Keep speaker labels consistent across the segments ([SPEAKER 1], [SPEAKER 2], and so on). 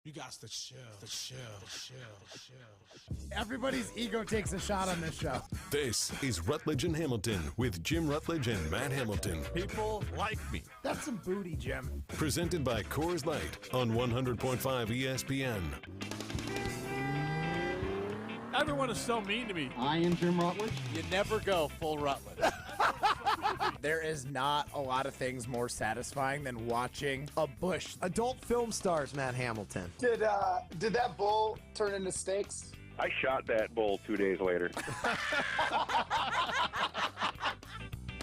[SPEAKER 1] You got to chill.
[SPEAKER 2] Everybody's ego takes a shot on this show.
[SPEAKER 3] This is Rutledge and Hamilton with Jim Rutledge and Matt Hamilton.
[SPEAKER 1] People like me.
[SPEAKER 2] That's some booty, Jim.
[SPEAKER 3] Presented by Coors Light on 100.5 ESPN.
[SPEAKER 1] Everyone is so mean to me.
[SPEAKER 4] I am Jim Rutledge.
[SPEAKER 5] You never go full Rutledge.
[SPEAKER 2] There is not a lot of things more satisfying than watching a bush.
[SPEAKER 6] Adult film stars Matt Hamilton.
[SPEAKER 7] Did that bull turn into steaks?
[SPEAKER 8] I shot that bull 2 days later.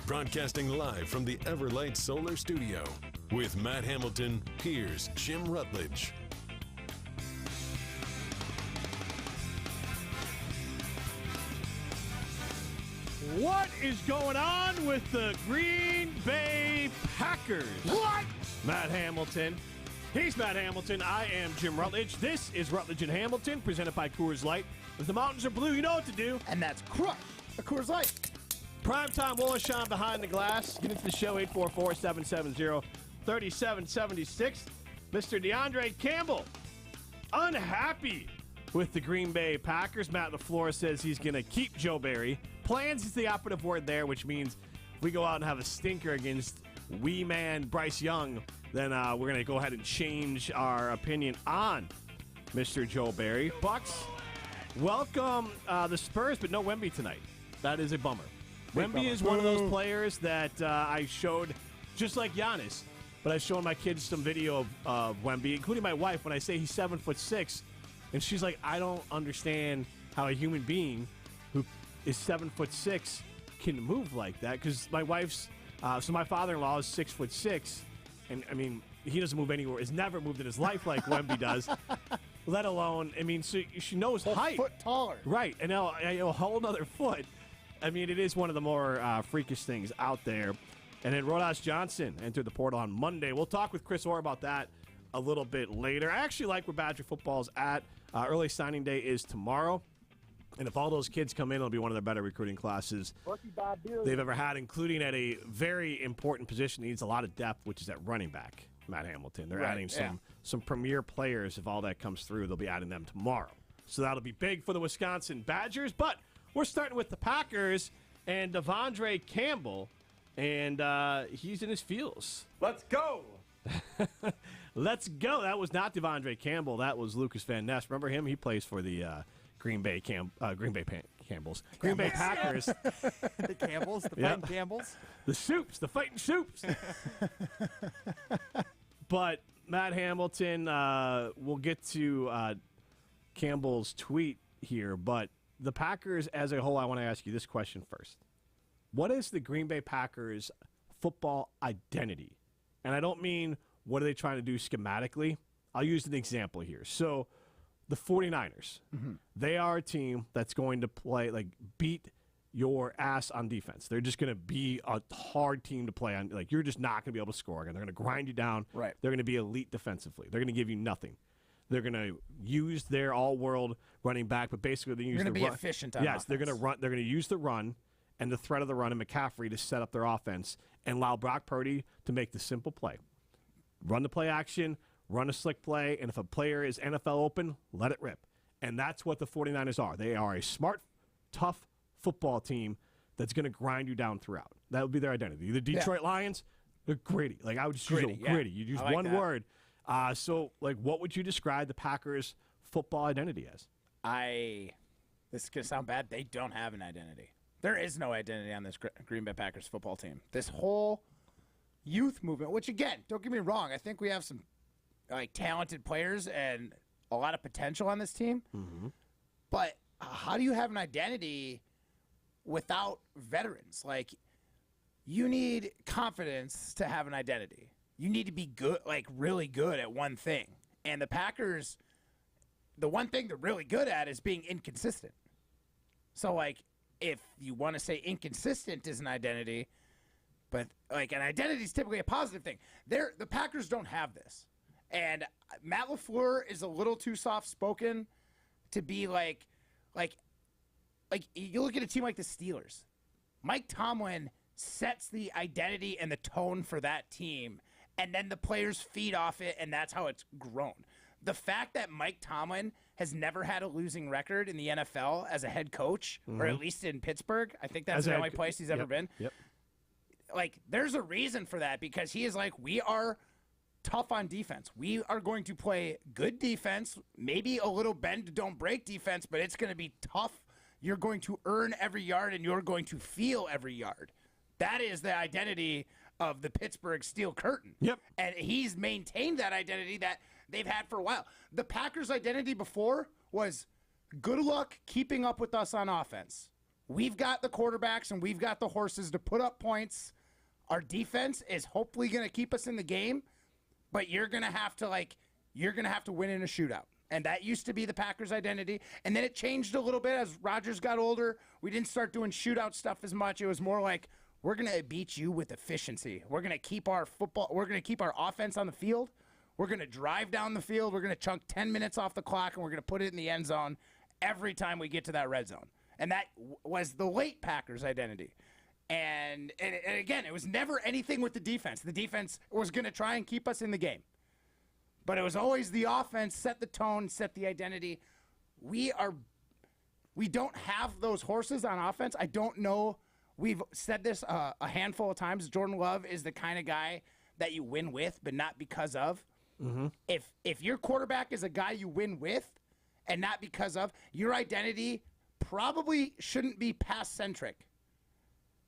[SPEAKER 3] Broadcasting live from the Everlight Solar Studio. With Matt Hamilton, here's Jim Rutledge.
[SPEAKER 1] What is going on with the Green Bay Packers?
[SPEAKER 2] What?
[SPEAKER 1] Matt Hamilton. He's Matt Hamilton. I am Jim Rutledge. This is Rutledge and Hamilton, presented by Coors Light. If the mountains are blue, you know what to do.
[SPEAKER 2] And that's Crush, a Coors Light.
[SPEAKER 1] Primetime Wollashawn behind the glass. Get into the show, 844-770-3776. Mr. DeAndre Campbell, unhappy with the Green Bay Packers. Matt LaFleur says he's going to keep Joe Barry. Plans is the operative word there, which means if we go out and have a stinker against wee man Bryce Young, then we're going to go ahead and change our opinion on Mr. Joe Barry. Bucks welcome the Spurs, but no Wemby tonight. That is a bummer. Wemby is one of those players that I showed, just like Giannis, but I've shown my kids some video of Wemby, including my wife, when I say he's 7'6", and she's like, I don't understand how a human being who is 7'6" can move like that, because my wife's so my father-in-law is 6'6", and I mean he doesn't move anywhere. Has never moved in his life like Wemby does. Let alone, I mean, so she knows height.
[SPEAKER 2] A foot taller.
[SPEAKER 1] Right, and now a whole other foot. I mean, it is one of the more freakish things out there. And then Rutledge Johnson entered the portal on Monday. We'll talk with Chris Orr about that a little bit later. I actually like where Badger football's at. Early signing day is tomorrow. And if all those kids come in, it'll be one of the better recruiting classes they've ever had, including at a very important position that needs a lot of depth, which is at running back, Matt Hamilton. They're adding some premier players. If all that comes through, they'll be adding them tomorrow. So that'll be big for the Wisconsin Badgers. But we're starting with the Packers and Devondre Campbell, and he's in his feels.
[SPEAKER 5] Let's go.
[SPEAKER 1] Let's go. That was not Devondre Campbell. That was Lucas Van Ness. Remember him? He plays for the Green Bay Campbells. Green Bay Packers.
[SPEAKER 5] The Campbells, the fighting Campbells.
[SPEAKER 1] The Soups, the fighting Soups. But Matt Hamilton, we'll get to Campbell's tweet here, but the Packers as a whole, I want to ask you this question first. What is the Green Bay Packers football identity? And I don't mean what are they trying to do schematically. I'll use an example here. So the 49ers, they are a team that's going to play, like, beat your ass on defense. They're just going to be a hard team to play on. Like, you're just not going to be able to score again. They're going to grind you down.
[SPEAKER 2] Right.
[SPEAKER 1] They're going to be elite defensively. They're going to give you nothing. They're going to use their all-world running back, but basically they use the run.
[SPEAKER 2] They're going to be efficient on offense.
[SPEAKER 1] They're going to run. They're going to use the run and the threat of the run and McCaffrey to set up their offense and allow Brock Purdy to make the simple play. Run the play action, run a slick play, and if a player is NFL open, let it rip. And that's what the 49ers are. They are a smart, tough football team that's going to grind you down throughout. That would be their identity. The Detroit Lions, they're gritty. Like, I would just use gritty. You'd use one word. So, like, what would you describe the Packers' football identity as?
[SPEAKER 2] This is going to sound bad. They don't have an identity. There is no identity on this Green Bay Packers football team. This whole youth movement, which, again, don't get me wrong, I think we have some talented players and a lot of potential on this team. Mm-hmm. But how do you have an identity without veterans? Like, you need confidence to have an identity. You need to be good, like really good at one thing. And the Packers, the one thing they're really good at is being inconsistent. So, like, if you want to say inconsistent is an identity, but, like, an identity is typically a positive thing. The Packers don't have this. And Matt LaFleur is a little too soft-spoken to be like you look at a team like the Steelers. Mike Tomlin sets the identity and the tone for that team, and then the players feed off it, and that's how it's grown. The fact that Mike Tomlin has never had a losing record in the NFL as a head coach, or at least in Pittsburgh, I think that's the only place he's ever been.
[SPEAKER 1] Yep.
[SPEAKER 2] Like, there's a reason for that, because he is like, we are tough on defense. We are going to play good defense, maybe a little bend, don't break defense, but it's going to be tough. You're going to earn every yard, and you're going to feel every yard. That is the identity of the Pittsburgh Steel Curtain.
[SPEAKER 1] Yep.
[SPEAKER 2] And he's maintained that identity that they've had for a while. The Packers' identity before was good luck keeping up with us on offense. We've got the quarterbacks and we've got the horses to put up points. Our defense is hopefully going to keep us in the game, but you're going to have to win in a shootout. And that used to be the Packers' identity. And then it changed a little bit as Rodgers got older. We didn't start doing shootout stuff as much. It was more like, we're going to beat you with efficiency. We're going to keep our offense on the field. We're going to drive down the field. We're going to chunk 10 minutes off the clock, and we're going to put it in the end zone every time we get to that red zone. And that was the late Packers' identity. And again, it was never anything with the defense. The defense was going to try and keep us in the game. But it was always the offense set the tone, set the identity. We don't have those horses on offense. I don't know. We've said this a handful of times. Jordan Love is the kind of guy that you win with, but not because of. Mm-hmm. If your quarterback is a guy you win with and not because of, your identity probably shouldn't be pass-centric.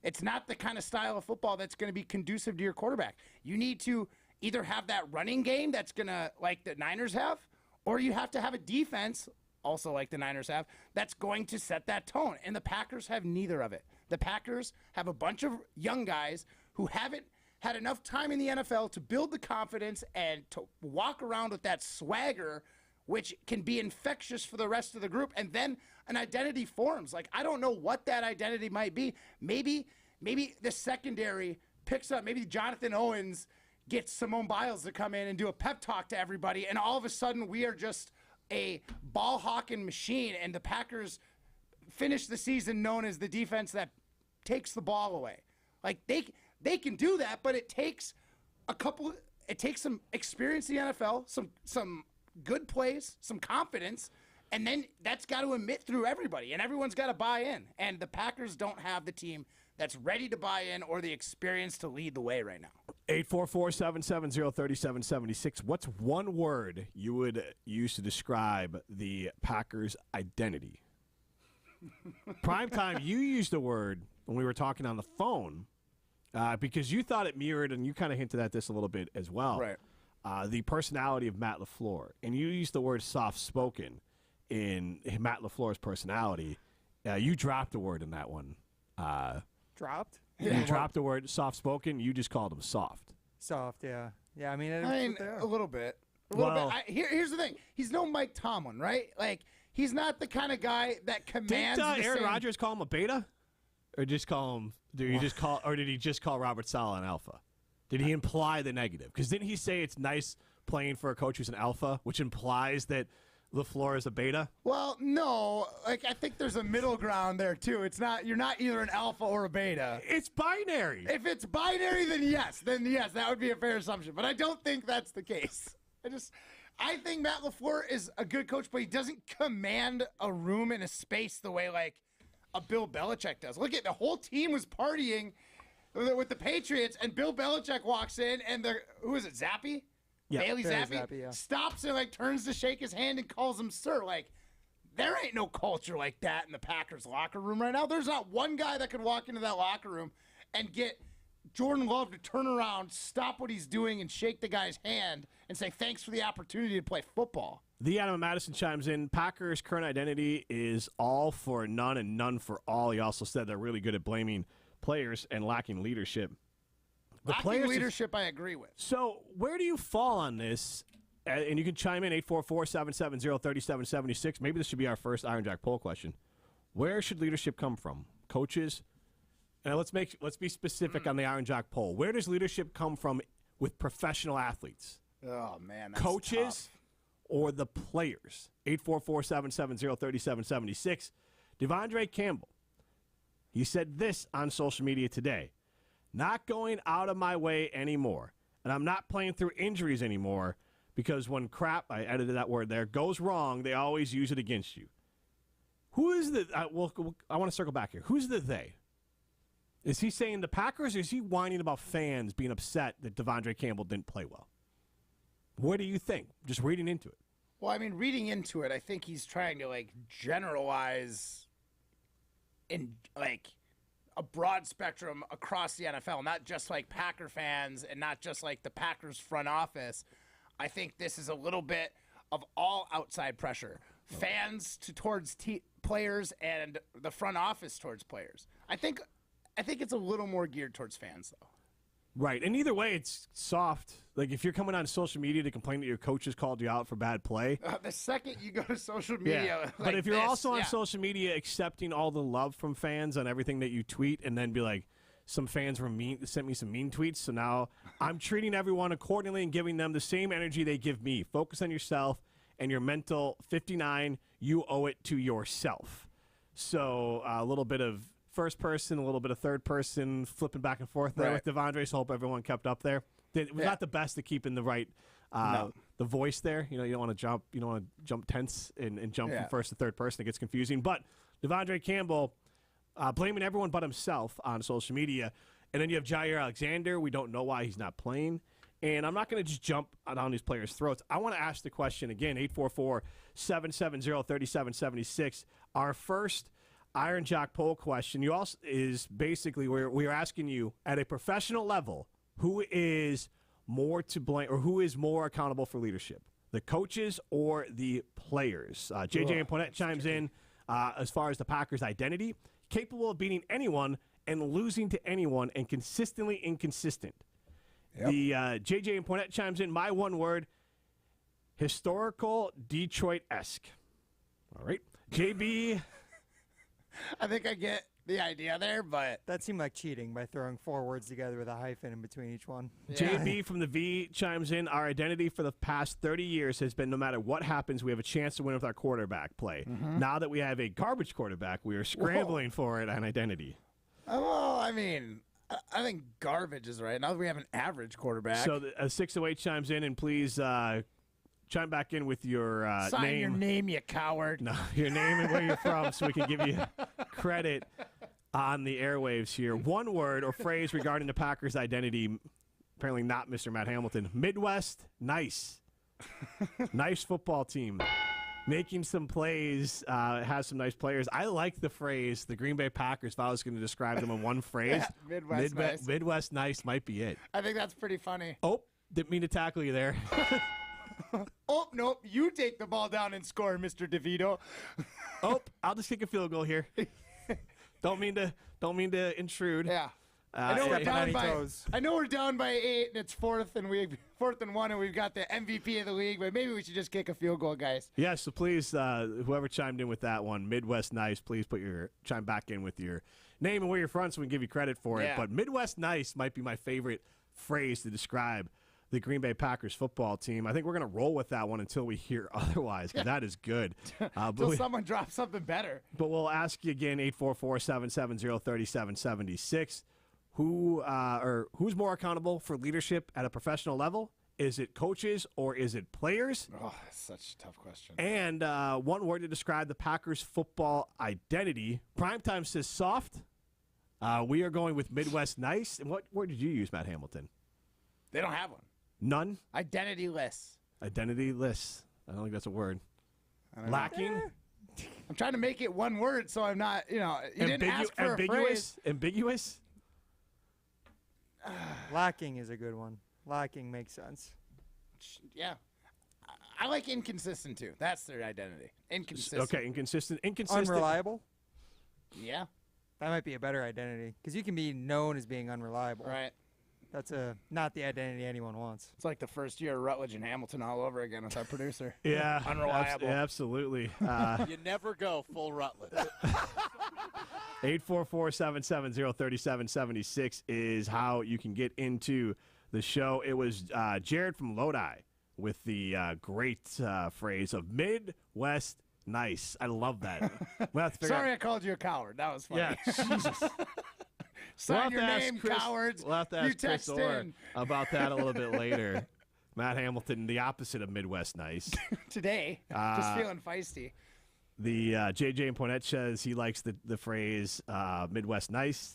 [SPEAKER 2] It's not the kind of style of football that's going to be conducive to your quarterback. You need to either have that running game that's going to, like the Niners have, or you have to have a defense, also like the Niners have, that's going to set that tone. And the Packers have neither of it. The Packers have a bunch of young guys who haven't had enough time in the NFL to build the confidence and to walk around with that swagger, which can be infectious for the rest of the group. And then an identity forms. Like, I don't know what that identity might be. Maybe the secondary picks up. Maybe Jonathan Owens gets Simone Biles to come in and do a pep talk to everybody, and all of a sudden we are just a ball-hawking machine, and the Packers finish the season known as the defense that takes the ball away. Like, they can do that, but it takes some experience in the NFL, some good plays, some confidence, and then that's got to emit through everybody, and everyone's got to buy in. And the Packers don't have the team that's ready to buy in or the experience to lead the way right now.
[SPEAKER 1] 844-770-3776. What's one word you would use to describe the Packers' identity? Primetime, you used the word when we were talking on the phone because you thought it mirrored, and you kind of hinted at this a little bit as well,
[SPEAKER 2] right?
[SPEAKER 1] The personality of Matt LaFleur. And you used the word soft-spoken in Matt LaFleur's personality. You dropped a word in that one.
[SPEAKER 5] Dropped?
[SPEAKER 1] You dropped the word soft-spoken. You just called him soft.
[SPEAKER 5] Soft, yeah. Yeah, I mean,
[SPEAKER 2] a little bit. Here's the thing. He's no Mike Tomlin, right? Like, he's not the kind of guy that commands
[SPEAKER 1] Did Aaron Rodgers call him a beta? Or just call him, did he just call Robert Saleh an alpha? Did he imply the negative? Because didn't he say it's nice playing for a coach who's an alpha, which implies that LaFleur is a beta?
[SPEAKER 2] Well, no. Like, I think there's a middle ground there, too. You're not either an alpha or a beta.
[SPEAKER 1] It's binary.
[SPEAKER 2] If it's binary, then yes, that would be a fair assumption. But I don't think that's the case. I think Matt LaFleur is a good coach, but he doesn't command a room and a space the way, like, a Bill Belichick does. Look at the whole team was partying with the Patriots, and Bill Belichick walks in, and who is it, Zappe?
[SPEAKER 1] Yeah.
[SPEAKER 2] Bailey Zappe stops and, like, turns to shake his hand and calls him sir. Like, there ain't no culture like that in the Packers locker room right now. There's not one guy that could walk into that locker room and get Jordan Love to turn around, stop what he's doing, and shake the guy's hand and say thanks for the opportunity to play football.
[SPEAKER 1] The Adam and Madison chimes in. Packers' current identity is all for none and none for all. He also said they're really good at blaming players and lacking leadership.
[SPEAKER 2] Lacking leadership, I agree with.
[SPEAKER 1] So where do you fall on this? And you can chime in, 844-770-3776. Maybe this should be our first Iron Jack poll question. Where should leadership come from? Coaches? And let's be specific on the Iron Jack poll. Where does leadership come from with professional athletes?
[SPEAKER 2] Oh, man, that's
[SPEAKER 1] coaches
[SPEAKER 2] tough.
[SPEAKER 1] Or the players? 844-770-3776. Devondre Campbell, he said this on social media today. Not going out of my way anymore. And I'm not playing through injuries anymore because when crap, I edited that word there, goes wrong, they always use it against you. Who is the, I want to circle back here. Who's the they? Is he saying the Packers, or is he whining about fans being upset that Devondre Campbell didn't play well? What do you think? Just reading into it.
[SPEAKER 2] Well, I mean, reading into it, I think he's trying to, like, generalize in, like, a broad spectrum across the NFL, not just, like, Packer fans and not just, like, the Packers front office. I think this is a little bit of all outside pressure. Fans towards players and the front office towards players. I think it's a little more geared towards fans, though.
[SPEAKER 1] Right, and either way, it's soft. Like, if you're coming on social media to complain that your coach has called you out for bad play.
[SPEAKER 2] The second you go to social media,
[SPEAKER 1] like
[SPEAKER 2] but
[SPEAKER 1] if you're also on social media accepting all the love from fans on everything that you tweet, and then be like, some fans sent me some mean tweets, so now I'm treating everyone accordingly and giving them the same energy they give me. Focus on yourself and your mental 59. You owe it to yourself. So a little bit of first person, a little bit of third person, flipping back and forth there with Devondre. So hope everyone kept up there. It was not the best at keeping the right, the voice there. You know, you don't want to jump tense and jump from first to third person. It gets confusing. But Devondre Campbell blaming everyone but himself on social media. And then you have Jair Alexander. We don't know why he's not playing. And I'm not going to just jump down these players' throats. I want to ask the question again, 844-770-3776. Our first Iron Jock poll question is basically we are asking you at a professional level, who is more to blame or who is more accountable for leadership, the coaches or the players? JJ and Ponette chimes in as far as the Packers' identity, capable of beating anyone and losing to anyone and consistently inconsistent. Yep. The JJ and Ponette chimes in, my one word, historical Detroit-esque. All right. JB.
[SPEAKER 2] I think I get the idea there, but
[SPEAKER 5] that seemed like cheating by throwing 4 words together with a hyphen in between each one.
[SPEAKER 1] Yeah. JB from the V chimes in, our identity for the past 30 years has been no matter what happens, we have a chance to win with our quarterback play. Mm-hmm. Now that we have a garbage quarterback, we are scrambling for it on identity.
[SPEAKER 2] Well, I mean, I think garbage is right. Now that we have an average quarterback.
[SPEAKER 1] So 608 chimes in, and please chime back in with your
[SPEAKER 2] Sign
[SPEAKER 1] name.
[SPEAKER 2] your name, you coward.
[SPEAKER 1] No, your name and where you're from so we can give you credit on the airwaves here. One word or phrase regarding the Packers' identity, apparently not Mr. Matt Hamilton. Midwest, nice. Nice football team. Making some plays, has some nice players. I like the phrase, the Green Bay Packers, if I was going to describe them in one phrase.
[SPEAKER 2] Midwest nice.
[SPEAKER 1] Midwest nice might be it.
[SPEAKER 2] I think that's pretty funny.
[SPEAKER 1] Oh, didn't mean to tackle you there.
[SPEAKER 2] Oh, nope. You take the ball down and score, Mr. DeVito.
[SPEAKER 1] Oh, I'll just kick a field goal here. Don't mean to intrude.
[SPEAKER 2] Yeah. I know we're down by 8 and it's 4th and 1 and we've got the MVP of the league, but maybe we should just kick a field goal, guys.
[SPEAKER 1] Yeah, so please, whoever chimed in with that one, Midwest Nice, please chime back in with your name and where you're from so we can give you credit for it. But Midwest Nice might be my favorite phrase to describe the Green Bay Packers football team. I think we're going to roll with that one until we hear otherwise, because that is good.
[SPEAKER 2] Until someone drops something better.
[SPEAKER 1] But we'll ask you again, 844-770-3776. Who's more accountable for leadership at a professional level? Is it coaches or is it players?
[SPEAKER 2] Oh, that's such a tough question.
[SPEAKER 1] And one word to describe the Packers football identity. Primetime says soft. We are going with Midwest nice. And what word did you use, Matt Hamilton?
[SPEAKER 2] They don't have one.
[SPEAKER 1] None?
[SPEAKER 2] Identity-less.
[SPEAKER 1] Identity-less. I don't think that's a word. Lacking?
[SPEAKER 2] I'm trying to make it one word so I'm not, you didn't ask for a phrase.
[SPEAKER 1] Ambiguous?
[SPEAKER 5] Lacking is a good one. Lacking makes sense.
[SPEAKER 2] Yeah. I like inconsistent, too. That's their identity. Inconsistent.
[SPEAKER 1] Okay, inconsistent.
[SPEAKER 5] Unreliable?
[SPEAKER 2] Yeah.
[SPEAKER 5] That might be a better identity, because you can be known as being unreliable.
[SPEAKER 2] Right.
[SPEAKER 5] That's not the identity anyone wants.
[SPEAKER 2] It's like the first year of Rutledge and Hamilton all over again with our producer.
[SPEAKER 1] Yeah.
[SPEAKER 2] Unreliable.
[SPEAKER 1] Absolutely.
[SPEAKER 4] You never go full Rutledge.
[SPEAKER 1] 844-770-3776 is how you can get into the show. It was Jared from Lodi with the great phrase of Midwest nice. I love that.
[SPEAKER 2] Sorry I called you a coward. That was funny.
[SPEAKER 1] Yeah, Jesus.
[SPEAKER 2] Sign your name, cowards.
[SPEAKER 1] We'll have to ask Chris Orr about that a little bit later. Matt Hamilton, the opposite of Midwest nice.
[SPEAKER 2] Today, just feeling feisty.
[SPEAKER 1] The JJ and Poinette says he likes the phrase Midwest nice.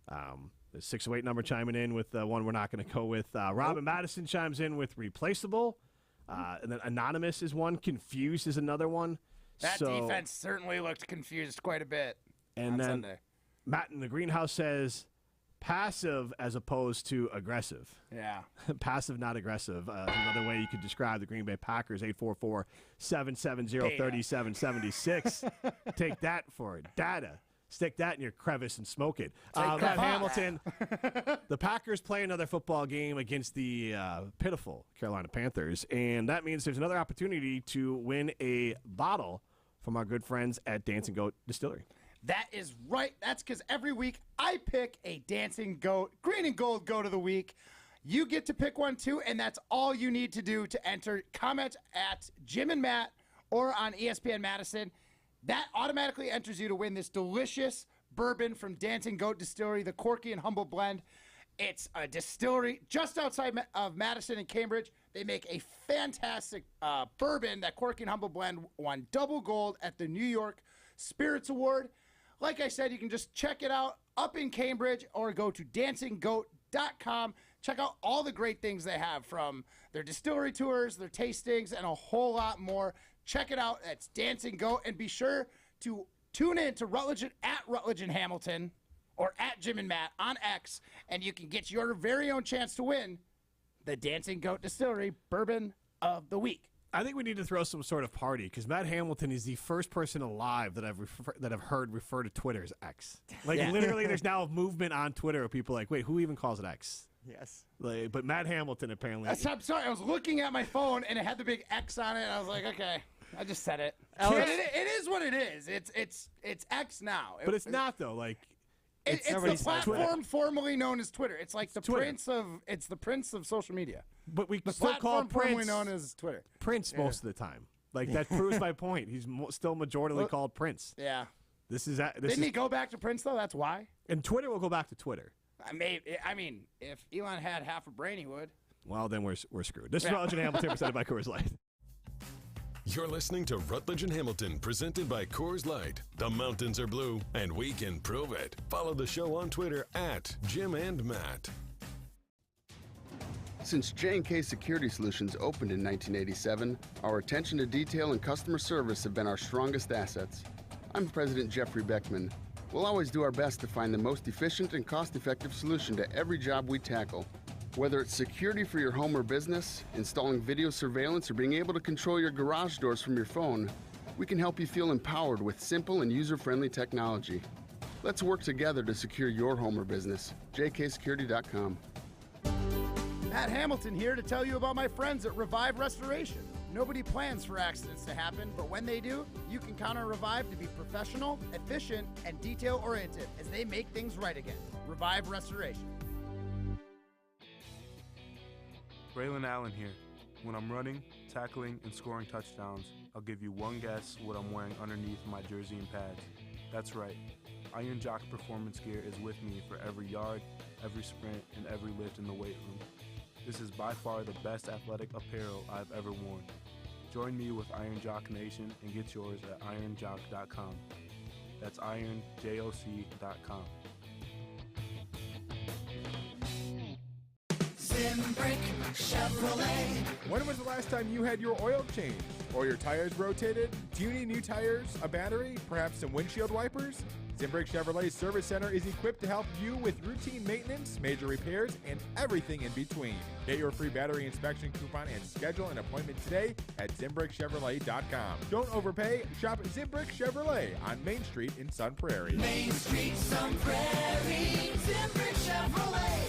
[SPEAKER 1] The 608 number chiming in with one we're not going to go with. Robin Madison chimes in with replaceable. And then anonymous is one. Confused is another one.
[SPEAKER 2] That defense certainly looked confused quite a bit
[SPEAKER 1] and
[SPEAKER 2] on
[SPEAKER 1] then
[SPEAKER 2] Sunday.
[SPEAKER 1] Matt in the greenhouse says passive as opposed to aggressive.
[SPEAKER 2] Yeah.
[SPEAKER 1] Passive, not aggressive. Another way you could describe the Green Bay Packers, 844-770-3776. Take that for data. Stick that in your crevice and smoke it. Matt Hamilton, the Packers play another football game against the pitiful Carolina Panthers, and that means there's another opportunity to win a bottle from our good friends at Dancing Goat Distillery.
[SPEAKER 2] That is right. That's because every week I pick a Dancing Goat, green and gold goat of the week. You get to pick one too, and that's all you need to do to enter. Comment at Jim and Matt or on ESPN Madison. That automatically enters you to win this delicious bourbon from Dancing Goat Distillery, the Corky and Humble Blend. It's a distillery just outside of Madison and Cambridge. They make a fantastic bourbon. That Corky and Humble Blend won double gold at the New York Spirits Award. Like I said, you can just check it out up in Cambridge or go to dancinggoat.com. Check out all the great things they have, from their distillery tours, their tastings, and a whole lot more. Check it out. That's Dancing Goat. And be sure to tune in to Rutledge and Hamilton or at Jim and Matt on X, and you can get your very own chance to win the Dancing Goat Distillery Bourbon of the Week.
[SPEAKER 1] I think we need to throw some sort of party because Matt Hamilton is the first person alive that I've heard refer to Twitter as X. Like literally, there's now a movement on Twitter of people like, wait, who even calls it X?
[SPEAKER 5] Yes.
[SPEAKER 1] Like, but Matt Hamilton apparently.
[SPEAKER 2] I'm sorry. I was looking at my phone and it had the big X on it. And I was like, okay, I just said it. It is what it is. It's X now.
[SPEAKER 1] But it's not though. Like
[SPEAKER 2] it's the platform formerly known as Twitter. It's like the prince of social media.
[SPEAKER 1] But we
[SPEAKER 2] The
[SPEAKER 1] still call
[SPEAKER 2] platform formerly
[SPEAKER 1] Prince
[SPEAKER 2] known as Twitter.
[SPEAKER 1] Prince most of the time. Like that proves my point. He's still majoritarily called Prince.
[SPEAKER 2] Yeah.
[SPEAKER 1] Didn't
[SPEAKER 2] he go back to Prince though? That's why.
[SPEAKER 1] And Twitter will go back to Twitter.
[SPEAKER 2] I mean, if Elon had half a brain, he would.
[SPEAKER 1] Well, then we're screwed. This is Rutledge and Hamilton, presented by Coors Light.
[SPEAKER 3] You're listening to Rutledge and Hamilton, presented by Coors Light. The mountains are blue, and we can prove it. Follow the show on Twitter at Jim and Matt.
[SPEAKER 9] Since J&K Security Solutions opened in 1987, our attention to detail and customer service have been our strongest assets. I'm President Jeffrey Beckman. We'll always do our best to find the most efficient and cost-effective solution to every job we tackle. Whether it's security for your home or business, installing video surveillance, or being able to control your garage doors from your phone, we can help you feel empowered with simple and user-friendly technology. Let's work together to secure your home or business. jksecurity.com.
[SPEAKER 2] Matt Hamilton here to tell you about my friends at Revive Restoration. Nobody plans for accidents to happen, but when they do, you can count on Revive to be professional, efficient, and detail-oriented as they make things right again. Revive Restoration.
[SPEAKER 10] Braylon Allen here. When I'm running, tackling, and scoring touchdowns, I'll give you one guess what I'm wearing underneath my jersey and pads. That's right. Iron Jock Performance Gear is with me for every yard, every sprint, and every lift in the weight room. This is by far the best athletic apparel I've ever worn. Join me with Iron Jock Nation and get yours at ironjock.com. That's ironjoc.com.
[SPEAKER 11] Zimbrick Chevrolet.
[SPEAKER 12] When was the last time you had your oil changed or your tires rotated? Do you need new tires, a battery, perhaps some windshield wipers? Zimbrick Chevrolet Service Center is equipped to help you with routine maintenance, major repairs, and everything in between. Get your free battery inspection coupon and schedule an appointment today at ZimbrickChevrolet.com. Don't overpay. Shop Zimbrick Chevrolet on Main Street in Sun Prairie.
[SPEAKER 11] Main Street, Sun Prairie, Zimbrick Chevrolet.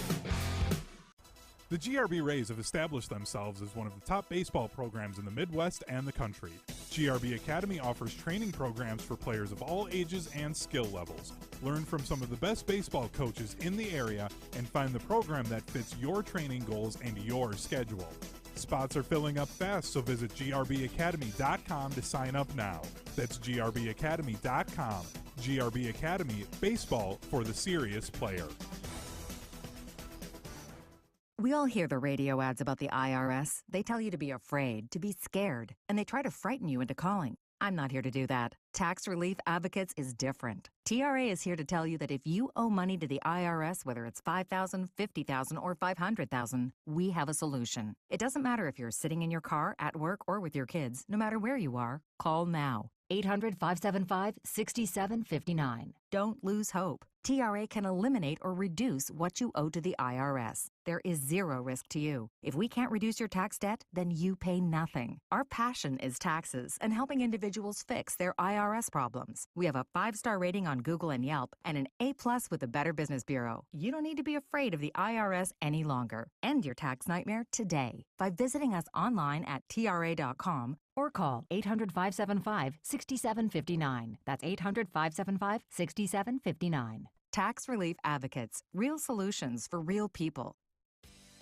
[SPEAKER 13] The GRB Rays have established themselves as one of the top baseball programs in the Midwest and the country. GRB Academy offers training programs for players of all ages and skill levels. Learn from some of the best baseball coaches in the area and find the program that fits your training goals and your schedule. Spots are filling up fast, so visit grbacademy.com to sign up now. That's grbacademy.com. GRB Academy, baseball for the serious player.
[SPEAKER 14] We all hear the radio ads about the IRS. They tell you to be afraid, to be scared, and they try to frighten you into calling. I'm not here to do that. Tax Relief Advocates is different. TRA is here to tell you that if you owe money to the IRS, whether it's $5,000, $50,000, or $500,000, we have a solution. It doesn't matter if you're sitting in your car, at work, or with your kids. No matter where you are, call now. 800-575-6759. Don't lose hope. TRA can eliminate or reduce what you owe to the IRS. There is zero risk to you. If we can't reduce your tax debt, then you pay nothing. Our passion is taxes and helping individuals fix their IRS problems. We have a 5-star rating on Google and Yelp and an A+ with the Better Business Bureau. You don't need to be afraid of the IRS any longer. End your tax nightmare today by visiting us online at TRA.com or call 800-575-6759. That's 800-575-6759. Tax Relief Advocates. Real solutions for real people.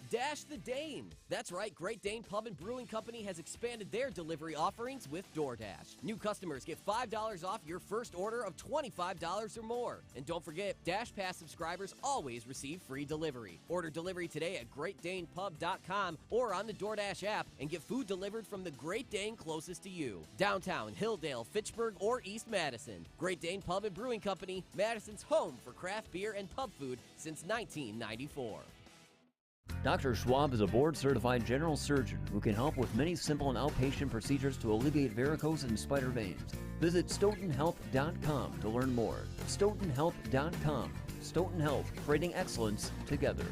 [SPEAKER 15] Dash the Dane. That's right, Great Dane Pub and Brewing Company has expanded their delivery offerings with DoorDash. New customers get $5 off your first order of $25 or more. And don't forget, Dash Pass subscribers always receive free delivery. Order delivery today at GreatDanePub.com or on the DoorDash app and get food delivered from the Great Dane closest to you. Downtown, Hilldale, Fitchburg, or East Madison. Great Dane Pub and Brewing Company, Madison's home for craft beer and pub food since 1994.
[SPEAKER 16] Dr. Schwab is a board-certified general surgeon who can help with many simple and outpatient procedures to alleviate varicose and spider veins. Visit StoughtonHealth.com to learn more. StoughtonHealth.com. Stoughton Health, creating excellence together.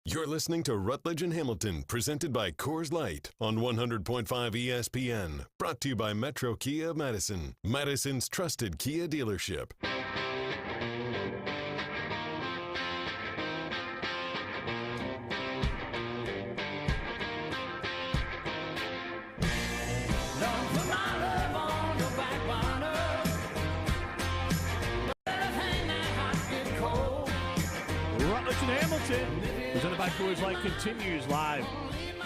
[SPEAKER 3] You're listening to Rutledge and Hamilton, presented by Coors Light on 100.5 ESPN. Brought to you by Metro Kia of Madison, Madison's trusted Kia dealership.
[SPEAKER 1] Rutledge and Hamilton, presented by Coors Light, continues live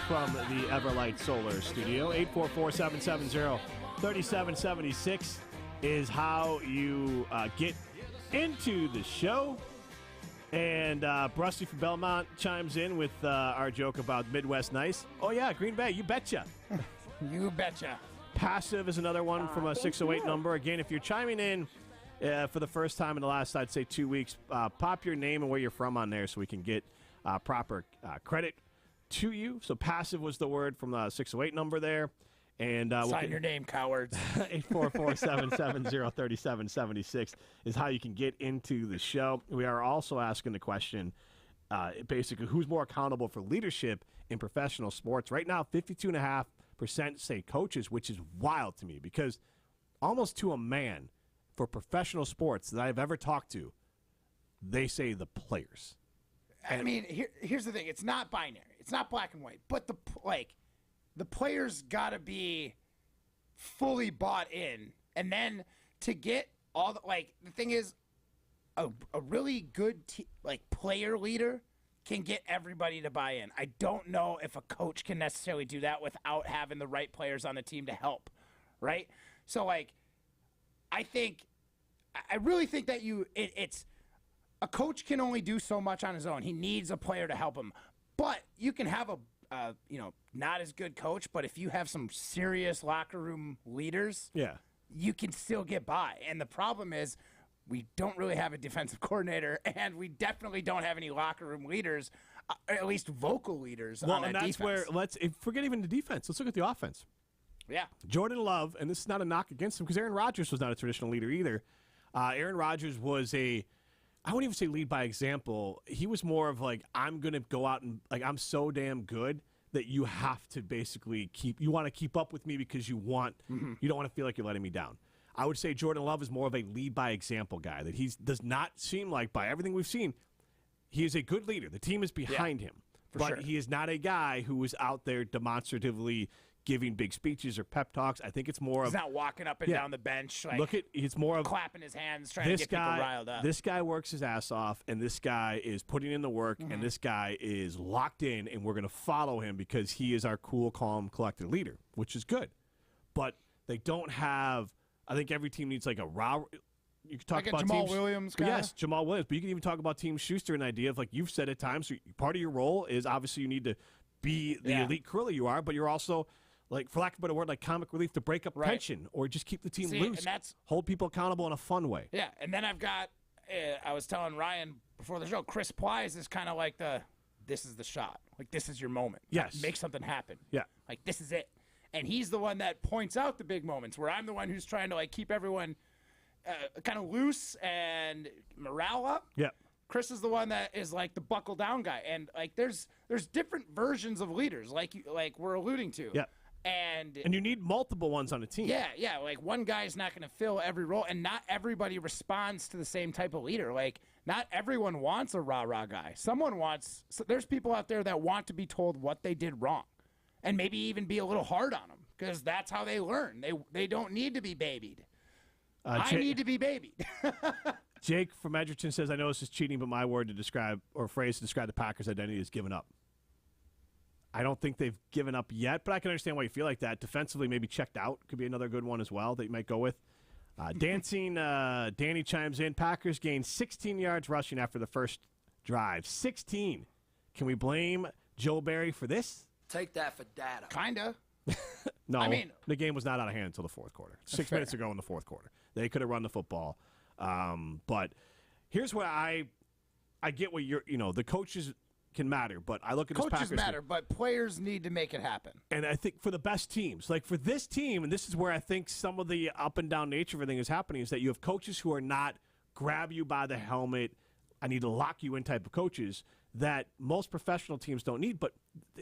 [SPEAKER 1] from the Everlight Solar Studio. 844-770-3776 is how you get into the show. And Brusty from Belmont chimes in with our joke about Midwest Nice. Oh, yeah, Green Bay, you betcha.
[SPEAKER 2] You betcha.
[SPEAKER 1] Passive is another one from a 608 number. Again, if you're chiming in for the first time in the last, I'd say, 2 weeks, pop your name and where you're from on there so we can get proper credit to you. So passive was the word from the 608 number there. And
[SPEAKER 2] sign your name, cowards.
[SPEAKER 1] 844-770-3776 is how you can get into the show. We are also asking the question, basically, who's more accountable for leadership in professional sports? Right now, 52.5% say coaches, which is wild to me because almost to a man, for professional sports that I've ever talked to, they say the players.
[SPEAKER 2] I mean, here's the thing. It's not binary. It's not black and white. But the players got to be fully bought in. And then to get all the the thing is, a really good player leader can get everybody to buy in. I don't know if a coach can necessarily do that without having the right players on the team to help, right? So, I really think that it's a coach can only do so much on his own. He needs a player to help him. But you can have a not as good coach, but if you have some serious locker room leaders, you can still get by. And the problem is we don't really have a defensive coordinator, and we definitely don't have any locker room leaders, at least vocal leaders on that
[SPEAKER 1] that's
[SPEAKER 2] defense.
[SPEAKER 1] where forget even the defense. Let's look at the offense.
[SPEAKER 2] Yeah.
[SPEAKER 1] Jordan Love, and this is not a knock against him because Aaron Rodgers was not a traditional leader either. Aaron Rodgers was I wouldn't even say lead by example. He was more of I'm going to go out and I'm so damn good that you have to basically you want to keep up with me because you don't want to feel like you're letting me down. I would say Jordan Love is more of a lead by example guy, that he does not seem like, by everything we've seen, he is a good leader. The team is behind him, but
[SPEAKER 2] sure.
[SPEAKER 1] He is not a guy who is out there demonstratively giving big speeches or pep talks. I think it's more
[SPEAKER 2] He's not walking up and down the bench,
[SPEAKER 1] it's more of
[SPEAKER 2] clapping his hands, trying to get people riled up.
[SPEAKER 1] This guy works his ass off, and this guy is putting in the work, and this guy is locked in, and we're going to follow him because he is our cool, calm, collected leader, which is good. But they don't have. I think every team needs a you could talk
[SPEAKER 2] like
[SPEAKER 1] about
[SPEAKER 2] Jamal
[SPEAKER 1] teams,
[SPEAKER 2] Williams
[SPEAKER 1] but
[SPEAKER 2] kinda?
[SPEAKER 1] yes, Jamal Williams. But you can even talk about Team Schuster, an idea of like you've said at times. Part of your role is obviously you need to be the elite curler you are, but you're also like, for lack of a better word, like comic relief to break up tension or just keep the team loose.
[SPEAKER 2] And that's,
[SPEAKER 1] hold people accountable in a fun way.
[SPEAKER 2] Yeah, and then I've got. I was telling Ryan before the show, Chris Plies is kind of like this is the shot. Like, this is your moment.
[SPEAKER 1] Yes.
[SPEAKER 2] Make something happen.
[SPEAKER 1] Yeah.
[SPEAKER 2] Like, this is it. And he's the one that points out the big moments, where I'm the one who's trying to, like, keep everyone kind of loose and morale up.
[SPEAKER 1] Yeah.
[SPEAKER 2] Chris is the one that is, like, the buckle down guy. And, like, there's different versions of leaders, like we're alluding to.
[SPEAKER 1] Yeah.
[SPEAKER 2] And
[SPEAKER 1] you need multiple ones on a team.
[SPEAKER 2] Yeah. Like, one guy's not going to fill every role, and not everybody responds to the same type of leader. Like, not everyone wants a rah-rah guy. There's people out there that want to be told what they did wrong, and maybe even be a little hard on them, because that's how they learn. They don't need to be babied. I need to be babied.
[SPEAKER 1] Jake from Edgerton says, I know this is cheating, but my word to describe, or phrase to describe the Packers' identity is given up. I don't think they've given up yet, but I can understand why you feel like that. Defensively, maybe checked out could be another good one as well that you might go with. Danny chimes in. Packers gained 16 yards rushing after the first drive. 16. Can we blame Joe Barry for this?
[SPEAKER 6] Take that for data.
[SPEAKER 2] Kinda.
[SPEAKER 1] No,
[SPEAKER 2] I mean,
[SPEAKER 1] the game was not out of hand until the fourth quarter. 6 minutes ago in the fourth quarter. They could have run the football. But here's where I get what the coaches can matter, but I look at this Packers
[SPEAKER 2] coaches matter, but players need to make it happen.
[SPEAKER 1] And I think for the best teams, like for this team, and this is where I think some of the up and down nature of everything is happening, is that you have coaches who are not grab you by the helmet, I need to lock you in type of coaches that most professional teams don't need. But,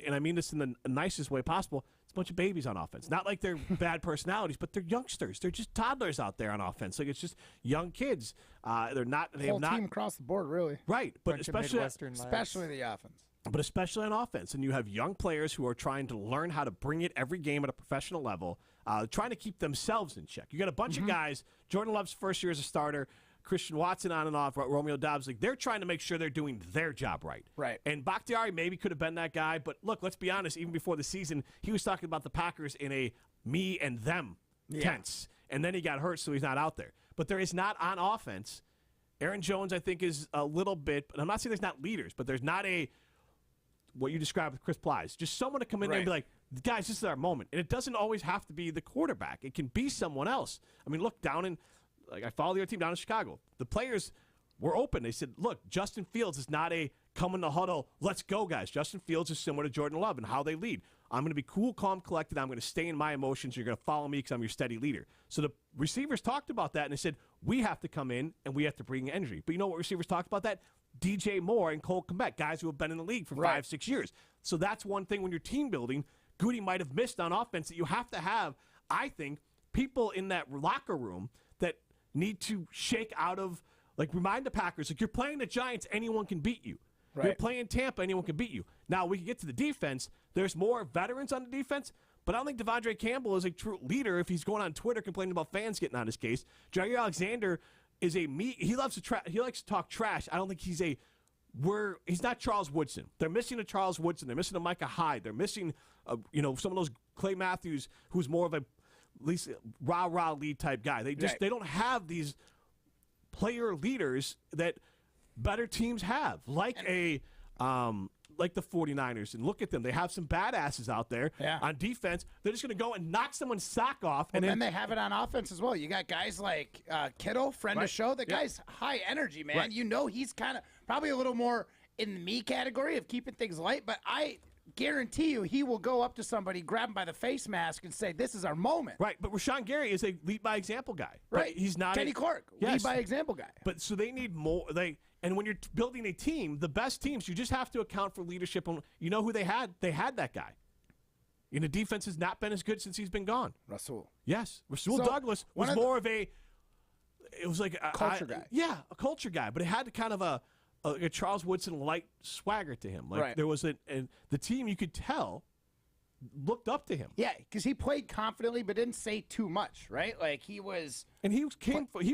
[SPEAKER 1] and I mean this in the nicest way possible, it's a bunch of babies on offense. Not like they're bad personalities, but they're youngsters. They're just toddlers out there on offense. Like, it's just young kids. They're not. They
[SPEAKER 2] whole
[SPEAKER 1] have not
[SPEAKER 2] team across the board, really.
[SPEAKER 1] Right, but especially
[SPEAKER 2] the offense.
[SPEAKER 1] But especially on offense, and you have young players who are trying to learn how to bring it every game at a professional level, trying to keep themselves in check. You got a bunch of guys. Jordan Love's first year as a starter. Christian Watson on and off, Romeo Dobbs, like they're trying to make sure they're doing their job right.
[SPEAKER 2] Right.
[SPEAKER 1] And Bakhtiari maybe could have been that guy, but look, let's be honest, even before the season, he was talking about the Packers in a me and them tense. And then he got hurt, so he's not out there. But there is not on offense. Aaron Jones, I think, is a little bit, and I'm not saying there's not leaders, but there's not a, what you described with Chris Plies, just someone to come in there and be like, guys, this is our moment. And it doesn't always have to be the quarterback. It can be someone else. I mean, look, down in, like I follow your team down in Chicago. The players were open. They said, look, Justin Fields is not a come in the huddle, let's go, guys. Justin Fields is similar to Jordan Love and how they lead. I'm going to be cool, calm, collected. I'm going to stay in my emotions. You're going to follow me because I'm your steady leader. So the receivers talked about that, and they said, we have to come in, and we have to bring energy. But you know what receivers talked about that? DJ Moore and Cole Kmet, guys who have been in the league for 5-6 years. So that's one thing when you're team building, Goody might have missed on offense, that you have to have, I think, people in that locker room that need to shake out of, like, remind the Packers, like, you're playing the Giants, anyone can beat you. Right. You're playing Tampa, anyone can beat you. Now, we can get to the defense. There's more veterans on the defense, but I don't think Devondre Campbell is a true leader if he's going on Twitter complaining about fans getting on his case. Jair Alexander is he likes to talk trash. I don't think he's he's not Charles Woodson. They're missing a Charles Woodson. They're missing a Micah Hyde. They're missing, some of those Clay Matthews, who's more of a, at least rah-rah lead type guy. They don't have these player leaders that better teams have, like the 49ers. And look at them. They have some badasses out there on defense. They're just going to go and knock someone's sock off.
[SPEAKER 2] And then they have it on offense as well. You got guys like Kittle, friend of show. The guy's high energy, man. Right. You know he's kind of probably a little more in the me category of keeping things light, but I guarantee you he will go up to somebody, grab him by the face mask, and say, this is our moment.
[SPEAKER 1] Right, but Rashawn Gary is a lead-by-example guy.
[SPEAKER 2] Right.
[SPEAKER 1] He's not
[SPEAKER 2] Kenny Clark, lead-by-example guy.
[SPEAKER 1] But so they need more. And when you're building a team, the best teams, you just have to account for leadership. You know who they had? They had that guy. And the defense has not been as good since he's been gone.
[SPEAKER 2] Rasul.
[SPEAKER 1] Yes. Rasul Douglas was more of a, it was like a
[SPEAKER 2] culture guy.
[SPEAKER 1] Yeah, a culture guy. But it had kind of a Charles Woodson light swagger to him. Like there was the team, you could tell, looked up to him.
[SPEAKER 2] Yeah, because he played confidently but didn't say too much, right? Like he was.
[SPEAKER 1] And he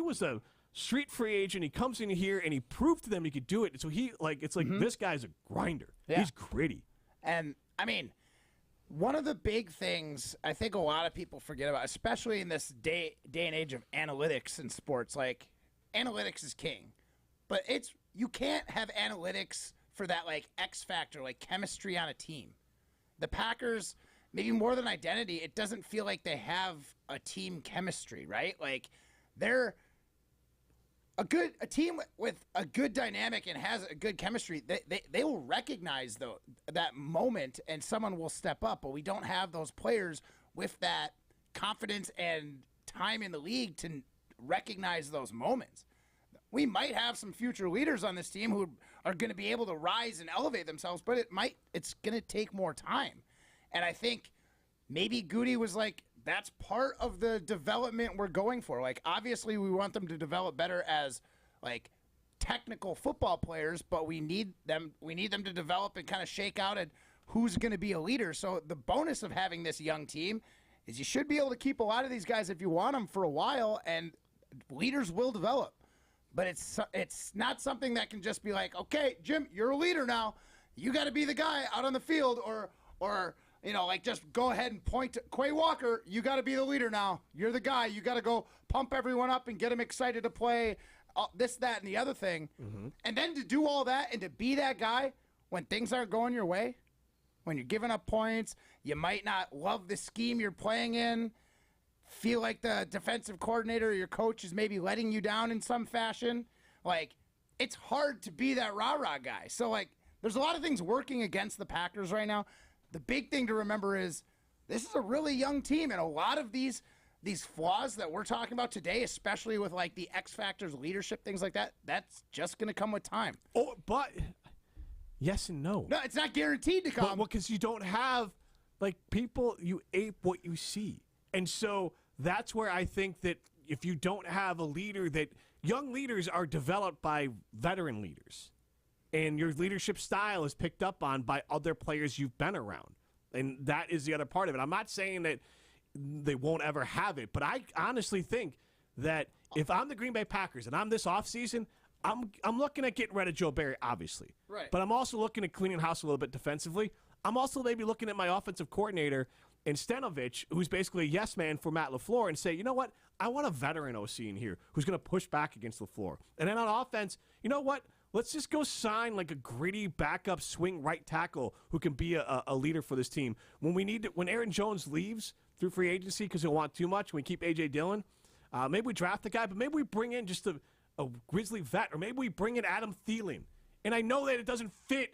[SPEAKER 1] was a street free agent. He comes in here and he proved to them he could do it. So this guy's a grinder.
[SPEAKER 2] Yeah.
[SPEAKER 1] He's gritty.
[SPEAKER 2] And I mean, one of the big things I think a lot of people forget about, especially in this day and age of analytics in sports, like analytics is king, but you can't have analytics for that like X factor, like chemistry on a team. The Packers, maybe more than identity, it doesn't feel like they have a team chemistry, right? Like they're a team with a good dynamic and has a good chemistry. They will recognize that moment and someone will step up, but we don't have those players with that confidence and time in the league to recognize those moments. We might have some future leaders on this team who are going to be able to rise and elevate themselves, but it's going to take more time. And I think maybe Goody was like, that's part of the development we're going for. Like, obviously we want them to develop better as like technical football players, but we need them to develop and kind of shake out at who's going to be a leader. So the bonus of having this young team is you should be able to keep a lot of these guys if you want them for a while, and leaders will develop. But it's not something that can just be like, okay, Jim, you're a leader now. You got to be the guy out on the field, or like just go ahead and point to Quay Walker. You got to be the leader now. You're the guy. You got to go pump everyone up and get them excited to play this, that, and the other thing. Mm-hmm. And then to do all that and to be that guy when things aren't going your way, when you're giving up points, you might not love the scheme you're playing in, feel like the defensive coordinator or your coach is maybe letting you down in some fashion. Like, it's hard to be that rah-rah guy. So, like, there's a lot of things working against the Packers right now. The big thing to remember is this is a really young team, and a lot of these flaws that we're talking about today, especially with, like, the X factors, leadership, things like that, that's just going to come with time.
[SPEAKER 1] Oh, but yes and no.
[SPEAKER 2] No, it's not guaranteed to come.
[SPEAKER 1] Well, because you don't have, like, people, you ape what you see. And so that's where I think that if you don't have a leader, that young leaders are developed by veteran leaders. And your leadership style is picked up on by other players you've been around. And that is the other part of it. I'm not saying that they won't ever have it, but I honestly think that if I'm the Green Bay Packers and I'm this offseason, I'm looking at getting rid of Joe Barry, obviously.
[SPEAKER 2] Right.
[SPEAKER 1] But I'm also looking at cleaning house a little bit defensively. I'm also maybe looking at my offensive coordinator and Stanovich, who's basically a yes man for Matt LaFleur, and say, you know what? I want a veteran OC in here who's going to push back against LaFleur. And then on offense, you know what? Let's just go sign like a gritty backup swing right tackle who can be a leader for this team. When Aaron Jones leaves through free agency because he'll want too much, we keep A.J. Dillon. Maybe we draft the guy, but maybe we bring in just a Grizzly vet, or maybe we bring in Adam Thielen. And I know that it doesn't fit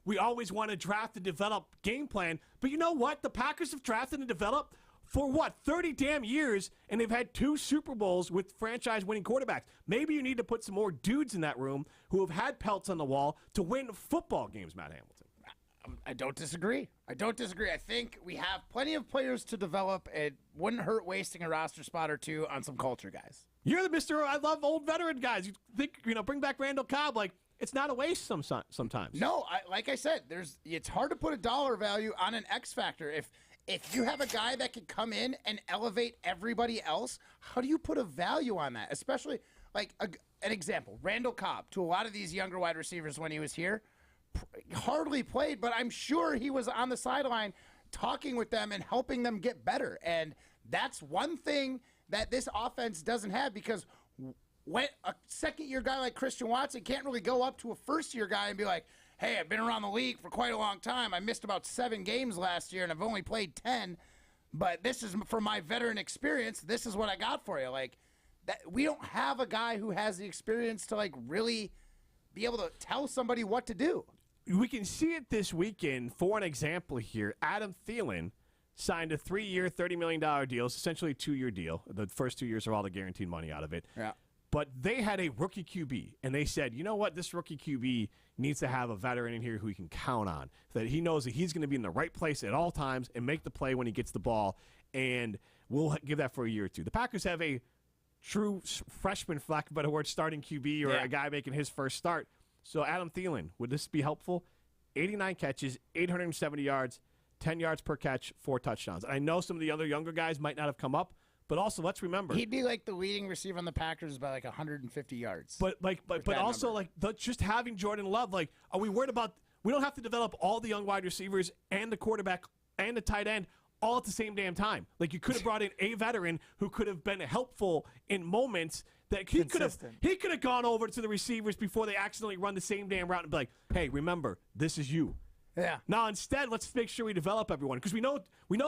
[SPEAKER 1] we always want to draft and develop game plan. But you know what? The Packers have drafted and developed for 30 damn years, and they've had 2 Super Bowls with franchise-winning quarterbacks. Maybe you need to put some more dudes in that room who have had pelts on the wall to win football games, Matt Hamilton.
[SPEAKER 2] I don't disagree. I think we have plenty of players to develop. It wouldn't hurt wasting a roster spot or 2 on some culture guys.
[SPEAKER 1] You're the Mr. I love old veteran guys. You think, bring back Randall Cobb, like, it's not a waste sometimes.
[SPEAKER 2] No, like I said, it's hard to put a dollar value on an X factor. If you have a guy that can come in and elevate everybody else, how do you put a value on that? Especially, like, an example, Randall Cobb, to a lot of these younger wide receivers when he was here, hardly played, but I'm sure he was on the sideline talking with them and helping them get better. And that's one thing that this offense doesn't have, because when a second-year guy like Christian Watson can't really go up to a first-year guy and be like, hey, I've been around the league for quite a long time. I missed about 7 games last year, and I've only played 10. But this is for my veteran experience. This is what I got for you. Like, that, we don't have a guy who has the experience to, like, really be able to tell somebody what to do.
[SPEAKER 1] We can see it this weekend. For an example here, Adam Thielen signed a 3-year, $30 million deal. It's essentially a 2-year deal. The first 2 years are all the guaranteed money out of it.
[SPEAKER 2] Yeah.
[SPEAKER 1] But they had a rookie QB, and they said, you know what, this rookie QB needs to have a veteran in here who he can count on, that he knows that he's going to be in the right place at all times and make the play when he gets the ball, and we'll give that for a year or 2. The Packers have a true freshman, for lack of a better word, starting QB, or a guy making his first start. So Adam Thielen, would this be helpful? 89 catches, 870 yards, 10 yards per catch, 4 touchdowns. I know some of the other younger guys might not have come up, but also, let's remember,
[SPEAKER 2] he'd be like the leading receiver on the Packers by like 150 yards.
[SPEAKER 1] But also
[SPEAKER 2] number.
[SPEAKER 1] like just having Jordan Love, like, are we worried about? We don't have to develop all the young wide receivers and the quarterback and the tight end all at the same damn time. Like, you could have brought in a veteran who could have been helpful in moments that he could have gone over to the receivers before they accidentally run the same damn route and be like, hey, remember, this is you.
[SPEAKER 2] Yeah.
[SPEAKER 1] Now, instead, let's make sure we develop everyone, because we know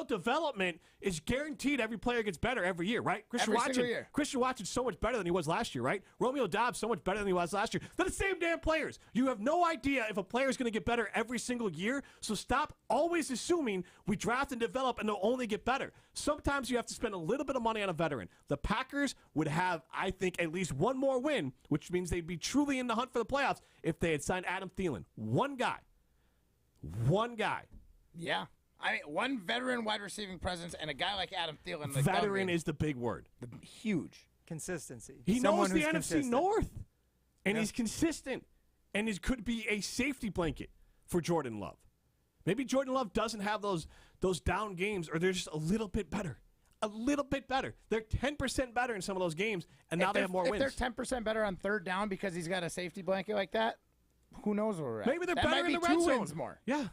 [SPEAKER 1] development is guaranteed. Every player gets better every year, right?
[SPEAKER 2] Every single year.
[SPEAKER 1] Christian Watson's so much better than he was last year, right? Romeo Dobbs so much better than he was last year. They're the same damn players. You have no idea if a player is going to get better every single year, so stop always assuming we draft and develop and they'll only get better. Sometimes you have to spend a little bit of money on a veteran. The Packers would have, I think, at least one more win, which means they'd be truly in the hunt for the playoffs if they had signed Adam Thielen. One guy.
[SPEAKER 2] Yeah. I mean, one veteran wide receiving presence and a guy like Adam Thielen.
[SPEAKER 1] Veteran is the big word.
[SPEAKER 2] Huge.
[SPEAKER 5] Consistency.
[SPEAKER 1] He knows the NFC North, and he's consistent, and it could be a safety blanket for Jordan Love. Maybe Jordan Love doesn't have those down games, or they're just a little bit better. A little bit better. They're 10% better in some of those games, and now they have more wins.
[SPEAKER 2] If they're 10% better on third down because he's got a safety blanket like that, who knows where we're at?
[SPEAKER 1] Maybe they're better in the red zone.
[SPEAKER 2] More.
[SPEAKER 1] Yeah.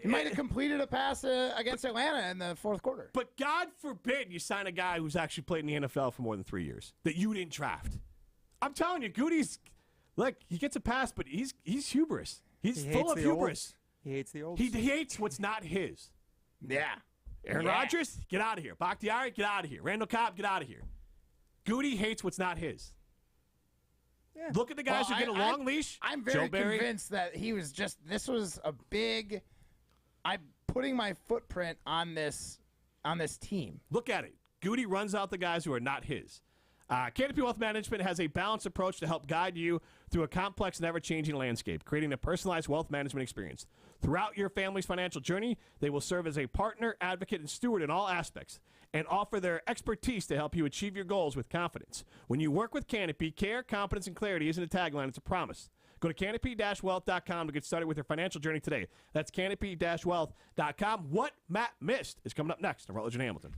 [SPEAKER 2] He might have completed a pass against Atlanta in the fourth quarter.
[SPEAKER 1] But God forbid you sign a guy who's actually played in the NFL for more than 3 years that you didn't draft. I'm telling you, Goody's, look, he gets a pass, but he's hubris. He's full of hubris.
[SPEAKER 5] He hates the old.
[SPEAKER 1] He hates what's not his.
[SPEAKER 2] Yeah.
[SPEAKER 1] Aaron Rodgers, get out of here. Bakhtiari, get out of here. Randall Cobb, get out of here. Goody hates what's not his. Yeah. Look at the guys who get a long leash.
[SPEAKER 2] I'm very convinced that this was a big, I'm putting my footprint on this team.
[SPEAKER 1] Look at it. Goody runs out the guys who are not his. Canopy Wealth Management has a balanced approach to help guide you through a complex and ever-changing landscape, creating a personalized wealth management experience. Throughout your family's financial journey, they will serve as a partner, advocate, and steward in all aspects, and offer their expertise to help you achieve your goals with confidence. When you work with Canopy, care, competence, and clarity isn't a tagline, it's a promise. Go to canopy-wealth.com to get started with your financial journey today. That's canopy-wealth.com. What Matt missed is coming up next on Rutledge and Hamilton.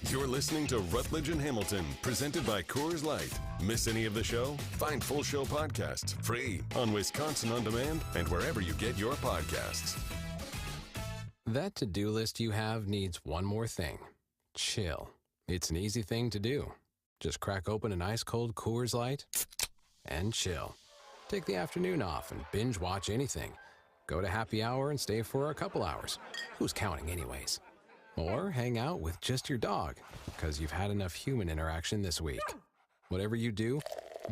[SPEAKER 3] You're listening to Rutledge and Hamilton, presented by Coors Light. Miss any of the show? Find full show podcasts free on Wisconsin On Demand and wherever you get your podcasts.
[SPEAKER 17] That to-do list you have needs one more thing. Chill. It's an easy thing to do. Just crack open an ice-cold Coors Light and chill. Take the afternoon off and binge watch anything. Go to happy hour and stay for a couple hours. Who's counting anyways? Or hang out with just your dog, because you've had enough human interaction this week. Whatever you do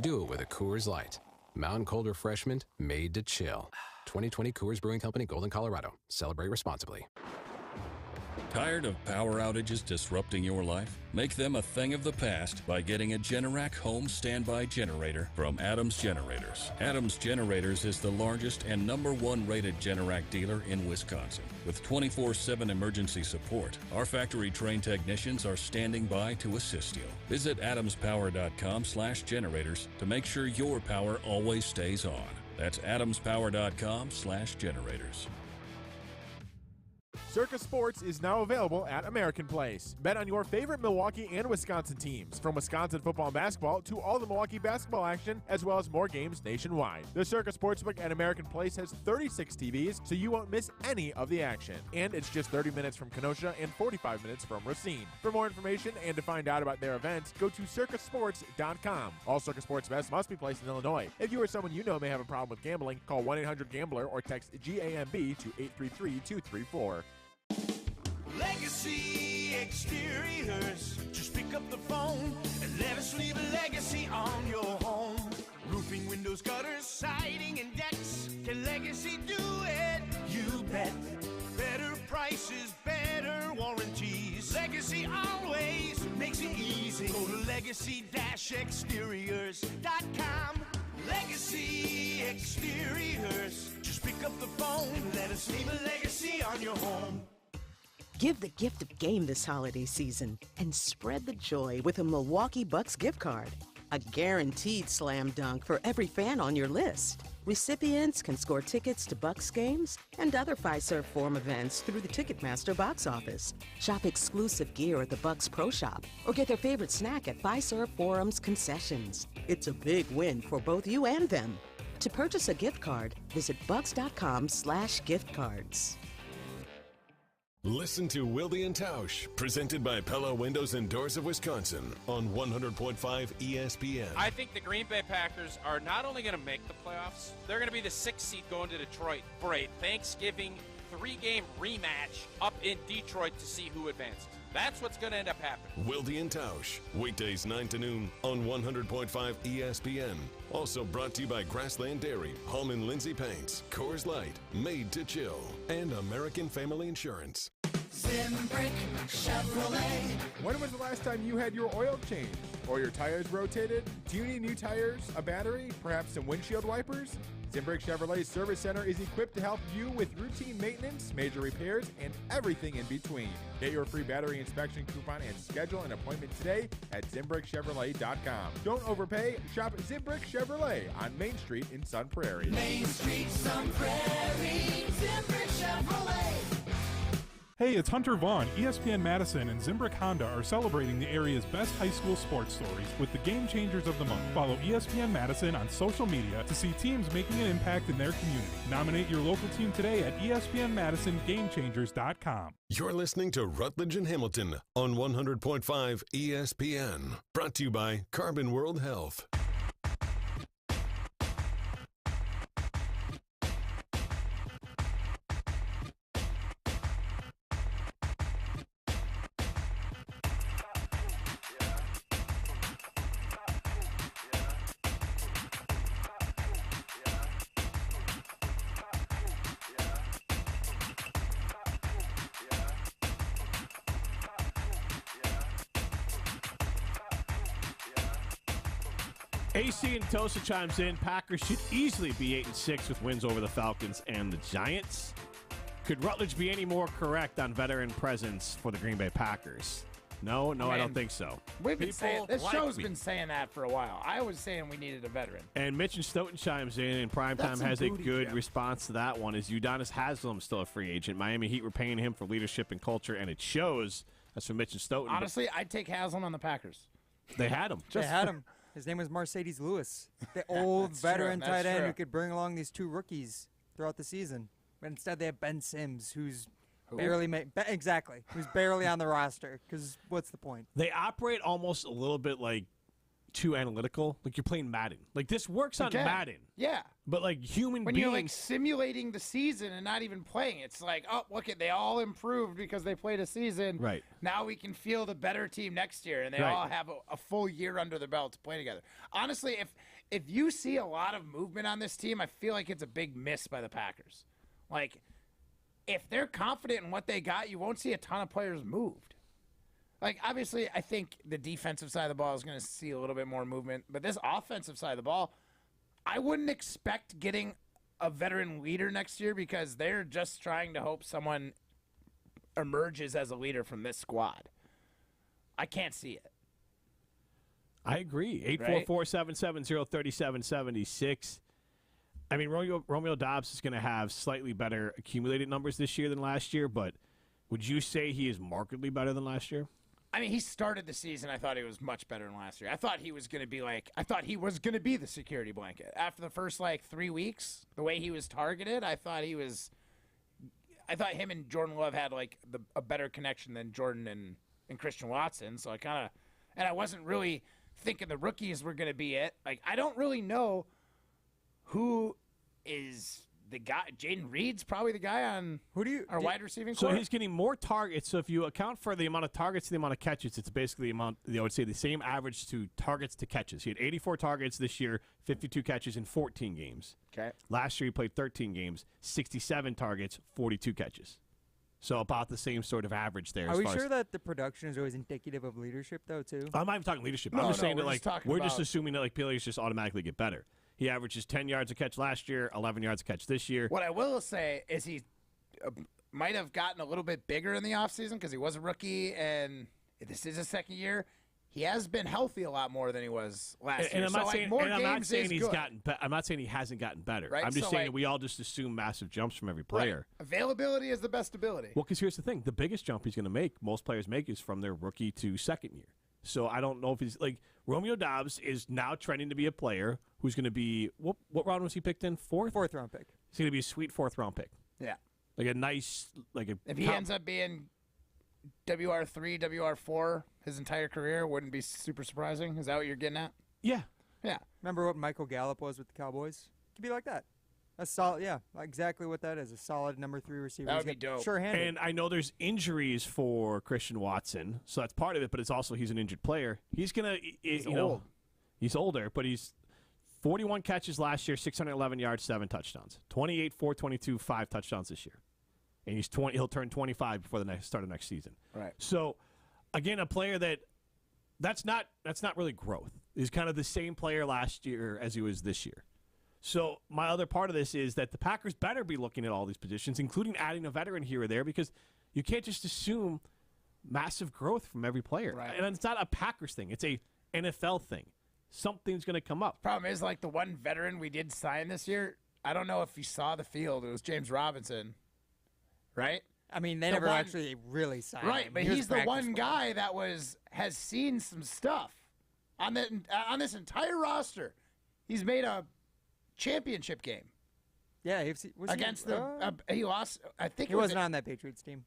[SPEAKER 17] it with a Coors Light. Mountain cold refreshment made to chill. 2020 Coors Brewing Company, Golden, Colorado. Celebrate responsibly.
[SPEAKER 18] Tired of power outages disrupting your life? Make them a thing of the past by getting a Generac home standby generator from Adams Generators. Adams Generators is the largest and #1 rated Generac dealer in Wisconsin. With 24/7 emergency support, our factory-trained technicians are standing by to assist you. Visit adamspower.com/generators to make sure your power always stays on. That's adamspower.com/generators.
[SPEAKER 12] Circus Sports is now available at American Place. Bet on your favorite Milwaukee and Wisconsin teams, from Wisconsin football and basketball to all the Milwaukee basketball action, as well as more games nationwide. The Circus Sportsbook at American Place has 36 TVs, so you won't miss any of the action. And it's just 30 minutes from Kenosha and 45 minutes from Racine. For more information and to find out about their events, go to circussports.com. All Circus Sports bets must be placed in Illinois. If you or someone you know may have a problem with gambling, call 1-800-GAMBLER or text GAMB to 833-234.
[SPEAKER 11] Legacy Exteriors. Just pick up the phone and let us leave a legacy on your home. Roofing, windows, gutters, siding, and decks. Can Legacy do it? You bet. Better prices, better warranties. Legacy always makes it easy. Go to legacy-exteriors.com. Legacy Exteriors. Just pick up the phone and let us leave a legacy on your home.
[SPEAKER 19] Give the gift of game this holiday season and spread the joy with a Milwaukee Bucks gift card. A guaranteed slam dunk for every fan on your list. Recipients can score tickets to Bucks games and other Fiserv Forum events through the Ticketmaster box office. Shop exclusive gear at the Bucks Pro Shop or get their favorite snack at Fiserv Forum's concessions. It's a big win for both you and them. To purchase a gift card, visit bucks.com/giftcards.
[SPEAKER 3] Listen to Wilde and Tausch, presented by Pella Windows and Doors of Wisconsin on 100.5 ESPN.
[SPEAKER 20] I think the Green Bay Packers are not only going to make the playoffs, they're going to be the 6th seed going to Detroit for a Thanksgiving 3-game rematch up in Detroit to see who advances. That's what's going to end up happening.
[SPEAKER 3] Wilde and Tausch, weekdays 9 to noon on 100.5 ESPN. Also brought to you by Grassland Dairy, Home and Lindsay Paints, Coors Light, Made to Chill, and American Family Insurance.
[SPEAKER 11] Zimbrick Chevrolet.
[SPEAKER 12] When was the last time you had your oil changed or your tires rotated? Do you need new tires, a battery, perhaps some windshield wipers? Zimbrick Chevrolet Service Center is equipped to help you with routine maintenance, major repairs, and everything in between. Get your free battery inspection coupon and schedule an appointment today at ZimbrickChevrolet.com. Don't overpay. Shop Zimbrick Chevrolet on Main Street in Sun Prairie.
[SPEAKER 11] Main Street, Sun Prairie. Zimbrick Chevrolet.
[SPEAKER 13] Hey, it's Hunter Vaughn. ESPN Madison and Zimbrick Honda are celebrating the area's best high school sports stories with the Game Changers of the Month. Follow ESPN Madison on social media to see teams making an impact in their community. Nominate your local team today at ESPNMadisonGameChangers.com.
[SPEAKER 3] You're listening to Rutledge and Hamilton on 100.5 ESPN. Brought to you by Carbon World Health.
[SPEAKER 1] AC and Tosa chimes in. Packers should easily be 8-6 with wins over the Falcons and the Giants. Could Rutledge be any more correct on veteran presence for the Green Bay Packers? No, I don't think so.
[SPEAKER 2] We've been saying, this
[SPEAKER 1] like
[SPEAKER 2] show's
[SPEAKER 1] me.
[SPEAKER 2] been saying that for a while. I was saying we needed a veteran.
[SPEAKER 1] And Mitch and Stoughton chimes in, and Primetime has a good response to that one. Is Udonis Haslem still a free agent? Miami Heat were paying him for leadership and culture, and it shows. That's from Mitch and Stoughton.
[SPEAKER 2] Honestly, I'd take Haslam on the Packers.
[SPEAKER 1] They had him.
[SPEAKER 5] They had him. His name was Mercedes Lewis, the old veteran tight end who could bring along these two rookies throughout the season. But instead, they have Ben Sims, who's barely who's barely on the roster. Because what's the point?
[SPEAKER 1] They operate almost a little bit like too analytical. Like you're playing Madden. Like this works on Madden.
[SPEAKER 2] Yeah.
[SPEAKER 1] But like human
[SPEAKER 2] when
[SPEAKER 1] beings.
[SPEAKER 2] you're like simulating the season and not even playing, it's like, oh, look at they all improved because they played a season.
[SPEAKER 1] Right.
[SPEAKER 2] Now we can field a better team next year, and they all have a full year under their belt to play together. Honestly, if you see a lot of movement on this team, I feel like it's a big miss by the Packers. Like, if they're confident in what they got, you won't see a ton of players moved. Like, obviously, I think the defensive side of the ball is going to see a little bit more movement, but this offensive side of the ball, I wouldn't expect getting a veteran leader next year because they're just trying to hope someone emerges as a leader from this squad. I can't see it.
[SPEAKER 1] I agree. 844-770-3776. I mean, Romeo Doubs is going to have slightly better accumulated numbers this year than last year, but would you say he is markedly better than last year?
[SPEAKER 2] I mean, he started the season. I thought he was much better than last year. I thought he was going to be I thought he was going to be the security blanket. After the first 3 weeks, the way he was targeted, I thought him and Jordan Love had a better connection than Jordan and Christian Watson. So and I wasn't really thinking the rookies were going to be it. Like, I don't really know who is the guy. Jaden Reed's probably the guy on our wide receiving core.
[SPEAKER 1] So he's getting more targets. So if you account for the amount of targets and the amount of catches, it's basically the amount, I would say the same average to targets to catches. He had 84 targets this year, 52 catches in 14 games.
[SPEAKER 2] Okay.
[SPEAKER 1] Last year he played 13 games, 67 targets, 42 catches. So about the same sort of average there.
[SPEAKER 5] Are we sure that the production is always indicative of leadership, though, too?
[SPEAKER 1] I'm not even talking leadership.
[SPEAKER 2] No,
[SPEAKER 1] I'm just saying that we're just
[SPEAKER 2] about
[SPEAKER 1] assuming that players just automatically get better. He averages 10 yards a catch last year, 11 yards a catch this year.
[SPEAKER 2] What I will say is he might have gotten a little bit bigger in the offseason because he was a rookie, and this is his second year. He has been healthy a lot more than he was last year.
[SPEAKER 1] I'm not saying I'm not saying he hasn't gotten better.
[SPEAKER 2] Right?
[SPEAKER 1] I'm just saying that we all just assume massive jumps from every player.
[SPEAKER 2] Right. Availability is the best ability.
[SPEAKER 1] Well, because here's the thing. The biggest jump he's going to make, most players make, is from their rookie to second year. So I don't know if he's Romeo Doubs is now trending to be a player who's going to be what round was he picked in? Fourth
[SPEAKER 5] round pick.
[SPEAKER 1] He's going to be a sweet 4th round pick.
[SPEAKER 2] Yeah.
[SPEAKER 1] Like a nice, like a.
[SPEAKER 2] If he ends up being WR3, WR4 his entire career, wouldn't be super surprising. Is that what you're getting at?
[SPEAKER 1] Yeah.
[SPEAKER 2] Yeah.
[SPEAKER 5] Remember what Michael Gallup was with the Cowboys? Could be like that. A solid, yeah, exactly what that is. A solid number 3 receiver.
[SPEAKER 2] That would be dope.
[SPEAKER 5] Sure-handed.
[SPEAKER 1] And I know there's injuries for Christian Watson, so that's part of it. But it's also he's an injured player. He's gonna, he's older, but he's 41 catches last year, 611 yards, 7 touchdowns, 28, 422, 5 touchdowns this year, and he's 20. He'll turn 25 before the start of next season.
[SPEAKER 2] Right.
[SPEAKER 1] So, again, a player that's not really growth. He's kind of the same player last year as he was this year. So my other part of this is that the Packers better be looking at all these positions, including adding a veteran here or there, because you can't just assume massive growth from every player.
[SPEAKER 2] Right.
[SPEAKER 1] And it's not a Packers thing. It's a NFL thing. Something's going to come up.
[SPEAKER 2] Problem is, like, the one veteran we did sign this year, I don't know if you saw the field. It was James Robinson, right?
[SPEAKER 5] I mean, they never actually really signed him.
[SPEAKER 2] Right, but he's the one guy that has seen some stuff on this entire roster. He's made a championship game.
[SPEAKER 5] Yeah,
[SPEAKER 2] against he lost. I think
[SPEAKER 5] he wasn't on that Patriots team.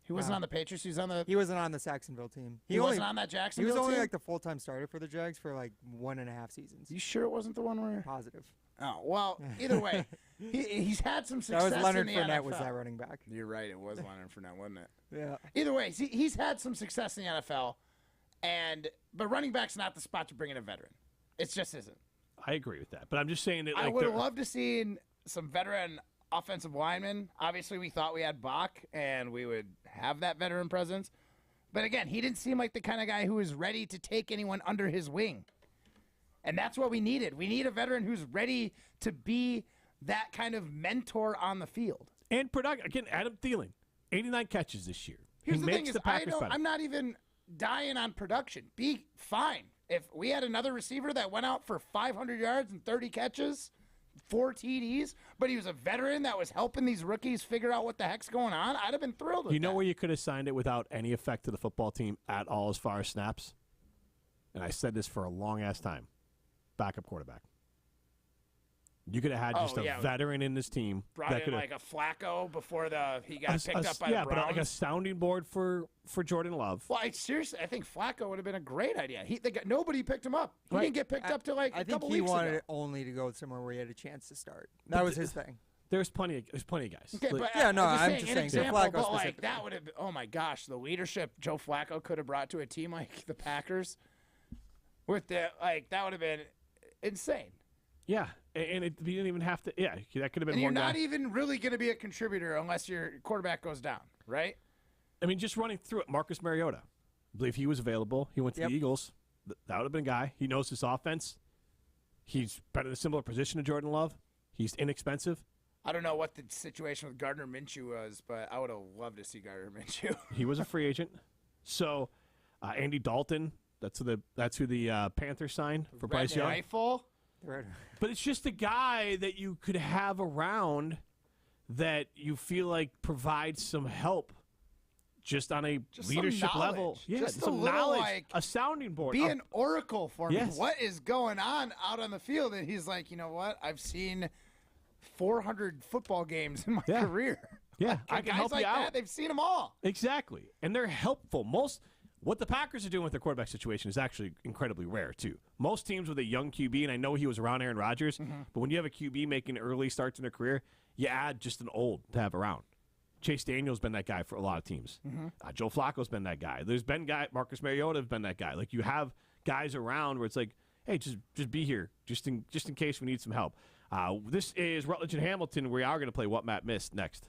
[SPEAKER 2] He wasn't on the Patriots. He
[SPEAKER 5] wasn't on the Saxonville team.
[SPEAKER 2] He wasn't on that Jacksonville
[SPEAKER 5] team. He was only
[SPEAKER 2] team?
[SPEAKER 5] like the full-time starter for the Jags for like 1.5 seasons.
[SPEAKER 2] You sure it wasn't the one where?
[SPEAKER 5] Positive.
[SPEAKER 2] Oh well. Either way, he's had some success.
[SPEAKER 5] That was Leonard
[SPEAKER 2] in the
[SPEAKER 5] Fournette
[SPEAKER 2] NFL.
[SPEAKER 5] was that running back.
[SPEAKER 2] You're right. It was Leonard Fournette, wasn't it?
[SPEAKER 5] Yeah.
[SPEAKER 2] Either way, he's had some success in the NFL, but running back's not the spot to bring in a veteran. It just isn't.
[SPEAKER 1] I agree with that, but I'm just saying that.
[SPEAKER 2] I would have loved to seen some veteran offensive linemen. Obviously, we thought we had Bach, and we would have that veteran presence. But again, he didn't seem like the kind of guy who was ready to take anyone under his wing. And that's what we needed. We need a veteran who's ready to be that kind of mentor on the field.
[SPEAKER 1] And again, Adam Thielen, 89 catches this year.
[SPEAKER 2] Here's
[SPEAKER 1] he
[SPEAKER 2] the
[SPEAKER 1] makes
[SPEAKER 2] thing:
[SPEAKER 1] the Packers better.
[SPEAKER 2] I'm not even dying on production. Be fine. If we had another receiver that went out for 500 yards and 30 catches, 4 TDs, but he was a veteran that was helping these rookies figure out what the heck's going on, I'd have been thrilled with
[SPEAKER 1] You know where you could have signed it without any effect to the football team at all as far as snaps? And I said this for a long-ass time. Backup quarterback. You could have had just a veteran in this team.
[SPEAKER 2] Brought in like a Flacco before he got picked up by the Browns.
[SPEAKER 1] Yeah, but like a sounding board for Jordan Love.
[SPEAKER 2] Well, I think Flacco would have been a great idea. Nobody picked him up. He didn't get picked up till like a couple weeks ago.
[SPEAKER 5] I think he wanted only to go somewhere where he had a chance to start. That was his thing.
[SPEAKER 1] There's plenty of guys.
[SPEAKER 2] Okay, but I'm just saying Flacco but like that would have been, oh my gosh, the leadership Joe Flacco could have brought to a team like the Packers with that would have been insane.
[SPEAKER 1] Yeah, and you didn't even have to. Yeah, that could have been.
[SPEAKER 2] And you're
[SPEAKER 1] one
[SPEAKER 2] not
[SPEAKER 1] guy.
[SPEAKER 2] even really going to be a contributor unless your quarterback goes down, right?
[SPEAKER 1] I mean, just running through it, Marcus Mariota. I believe he was available. He went to the Eagles. That would have been a guy. He knows his offense. He's been in a similar position to Jordan Love. He's inexpensive.
[SPEAKER 2] I don't know what the situation with Gardner Minshew was, but I would have loved to see Gardner Minshew.
[SPEAKER 1] He was a free agent. So, Andy Dalton. That's who the Panthers signed for Bryce Young.
[SPEAKER 2] Rifle.
[SPEAKER 1] But it's just a guy that you could have around that you feel like provides some help just on a leadership level. Yeah,
[SPEAKER 2] just
[SPEAKER 1] some knowledge, a sounding board.
[SPEAKER 2] Be an oracle for me.
[SPEAKER 1] Yes.
[SPEAKER 2] What is going on out on the field? And he's like, you know what? I've seen 400 football games in my career.
[SPEAKER 1] Yeah, I can help you out.
[SPEAKER 2] That, they've seen them all.
[SPEAKER 1] Exactly. And they're helpful. What the Packers are doing with their quarterback situation is actually incredibly rare, too. Most teams with a young QB, and I know he was around Aaron Rodgers, but when you have a QB making early starts in their career, you add just an old to have around. Chase Daniel's been that guy for a lot of teams. Joe Flacco's been that guy. There's been Marcus Mariota has been that guy. Like, you have guys around where it's like, hey, just be here, just in case we need some help. This is Rutledge and Hamilton. We are going to play What Matt Missed next.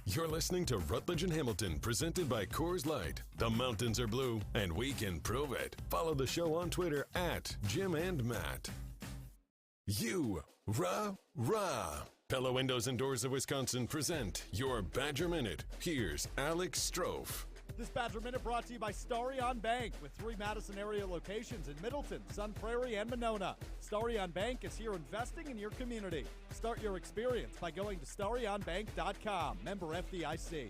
[SPEAKER 3] You're listening to Rutledge and Hamilton, presented by Coors Light. The mountains are blue, and we can prove it. Follow the show on Twitter at Jim and Matt. Rah. Pella Windows and Doors of Wisconsin present your Badger Minute. Here's Alex Strofe.
[SPEAKER 21] This Badger Minute brought to you by Starion Bank, with 3 Madison area locations in Middleton, Sun Prairie, and Monona. Starion Bank is here investing in your community. Start your experience by going to starionbank.com. Member FDIC.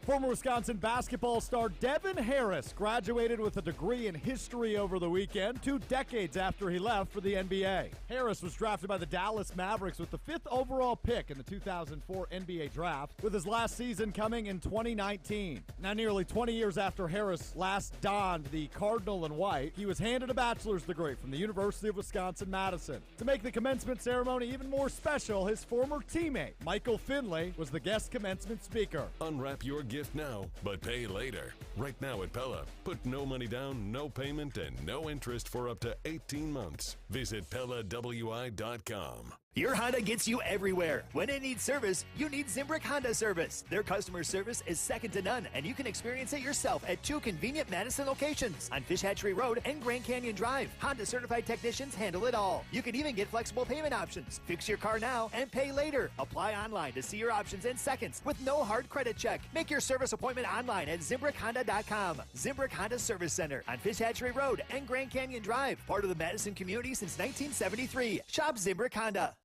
[SPEAKER 21] Former Wisconsin basketball star Devin Harris graduated with a degree in history over the weekend, 2 decades after he left for the NBA. Harris was drafted by the Dallas Mavericks with the 5th overall pick in the 2004 NBA draft, with his last season coming in 2019. Now, nearly 20 years after Harris last donned the cardinal and white, he was handed a bachelor's degree from the University of Wisconsin-Madison. To make the commencement ceremony even more special, his former teammate, Michael Finley, was the guest commencement speaker.
[SPEAKER 3] Unwrap your gift now, but pay later. Right now at Pella, put no money down, no payment, and no interest for up to 18 months. Visit PellaWI.com.
[SPEAKER 7] Your Honda gets you everywhere. When it needs service, you need Zimbrick Honda service. Their customer service is second to none, and you can experience it yourself at 2 convenient Madison locations on Fish Hatchery Road and Grand Canyon Drive. Honda certified technicians handle it all. You can even get flexible payment options. Fix your car now and pay later. Apply online to see your options in seconds with no hard credit check. Make your service appointment online at ZimbrickHonda.com. Zimbrick Honda Service Center on Fish Hatchery Road and Grand Canyon Drive. Part of the Madison community since 1973. Shop Zimbrick Honda.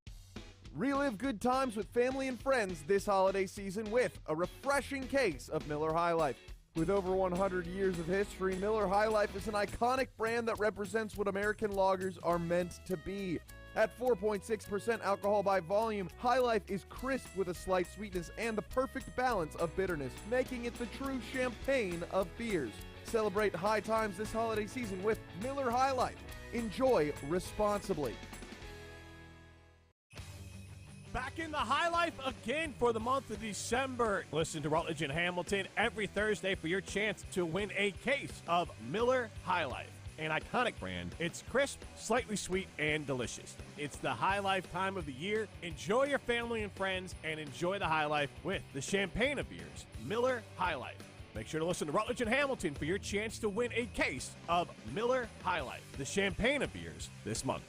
[SPEAKER 22] Relive good times with family and friends this holiday season with a refreshing case of Miller High Life. With over 100 years of history, Miller High Life is an iconic brand that represents what American lagers are meant to be. At 4.6% alcohol by volume, High Life is crisp with a slight sweetness and the perfect balance of bitterness, making it the true champagne of beers. Celebrate high times this holiday season with Miller High Life. Enjoy responsibly.
[SPEAKER 1] Back in the High Life again for the month of December. Listen to Rutledge and Hamilton every Thursday for your chance to win a case of Miller High Life, an iconic brand. It's crisp, slightly sweet, and delicious. It's the High Life time of the year. Enjoy your family and friends and enjoy the High Life with the champagne of beers, Miller High Life. Make sure to listen to Rutledge and Hamilton for your chance to win a case of Miller High Life, the champagne of beers, this month.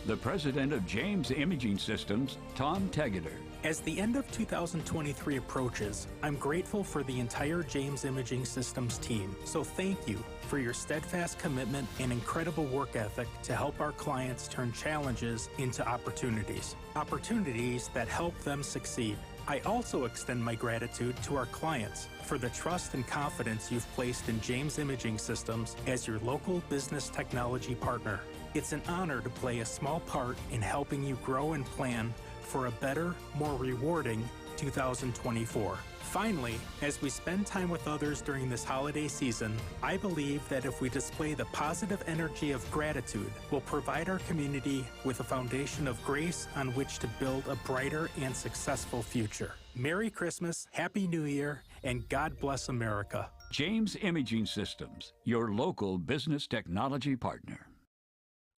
[SPEAKER 23] The president of James Imaging Systems, Tom Tegeter.
[SPEAKER 24] As the end of 2023 approaches, I'm grateful for the entire James Imaging Systems team. So thank you for your steadfast commitment and incredible work ethic to help our clients turn challenges into opportunities. Opportunities that help them succeed. I also extend my gratitude to our clients for the trust and confidence you've placed in James Imaging Systems as your local business technology partner. It's an honor to play a small part in helping you grow and plan for a better, more rewarding 2024. Finally, as we spend time with others during this holiday season, I believe that if we display the positive energy of gratitude, we'll provide our community with a foundation of grace on which to build a brighter and successful future. Merry Christmas, Happy New Year, and God bless America.
[SPEAKER 23] James Imaging Systems, your local business technology partner.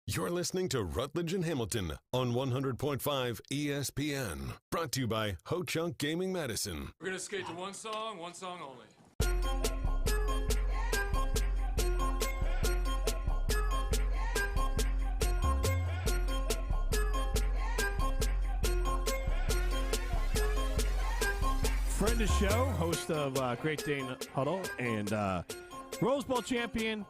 [SPEAKER 3] You're listening to Rutledge and Hamilton on 100.5 ESPN. Brought to you by Ho Chunk Gaming Madison.
[SPEAKER 25] We're going to skate to one song only.
[SPEAKER 1] Friend of the show, host of Great Dane Huddle, and Rose Bowl champion,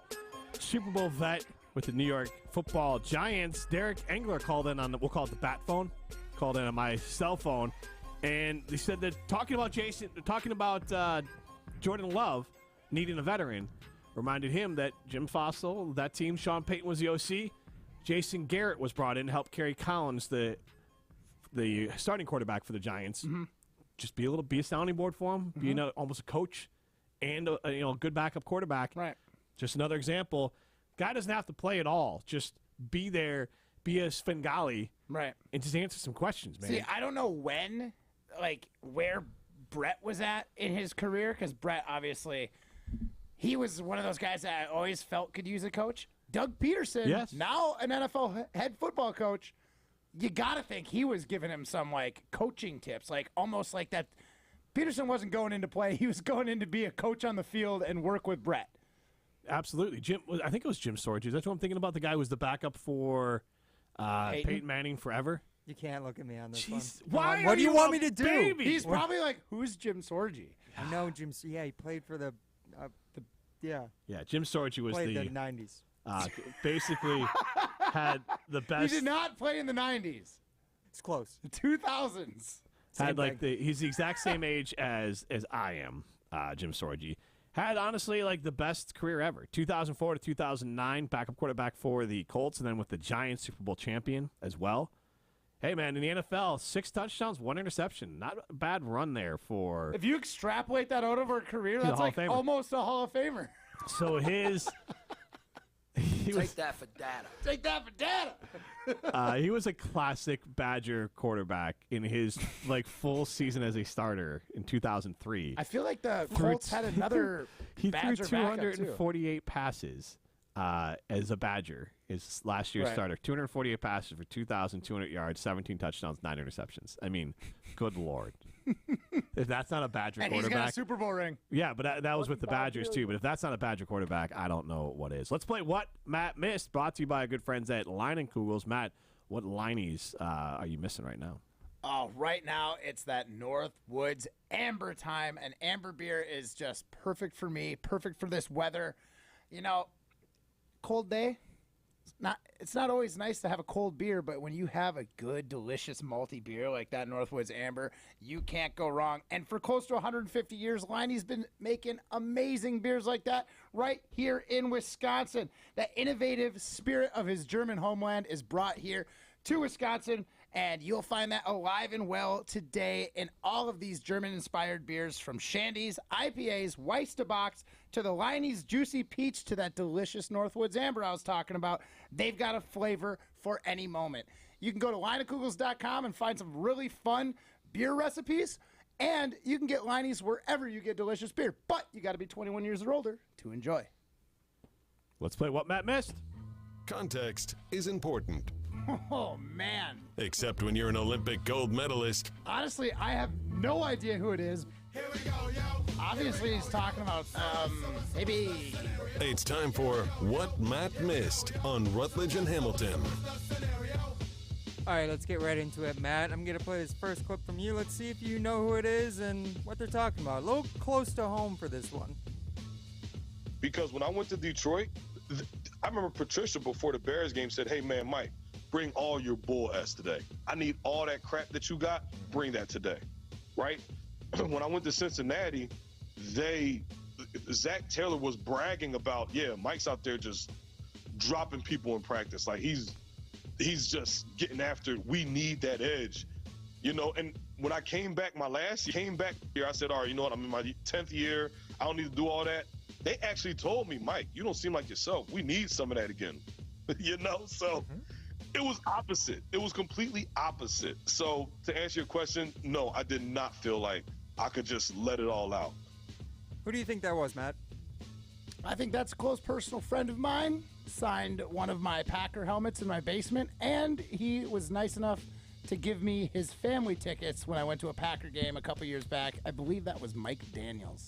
[SPEAKER 1] Super Bowl vet with the New York Football Giants. Derek Engler called in on we'll call it the bat phone, called in on my cell phone, and they said they're talking about Jordan Love needing a veteran. Reminded him that Jim Fossil, that team, Sean Payton was the OC. Jason Garrett was brought in to help Kerry Collins, the starting quarterback for the Giants. Mm-hmm. Just be a sounding board for him, mm-hmm. Be almost a coach and a good backup quarterback.
[SPEAKER 2] Right.
[SPEAKER 1] Just another example. Guy doesn't have to play at all. Just be there, be a Svengali,
[SPEAKER 2] right,
[SPEAKER 1] and just answer some questions, man.
[SPEAKER 2] See, I don't know where Brett was at in his career, because Brett, obviously, he was one of those guys that I always felt could use a coach. Doug Peterson,
[SPEAKER 1] yes,
[SPEAKER 2] now an NFL head football coach, you got to think he was giving him some, coaching tips, almost like that. Peterson wasn't going in to play. He was going in to be a coach on the field and work with Brett.
[SPEAKER 1] Absolutely. I think it was Jim Sorge. That's what I'm thinking about. The guy who was the backup for Peyton Manning forever.
[SPEAKER 5] You can't look at me on this one.
[SPEAKER 1] Why
[SPEAKER 5] what do you want me to do?
[SPEAKER 1] Baby?
[SPEAKER 2] He's probably like, who's Jim Sorge?
[SPEAKER 5] I know Jim. Yeah, he played for the
[SPEAKER 1] Yeah, Jim Sorge was
[SPEAKER 5] played the 90s.
[SPEAKER 1] Basically had the best.
[SPEAKER 2] He did not play in the 90s.
[SPEAKER 5] It's close.
[SPEAKER 2] The 2000s.
[SPEAKER 1] He's the exact same age as I am, Jim Sorgi. Had, honestly, the best career ever. 2004 to 2009, backup quarterback for the Colts, and then with the Giants, Super Bowl champion as well. Hey, man, in the NFL, 6 touchdowns, 1 interception. Not a bad run there for...
[SPEAKER 2] If you extrapolate that out over a career,
[SPEAKER 1] He's
[SPEAKER 2] that's like almost a Hall of Famer.
[SPEAKER 1] So his...
[SPEAKER 6] Take that for data.
[SPEAKER 2] Take that for data.
[SPEAKER 1] He was a classic Badger quarterback in his full season as a starter in 2003.
[SPEAKER 2] I feel like the Colts had another Badger
[SPEAKER 1] threw
[SPEAKER 2] backup,
[SPEAKER 1] 248 passes as a Badger. His last year's starter, 248 passes for 2,200 yards, 17 touchdowns, 9 interceptions. I mean, good Lord. If that's not a Badger
[SPEAKER 2] and
[SPEAKER 1] quarterback.
[SPEAKER 2] He's got a Super Bowl ring.
[SPEAKER 1] Yeah, but that was with the Badgers, too. But if that's not a Badger quarterback, I don't know what is. Let's play What Matt Missed, brought to you by our good friends at Line and Kugels. Matt, what Lineys are you missing right now?
[SPEAKER 2] Oh, right now it's that North Woods Amber time, and Amber beer is just perfect for me, perfect for this weather. You know, cold day. It's not always nice to have a cold beer, but when you have a good, delicious malty beer like that Northwoods Amber, you can't go wrong. And for close to 150 years, Liney's been making amazing beers like that right here in Wisconsin. The innovative spirit of his German homeland is brought here to Wisconsin, and you'll find that alive and well today in all of these German-inspired beers, from Shandies, IPAs, Weiss to Box, to the Liney's Juicy Peach, to that delicious Northwoods Amber I was talking about. They've got a flavor for any moment. You can go to lineofkugels.com and find some really fun beer recipes, and you can get Liney's wherever you get delicious beer. But you got to be 21 years or older to enjoy.
[SPEAKER 1] Let's play What Matt Missed.
[SPEAKER 3] Context is important.
[SPEAKER 2] Oh, man.
[SPEAKER 3] Except when you're an Olympic gold medalist.
[SPEAKER 2] Honestly, I have no idea who it is. Here we go, yo. Obviously, he's talking about maybe...
[SPEAKER 3] It's time for What Matt Missed on Rutledge and Hamilton.
[SPEAKER 5] All right, let's get right into it, Matt. I'm going to play this first clip from you. Let's see if you know who it is and what they're talking about. A little close to home for this one.
[SPEAKER 4] Because when I went to Detroit, I remember Patricia before the Bears game said, hey, man, Mike, bring all your bull ass today. I need all that crap that you got. Bring that today, right? When I went to Cincinnati, Zach Taylor was bragging about, Mike's out there just dropping people in practice. Like he's just getting after it. We need that edge, And when I came back here, I said, all right, you know what? I'm in my 10th year. I don't need to do all that. They actually told me, Mike, you don't seem like yourself. We need some of that again, So. It was opposite. It was completely opposite. So to answer your question, no, I did not feel like I could just let it all out.
[SPEAKER 5] Who do you think that was, Matt?
[SPEAKER 2] I think that's a close personal friend of mine. Signed one of my Packer helmets in my basement, and he was nice enough to give me his family tickets when I went to a Packer game a couple years back. I believe that was Mike Daniels.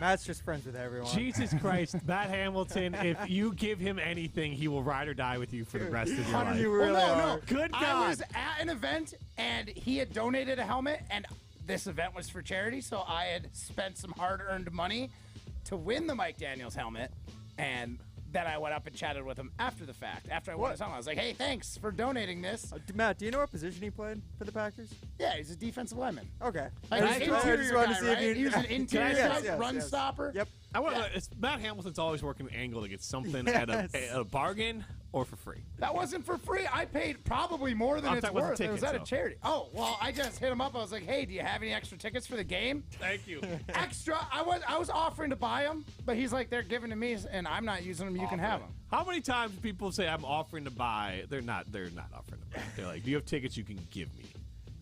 [SPEAKER 5] Matt's just friends with everyone.
[SPEAKER 1] Jesus Christ, Matt Hamilton, if you give him anything, he will ride or die with you for the rest of your life.
[SPEAKER 5] You really are.
[SPEAKER 1] Good God.
[SPEAKER 2] I was at an event, and he had donated a helmet, and this event was for charity, so I had spent some hard-earned money to win the Mike Daniels helmet, and then I went up and chatted with him after the fact. After I won his helmet, I was like, hey, thanks for donating this.
[SPEAKER 5] Matt, do you know what position he played for the Packers?
[SPEAKER 2] Yeah, he's a defensive lineman.
[SPEAKER 5] Okay.
[SPEAKER 2] Like an interior guy, right? He was an interior run stopper.
[SPEAKER 5] Yep.
[SPEAKER 1] Matt Hamilton's always working an angle to get something at a bargain or for free.
[SPEAKER 2] That wasn't for free. I paid probably more than it's worth. It was at a charity. Oh, well, I just hit him up. I was like, hey, do you have any extra tickets for the game?
[SPEAKER 1] Thank you.
[SPEAKER 2] Extra? I was offering to buy them, but he's like, they're giving to me, and I'm not using them. You can have them.
[SPEAKER 1] How many times do people say I'm offering to buy? They're not offering to buy. They're like, do you have tickets you can give me?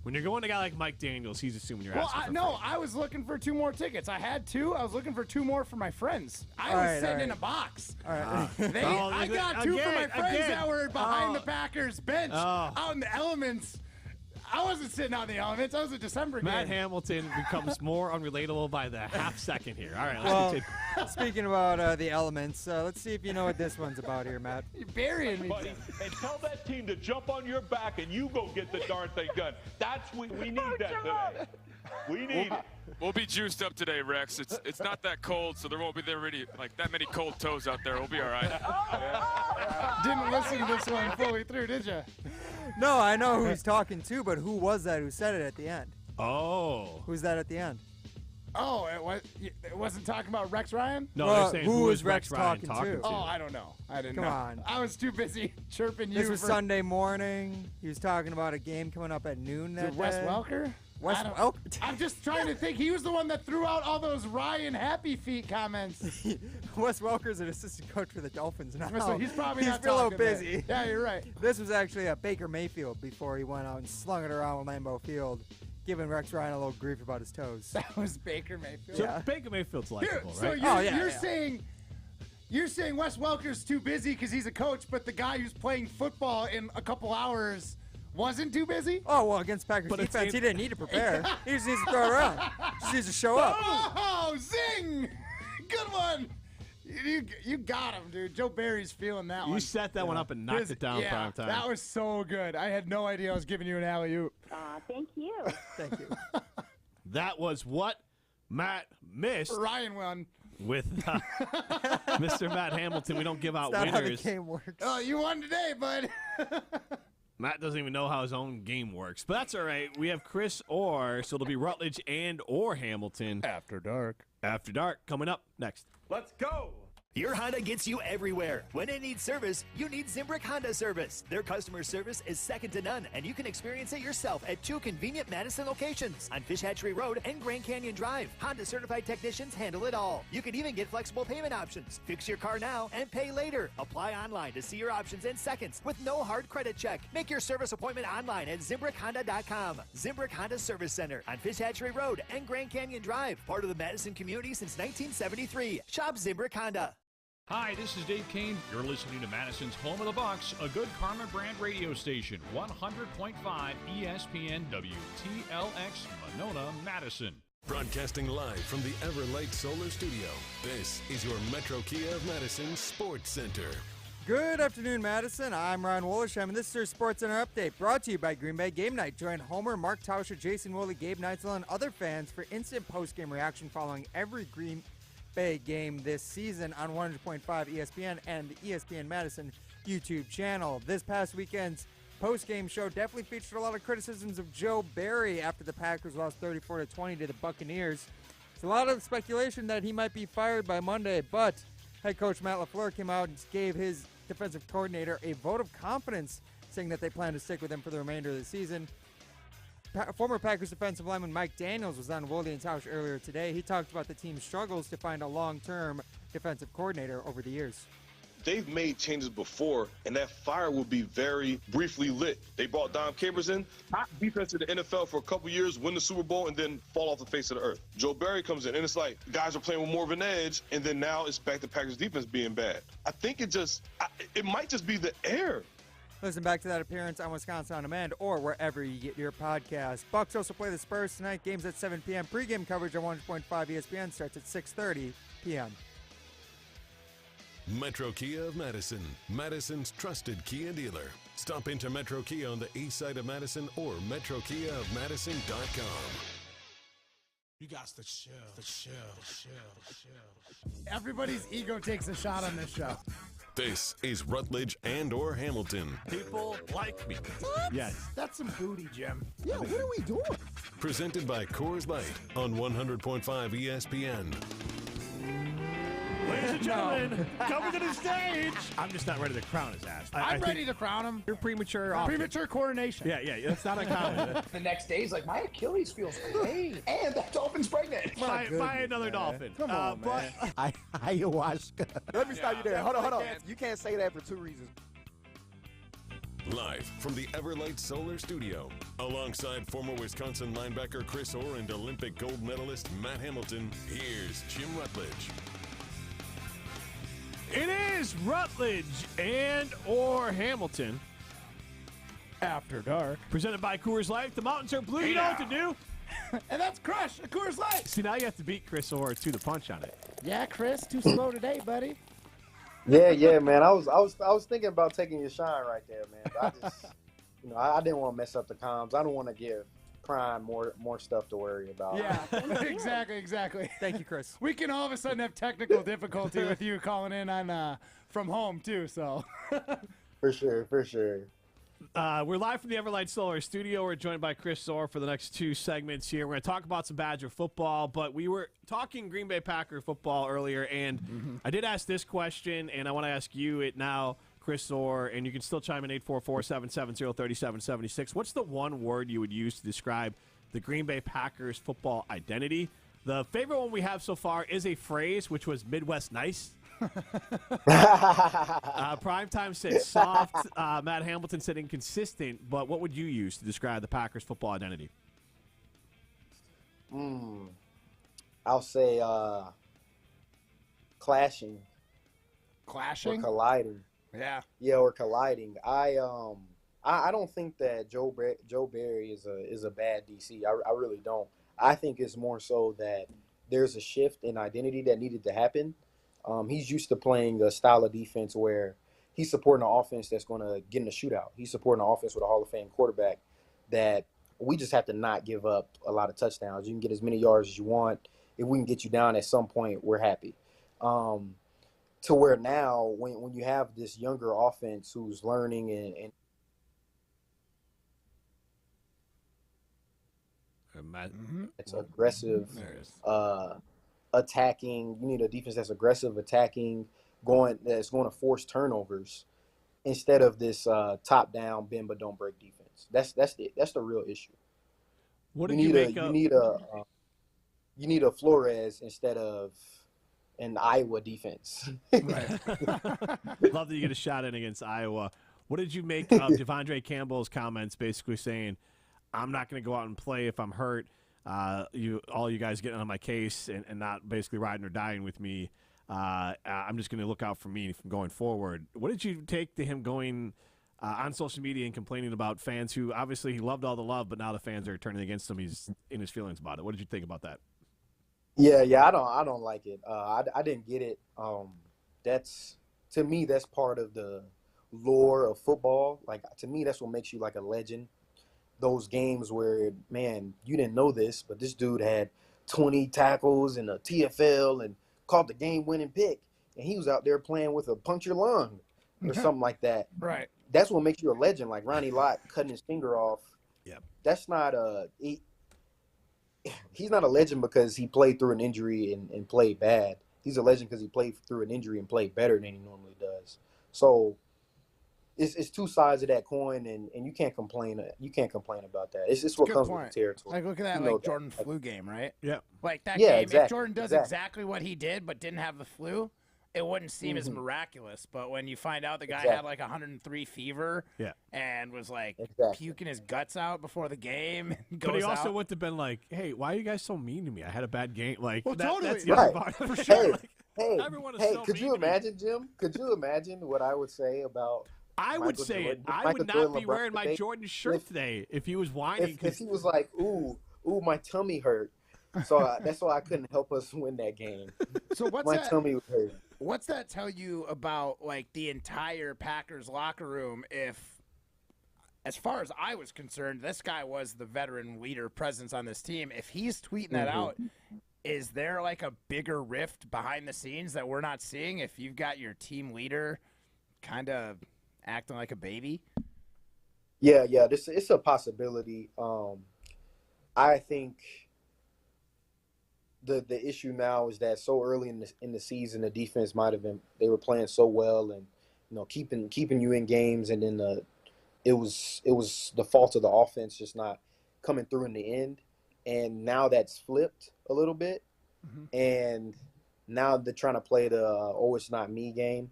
[SPEAKER 1] When you're going to a guy like Mike Daniels, he's assuming you're asking for free.
[SPEAKER 2] I was looking for 2 more tickets. I had 2. I was looking for 2 more for my friends. I was sitting in a box.
[SPEAKER 5] All right.
[SPEAKER 2] I got 2 for my friends that were behind the Packers bench out in the elements. I wasn't sitting on the elements. I was a December game.
[SPEAKER 1] Matt Hamilton becomes more unrelatable by the half second here. All right, let's
[SPEAKER 5] well,
[SPEAKER 1] continue.
[SPEAKER 5] Speaking about the elements, let's see if you know what this one's about here, Matt.
[SPEAKER 2] You're burying me.
[SPEAKER 8] Buddy, and tell that team to jump on your back and you go get the darn thing done. We need that today. We need it.
[SPEAKER 9] We'll be juiced up today, Rex. It's not that cold, so there won't be that many cold toes out there. We'll be all right.
[SPEAKER 2] Didn't listen to this one fully through, did you?
[SPEAKER 5] No, I know who he's talking to, but who was that who said it at the end?
[SPEAKER 1] Oh.
[SPEAKER 5] Who's that at the end?
[SPEAKER 2] Oh, it wasn't talking about Rex Ryan?
[SPEAKER 1] No, they're saying
[SPEAKER 5] who
[SPEAKER 1] who
[SPEAKER 5] is
[SPEAKER 1] is Rex Ryan talking to?
[SPEAKER 2] Oh, I don't know. I didn't
[SPEAKER 5] Come
[SPEAKER 2] know.
[SPEAKER 5] on.
[SPEAKER 2] I was too busy chirping you.
[SPEAKER 5] This was
[SPEAKER 2] for
[SPEAKER 5] Sunday morning. He was talking about a game coming up at noon that
[SPEAKER 2] Did Wes
[SPEAKER 5] day.
[SPEAKER 2] Welker?
[SPEAKER 5] Wes Welker?
[SPEAKER 2] I'm just trying to think. He was the one that threw out all those Ryan Happy Feet comments.
[SPEAKER 5] Wes Welker's an assistant coach for the Dolphins now.
[SPEAKER 2] So he's probably not
[SPEAKER 5] a little
[SPEAKER 2] talking
[SPEAKER 5] busy.
[SPEAKER 2] there. Yeah, you're right.
[SPEAKER 5] This was actually Baker Mayfield before he went out and slung it around Lambeau Field, giving Rex Ryan a little grief about his toes.
[SPEAKER 2] That was Baker Mayfield.
[SPEAKER 1] So Baker Mayfield's likable,
[SPEAKER 2] So
[SPEAKER 1] right?
[SPEAKER 2] you're saying Wes Welker's too busy because he's a coach, but the guy who's playing football in a couple hours wasn't too busy?
[SPEAKER 5] Oh, well, against Packers defense, he didn't need to prepare. He just needs to throw it around. Just needs to show up.
[SPEAKER 2] Oh, zing! Good one. You got him, dude. Joe Barry's feeling that one.
[SPEAKER 1] You set that one up and knocked it down prime time.
[SPEAKER 2] That was so good. I had no idea I was giving you an alley-oop.
[SPEAKER 10] Thank you.
[SPEAKER 5] Thank you.
[SPEAKER 1] That was what Matt missed.
[SPEAKER 2] Ryan won.
[SPEAKER 1] With Mr. Matt Hamilton. We don't give out
[SPEAKER 5] That's not
[SPEAKER 1] winners.
[SPEAKER 5] how the game works.
[SPEAKER 2] Oh, you won today, bud.
[SPEAKER 1] Matt doesn't even know how his own game works. But that's all right. We have Chris Orr, so it'll be Rutledge and or Hamilton.
[SPEAKER 2] After dark.
[SPEAKER 1] After dark, coming up next.
[SPEAKER 6] Let's go.
[SPEAKER 7] Your Honda gets you everywhere. When it needs service, you need Zimbrick Honda service. Their customer service is second to none, and you can experience it yourself at 2 convenient Madison locations on Fish Hatchery Road and Grand Canyon Drive. Honda certified technicians handle it all. You can even get flexible payment options. Fix your car now and pay later. Apply online to see your options in seconds with no hard credit check. Make your service appointment online at ZimbrickHonda.com. Zimbrick Honda Service Center on Fish Hatchery Road and Grand Canyon Drive. Part of the Madison community since 1973. Shop Zimbrick Honda.
[SPEAKER 14] Hi, this is Dave Kane. You're listening to Madison's Home of the Bucks, a good Karma brand radio station, 100.5 ESPN WTLX, Monona, Madison.
[SPEAKER 3] Broadcasting live from the Everlight Solar Studio, this is your Metro Kia of Madison Sports Center.
[SPEAKER 5] Good afternoon, Madison. I'm Ron Wollersheim, and this is your Sports Center Update, brought to you by Green Bay Game Night. Join Homer, Mark Tauscher, Jason Woolley, Gabe Neitzel, and other fans for instant post-game reaction following every Green Bay game this season on 100.5 ESPN and the ESPN Madison YouTube channel. This past weekend's post-game show definitely featured a lot of criticisms of Joe Barry after the Packers lost 34-20 to the Buccaneers. There's a lot of speculation that he might be fired by Monday, but head coach Matt LaFleur came out and gave his defensive coordinator a vote of confidence, saying that they plan to stick with him for the remainder of the season. Former Packers defensive lineman Mike Daniels was on Woolley and Tausch earlier today. He talked about the team's struggles to find a long-term defensive coordinator over the years.
[SPEAKER 4] They've made changes before, and that fire will be very briefly lit. They brought Dom Capers in, top defense in the NFL for a couple years, win the Super Bowl, and then fall off the face of the earth. Joe Barry comes in, and it's like guys are playing with more of an edge, and then now it's back to Packers defense being bad. I think it might just be the air.
[SPEAKER 5] Listen back to that appearance on Wisconsin On Demand or wherever you get your podcast. Bucks also play the Spurs tonight. Games at 7 p.m. Pre-game coverage on 100.5 ESPN starts at 6:30 p.m.
[SPEAKER 3] Metro Kia of Madison, Madison's trusted Kia dealer. Stop into Metro Kia on the east side of Madison or metrokiaofmadison.com.
[SPEAKER 11] You got the chill.
[SPEAKER 2] Everybody's ego takes a shot on this show.
[SPEAKER 3] This is Rutledge and or Hamilton.
[SPEAKER 1] People like me.
[SPEAKER 2] What?
[SPEAKER 1] Yes.
[SPEAKER 2] That's some booty, Jim.
[SPEAKER 22] Yeah, what are we doing?
[SPEAKER 3] Presented by Coors Light on 100.5 ESPN.
[SPEAKER 1] Ladies and gentlemen, coming to the stage. I'm just not ready to crown his ass.
[SPEAKER 2] I'm ready to crown him.
[SPEAKER 1] You're premature.
[SPEAKER 2] Premature coronation.
[SPEAKER 1] Yeah, that's not a compliment.
[SPEAKER 6] The next day, he's like, my Achilles feels great. And that dolphin's pregnant.
[SPEAKER 1] Buy another dolphin.
[SPEAKER 22] Come on, man. Ayahuasca. Let me stop you there. Hold on. You can't say that for two reasons.
[SPEAKER 3] Live from the Everlight Solar Studio, alongside former Wisconsin linebacker Chris Orr and Olympic gold medalist Matt Hamilton, here's Jim Rutledge.
[SPEAKER 1] It is Rutledge and or Hamilton.
[SPEAKER 2] After dark.
[SPEAKER 1] Presented by Coors Light. The mountains are blue. You know what to do.
[SPEAKER 2] And that's Crush, a Coors Light.
[SPEAKER 1] See, now you have to beat Chris Orr to the punch on it.
[SPEAKER 2] Yeah, Chris, too slow today, buddy.
[SPEAKER 15] Yeah, man. I was thinking about taking your shine right there, man. But I just, I didn't want to mess up the comms. I don't want to give Prime more stuff to worry about.
[SPEAKER 2] Yeah, exactly.
[SPEAKER 5] Thank you, Chris.
[SPEAKER 2] We can all of a sudden have technical difficulty with you calling in on from home too. So
[SPEAKER 15] for sure.
[SPEAKER 1] We're live from the Everlight Solar Studio. We're joined by Chris Zorr for the next 2 segments here. We're going to talk about some Badger football, but we were talking Green Bay Packer football earlier, and I did ask this question, and I want to ask you it now, Chris Zorr, and you can still chime in 844-770-3776. What's the one word you would use to describe the Green Bay Packers football identity? The favorite one we have so far is a phrase, which was Midwest nice. Primetime said soft. Matt Hamilton said inconsistent. But what would you use to describe the Packers football identity?
[SPEAKER 15] I'll say clashing.
[SPEAKER 2] Clashing?
[SPEAKER 15] Or colliding.
[SPEAKER 2] Yeah.
[SPEAKER 15] Yeah, or colliding. I don't think that Joe Barry is a bad DC. I really don't. I think it's more so that there's a shift in identity that needed to happen. He's used to playing a style of defense where he's supporting an offense that's going to get in a shootout. He's supporting an offense with a Hall of Fame quarterback that we just have to not give up a lot of touchdowns. You can get as many yards as you want. If we can get you down at some point, we're happy. To where now, when you have this younger offense who's learning and it's aggressive, attacking. You need a defense that's aggressive, attacking, that's going to force turnovers instead of this top-down bend but don't break defense. That's the real issue.
[SPEAKER 1] What did you make up?
[SPEAKER 15] You need a Flores instead of an Iowa defense.
[SPEAKER 1] Right. Love that you get a shot in against Iowa. What did you make of Devondre Campbell's comments basically saying, I'm not going to go out and play if I'm hurt. All you guys getting on my case and not basically riding or dying with me. I'm just going to look out for me from going forward. What did you take to him going on social media and complaining about fans who obviously he loved all the love, but now the fans are turning against him? He's in his feelings about it. What did you think about that?
[SPEAKER 15] Yeah, I don't like it. I didn't get it. That's to me that's part of the lore of football. Like to me, that's what makes you like a legend. Those games where, man, you didn't know this, but this dude had 20 tackles in a TFL and caught the game-winning pick, and he was out there playing with a punctured lung or something like that.
[SPEAKER 2] Right.
[SPEAKER 15] That's what makes you a legend. Like Ronnie Lott cutting his finger off.
[SPEAKER 1] Yep.
[SPEAKER 15] That's not he's not a legend because he played through an injury and played bad. He's a legend because he played through an injury and played better than he normally does. So it's two sides of that coin, and you can't complain. You can't complain about that. It's just what comes with the territory.
[SPEAKER 2] Like look at that, Jordan flu game, right?
[SPEAKER 1] Yeah.
[SPEAKER 2] Like that game.
[SPEAKER 15] Exactly,
[SPEAKER 2] if Jordan does exactly what he did, but didn't have the flu, it wouldn't seem as miraculous. But when you find out the guy had like 103 fever, and was like puking his guts out before the game,
[SPEAKER 1] but he also wouldn't have been like, "Hey, why are you guys so mean to me? I had a bad game." Like,
[SPEAKER 2] well, totally.
[SPEAKER 1] That's the other part for sure.
[SPEAKER 15] Hey,
[SPEAKER 1] everyone is so
[SPEAKER 15] could
[SPEAKER 1] mean
[SPEAKER 15] you
[SPEAKER 1] to me.
[SPEAKER 15] imagine, Jim? Could you imagine what I would say about?
[SPEAKER 1] I would say it. I would not be wearing my Jordan shirt today if he was whining.
[SPEAKER 15] If he was like, "Ooh, my tummy hurt," so that's why I couldn't help us win that game.
[SPEAKER 2] So what's
[SPEAKER 15] my
[SPEAKER 2] that?
[SPEAKER 15] tummy was hurt.
[SPEAKER 2] What's that tell you about like the entire Packers locker room? If, as far as I was concerned, this guy was the veteran leader presence on this team. If he's tweeting that out, is there like a bigger rift behind the scenes that we're not seeing? If you've got your team leader kind of acting like a baby?
[SPEAKER 15] Yeah, it's a possibility. I think the issue now is that so early in the season, the defense might have been, they were playing so well and keeping you in games, and then it was the fault of the offense just not coming through in the end. And now that's flipped a little bit, and now they're trying to play the it's not me game.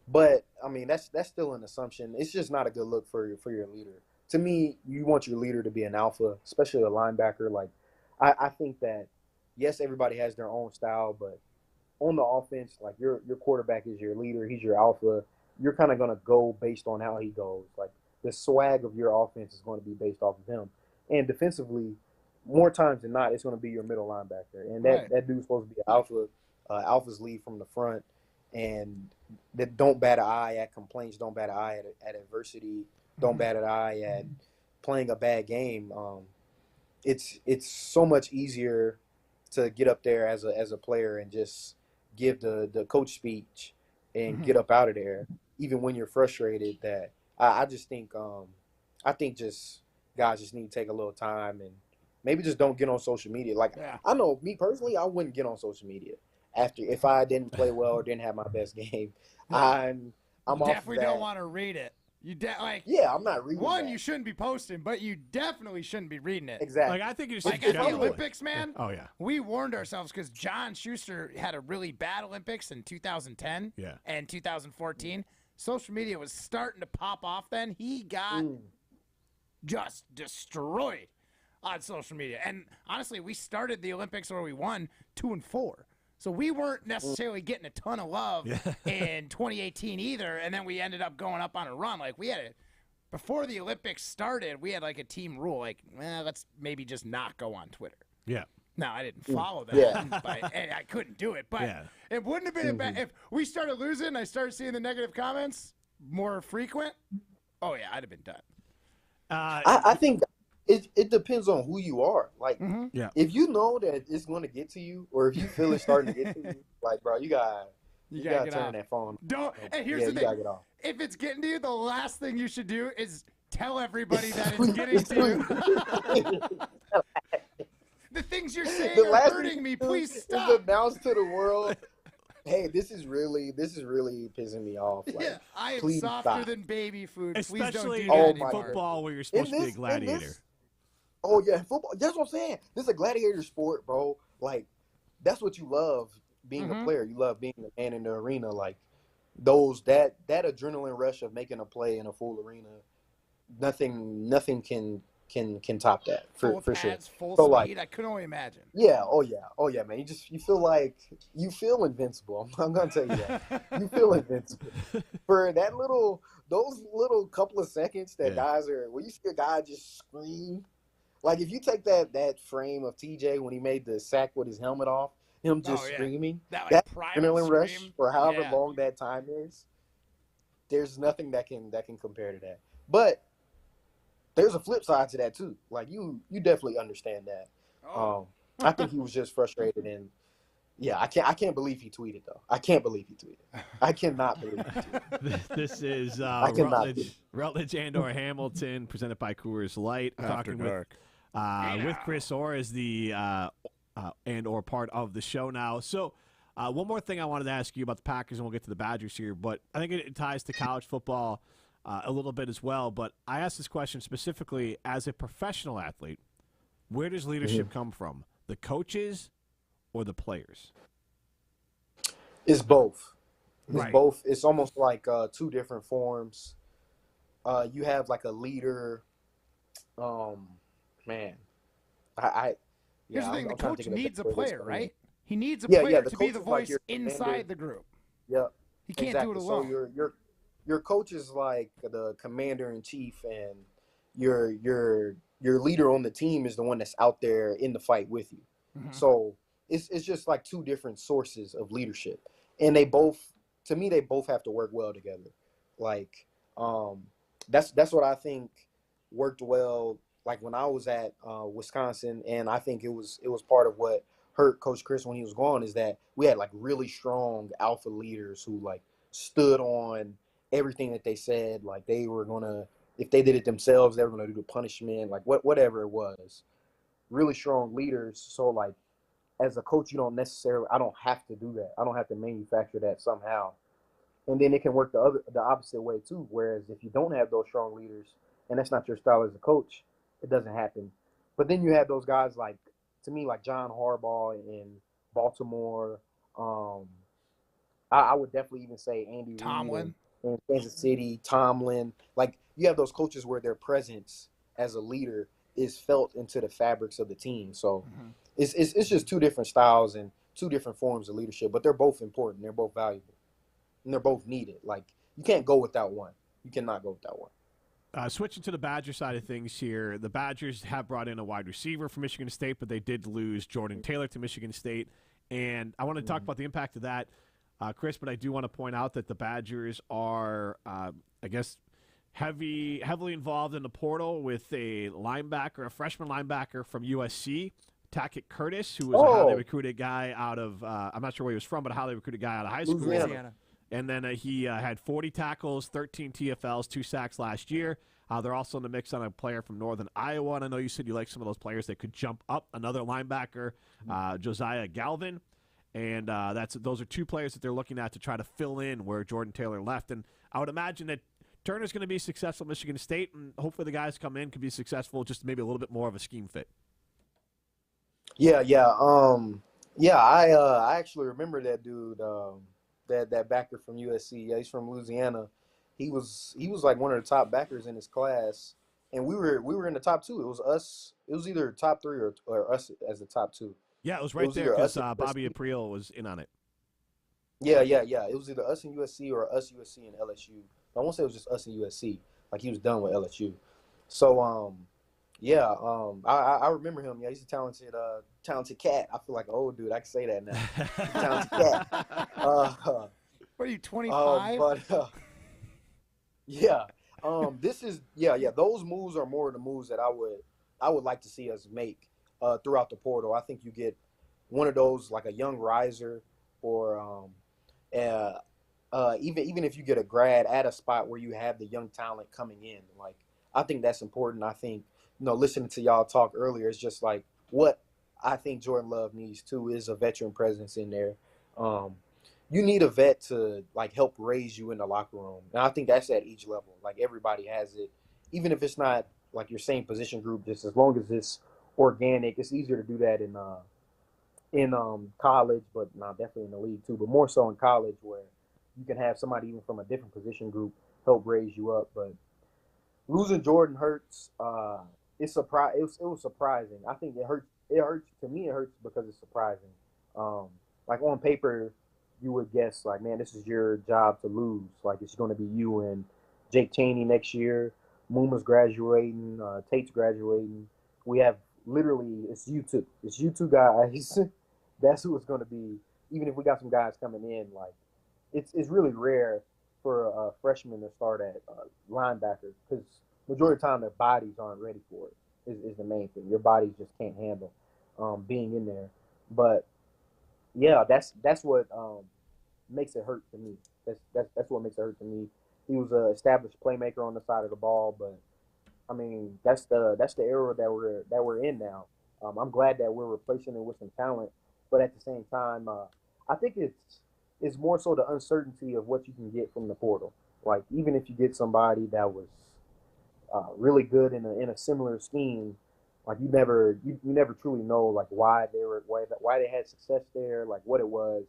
[SPEAKER 15] But I mean, that's still an assumption. It's just not a good look for your leader. To me, you want your leader to be an alpha, especially a linebacker. Like I think that yes, everybody has their own style, but on the offense, like your quarterback is your leader. He's your alpha. You're kind of going to go based on how he goes. Like the swag of your offense is going to be based off of him. And defensively, more times than not, it's going to be your middle linebacker. And that dude's supposed to be an alpha. Alphas lead from the front, and that don't bat an eye at complaints, don't bat an eye at adversity, don't bat an eye at playing a bad game. It's so much easier to get up there as a player and just give the coach speech and get up out of there, even when you're frustrated. That I just think just guys just need to take a little time and maybe just don't get on social media. Like I know me personally, I wouldn't get on social media if I didn't play well or didn't have my best game. I'm
[SPEAKER 2] You
[SPEAKER 15] off
[SPEAKER 2] definitely
[SPEAKER 15] that.
[SPEAKER 2] don't want to read it.
[SPEAKER 15] Yeah, I'm not reading
[SPEAKER 2] One,
[SPEAKER 15] that.
[SPEAKER 2] you shouldn't be posting, but you definitely shouldn't be reading it.
[SPEAKER 15] Exactly.
[SPEAKER 1] Like I think it's
[SPEAKER 2] Like at the Olympics, man.
[SPEAKER 1] Oh yeah.
[SPEAKER 2] We warned ourselves because John Schuster had a really bad Olympics in 2010 and 2014. Social media was starting to pop off then. He got just destroyed on social media. And honestly, we started the Olympics where we won 2-4. So we weren't necessarily getting a ton of love in 2018 either, and then we ended up going up on a run. Like before the Olympics started, we had like a team rule, like, let's maybe just not go on Twitter.
[SPEAKER 1] Yeah.
[SPEAKER 2] Now I didn't follow that, and I couldn't do it. But it wouldn't have been a bad if we started losing and I started seeing the negative comments more frequent. Oh yeah, I'd have been done.
[SPEAKER 15] I think it depends on who you are. Like,
[SPEAKER 1] Yeah.
[SPEAKER 15] if you know that it's going to get to you, or if you feel it's starting to get to you, like, bro, you gotta
[SPEAKER 2] get
[SPEAKER 15] turn
[SPEAKER 2] off.
[SPEAKER 15] that phone.
[SPEAKER 2] Don't. And here's
[SPEAKER 15] Yeah,
[SPEAKER 2] the
[SPEAKER 15] you
[SPEAKER 2] thing:
[SPEAKER 15] gotta get off.
[SPEAKER 2] if it's getting to you, the last thing you should do is tell everybody that it's getting to you. The things you're saying
[SPEAKER 15] The
[SPEAKER 2] are
[SPEAKER 15] last
[SPEAKER 2] hurting
[SPEAKER 15] thing
[SPEAKER 2] me.
[SPEAKER 15] you do
[SPEAKER 2] Please
[SPEAKER 15] is
[SPEAKER 2] stop.
[SPEAKER 15] announce to the world, hey, this is really pissing me off. Like,
[SPEAKER 2] Yeah, I am
[SPEAKER 15] please
[SPEAKER 2] softer
[SPEAKER 15] stop.
[SPEAKER 2] than baby food.
[SPEAKER 1] Especially
[SPEAKER 2] Please don't do that
[SPEAKER 1] in
[SPEAKER 2] anymore.
[SPEAKER 1] football where you're supposed to be a gladiator.
[SPEAKER 15] Oh yeah, football. That's what I'm saying. This is a gladiator sport, bro. Like, that's what you love being a player. You love being a man in the arena. Like that adrenaline rush of making a play in a full arena. Nothing can top that for
[SPEAKER 2] Full
[SPEAKER 15] sure.
[SPEAKER 2] pads, full
[SPEAKER 15] So,
[SPEAKER 2] speed.
[SPEAKER 15] like,
[SPEAKER 2] I couldn't only imagine.
[SPEAKER 15] yeah, oh yeah, man. You feel invincible. I'm gonna tell you that. You feel invincible for those little couple of seconds that guys are. When you see a guy just scream, like if you take that frame of TJ when he made the sack with his helmet off, him just screaming,
[SPEAKER 2] That primal
[SPEAKER 15] adrenaline rush
[SPEAKER 2] scream.
[SPEAKER 15] for however
[SPEAKER 2] Yeah.
[SPEAKER 15] long that time is. There's nothing that can compare to that. But there's a flip side to that too. Like you definitely understand that. I think he was just frustrated, and I can't believe he tweeted though. I can't believe he tweeted. I cannot believe he tweeted.
[SPEAKER 1] This is
[SPEAKER 15] cannot
[SPEAKER 1] Rutledge and Hamilton, presented by Coors Light. I'm
[SPEAKER 2] After
[SPEAKER 1] talking
[SPEAKER 2] dark.
[SPEAKER 1] with Chris Orr as the and or part of the show now. So one more thing I wanted to ask you about the Packers, and we'll get to the Badgers here, but I think it ties to college football a little bit as well. But I asked this question specifically as a professional athlete. Where does leadership come from? The coaches or the players?
[SPEAKER 15] It's both. It's
[SPEAKER 1] Right.
[SPEAKER 15] both. It's almost like two different forms. You have like a leader. Man,
[SPEAKER 2] Here's the thing: the
[SPEAKER 15] I'm trying to
[SPEAKER 2] coach
[SPEAKER 15] think of the
[SPEAKER 2] needs a
[SPEAKER 15] best way to
[SPEAKER 2] player,
[SPEAKER 15] explain it.
[SPEAKER 2] right? He needs a
[SPEAKER 15] Yeah,
[SPEAKER 2] player
[SPEAKER 15] the
[SPEAKER 2] to be
[SPEAKER 15] coach
[SPEAKER 2] the
[SPEAKER 15] is like
[SPEAKER 2] voice
[SPEAKER 15] your
[SPEAKER 2] inside
[SPEAKER 15] commander.
[SPEAKER 2] the group.
[SPEAKER 15] Yep.
[SPEAKER 2] He can't do it alone.
[SPEAKER 15] So your coach is like the commander in chief, and your leader on the team is the one that's out there in the fight with you. So it's just like two different sources of leadership, and they both have to work well together. Like that's what I think worked well. Like when I was at Wisconsin, and I think it was part of what hurt Coach Chris when he was gone, is that we had like really strong alpha leaders who like stood on everything that they said. Like they were gonna, if they did it themselves, they were gonna do the punishment, like whatever it was. Really strong leaders. So like as a coach, I don't have to do that. I don't have to manufacture that somehow. And then it can work the opposite way too. Whereas if you don't have those strong leaders and that's not your style as a coach, it doesn't happen. But then you have those guys like, to me, like John Harbaugh in Baltimore. I would definitely even say Andy
[SPEAKER 2] Tomlin
[SPEAKER 15] Reid in Kansas City, Tomlin. Like you have those coaches where their presence as a leader is felt into the fabrics of the team. So it's just two different styles and two different forms of leadership, but they're both important. They're both valuable, and they're both needed. Like you can't go without one. You cannot go without one.
[SPEAKER 1] Switching to the Badger side of things here, the Badgers have brought in a wide receiver from Michigan State, but they did lose Jordan Taylor to Michigan State. And I want to talk about the impact of that, Chris, but I do want to point out that the Badgers are, I guess, heavily involved in the portal with a freshman linebacker from USC, Tackett Curtis, who was a highly recruited guy out of, I'm not sure where he was from, but a highly recruited guy out of high school.
[SPEAKER 5] Louisiana.
[SPEAKER 1] And then he had 40 tackles, 13 TFLs, 2 sacks last year. They're also in the mix on a player from Northern Iowa. And I know you said you like some of those players that could jump up. Another linebacker, Josiah Galvin. And those are 2 players that they're looking at to try to fill in where Jordan Taylor left. And I would imagine that Turner's going to be successful at Michigan State, and hopefully the guys come in can be successful, just maybe a little bit more of a scheme fit.
[SPEAKER 15] Yeah. I actually remember that dude, that backer from USC. Yeah, he's from Louisiana. He was like one of the top backers in his class, and we were in the top 2. It was us. It was either top 3 or us as the top 2.
[SPEAKER 1] Yeah, it was right there because Bobby April was in on it.
[SPEAKER 15] Yeah. It was either us and USC or us, USC, and LSU. I won't say it was just us and USC. Like, he was done with LSU. So, I remember him. Yeah, he's a talented cat. I feel like an old dude. I can say that now. Talented cat.
[SPEAKER 2] What are you, 25?
[SPEAKER 15] Those moves are more of the moves that I would like to see us make throughout the portal. I think you get one of those, like a young riser, or even if you get a grad at a spot where you have the young talent coming in. Like, I think that's important. I think, listening to y'all talk earlier, it's just like what I think Jordan Love needs too is a veteran presence in there. You need a vet to like help raise you in the locker room, and I think that's at each level. Like, everybody has it, even if it's not like your same position group. Just as long as it's organic, it's easier to do that in college, but definitely in the league too. But more so in college, where you can have somebody even from a different position group help raise you up. But losing Jordan hurts. It was surprising. I think it hurts. It hurts to me. It hurts because it's surprising. Like, on paper, you would guess, like, man, this is your job to lose. Like, it's going to be you and Jake Chaney next year. Muma's graduating. Tate's graduating. We have literally, it's you two. It's you two guys. That's who it's going to be. Even if we got some guys coming in, like, it's really rare for a freshman to start at linebacker, because majority of the time their bodies aren't ready for it. Is the main thing. Your bodies just can't handle being in there. But yeah, that's what makes it hurt to me. That's what makes it hurt to me. He was an established playmaker on the side of the ball, but I mean, that's the era that we're in now. I'm glad that we're replacing it with some talent, but at the same time, I think it's more so the uncertainty of what you can get from the portal. Like, even if you get somebody that was really good in a similar scheme, like, you never truly know, like, why they had success there, like what it was.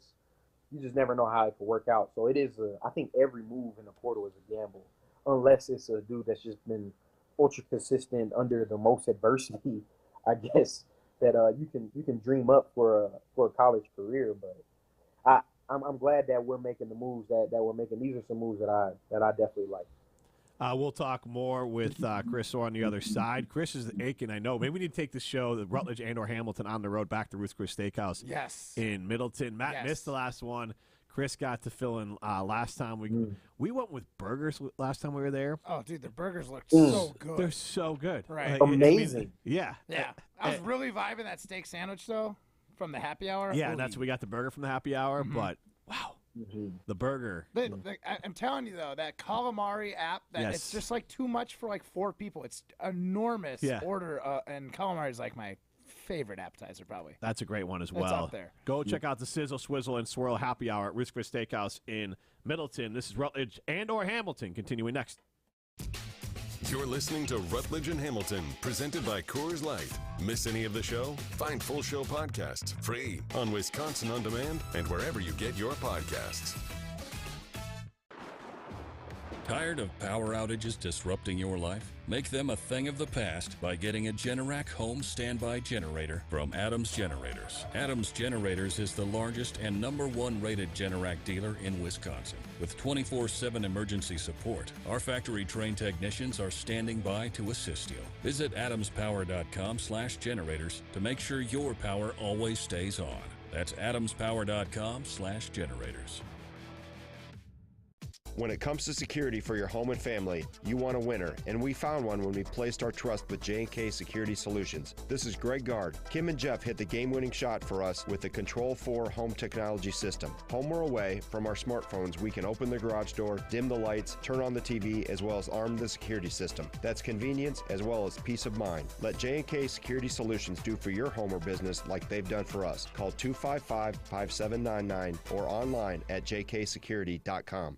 [SPEAKER 15] You just never know how it could work out. So it is I think every move in the portal is a gamble, unless it's a dude that's just been ultra consistent under the most adversity, I guess, that you can dream up for a college career. But I'm glad that we're making the moves that we're making. These are some moves that I definitely like.
[SPEAKER 1] We'll talk more with Chris Orr on the other side. Chris is aching, I know. Maybe we need to take the show, the Rutledge and/or Hamilton, on the road back to Ruth's Chris Steakhouse.
[SPEAKER 2] Yes.
[SPEAKER 1] In Middleton. Matt missed the last one. Chris got to fill in last time. We went with burgers last time we were there.
[SPEAKER 2] Oh, dude, the burgers looked so good.
[SPEAKER 1] They're so good.
[SPEAKER 2] Right.
[SPEAKER 15] Amazing.
[SPEAKER 1] Yeah.
[SPEAKER 2] I was really vibing that steak sandwich, though, from the happy hour.
[SPEAKER 1] Yeah, and that's we got the burger from the happy hour. But, wow. The burger.
[SPEAKER 2] I'm telling you, though, that calamari app, it's just like too much for like 4 people. It's enormous order, and calamari is like my favorite appetizer, probably.
[SPEAKER 1] That's a great one as well.
[SPEAKER 2] It's up there.
[SPEAKER 1] Go check out the Sizzle, Swizzle, and Swirl Happy Hour at Ruth's Chris Steakhouse in Middleton. This is Rutledge and/or Hamilton. Continuing next.
[SPEAKER 3] You're listening to Rutledge and Hamilton, presented by Coors Light. Miss any of the show? Find full show podcasts free on Wisconsin On Demand and wherever you get your podcasts.
[SPEAKER 23] Tired of power outages disrupting your life? Make them a thing of the past by getting a Generac home standby generator from Adams Generators. Adams Generators is the largest and #1 rated Generac dealer in Wisconsin. With 24/7 emergency support, our factory-trained technicians are standing by to assist you. Visit adamspower.com/generators to make sure your power always stays on. That's adamspower.com/generators.
[SPEAKER 10] When it comes to security for your home and family, you want a winner, and we found one when we placed our trust with J&K Security Solutions. This is Greg Gard. Kim and Jeff hit the game-winning shot for us with the Control 4 home technology system. Home or away, from our smartphones, we can open the garage door, dim the lights, turn on the TV, as well as arm the security system. That's convenience as well as peace of mind. Let J&K Security Solutions do for your home or business like they've done for us. Call 255-5799 or online at jksecurity.com.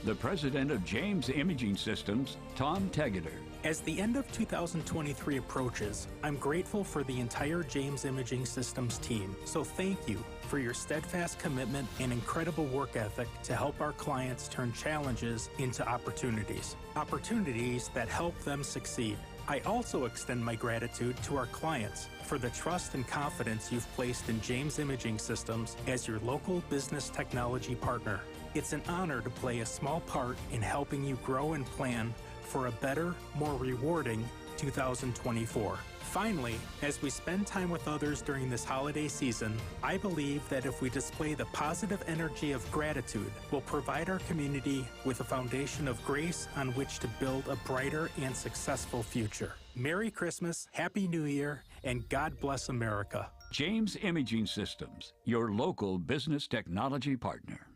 [SPEAKER 16] The president of James Imaging Systems, Tom Tegeter.
[SPEAKER 24] As the end of 2023 approaches, I'm grateful for the entire James Imaging Systems team. So thank you for your steadfast commitment and incredible work ethic to help our clients turn challenges into opportunities. Opportunities that help them succeed. I also extend my gratitude to our clients for the trust and confidence you've placed in James Imaging Systems as your local business technology partner. It's an honor to play a small part in helping you grow and plan for a better, more rewarding 2024. Finally, as we spend time with others during this holiday season, I believe that if we display the positive energy of gratitude, we'll provide our community with a foundation of grace on which to build a brighter and successful future. Merry Christmas, Happy New Year, and God bless America.
[SPEAKER 16] James Imaging Systems, your local business technology partner.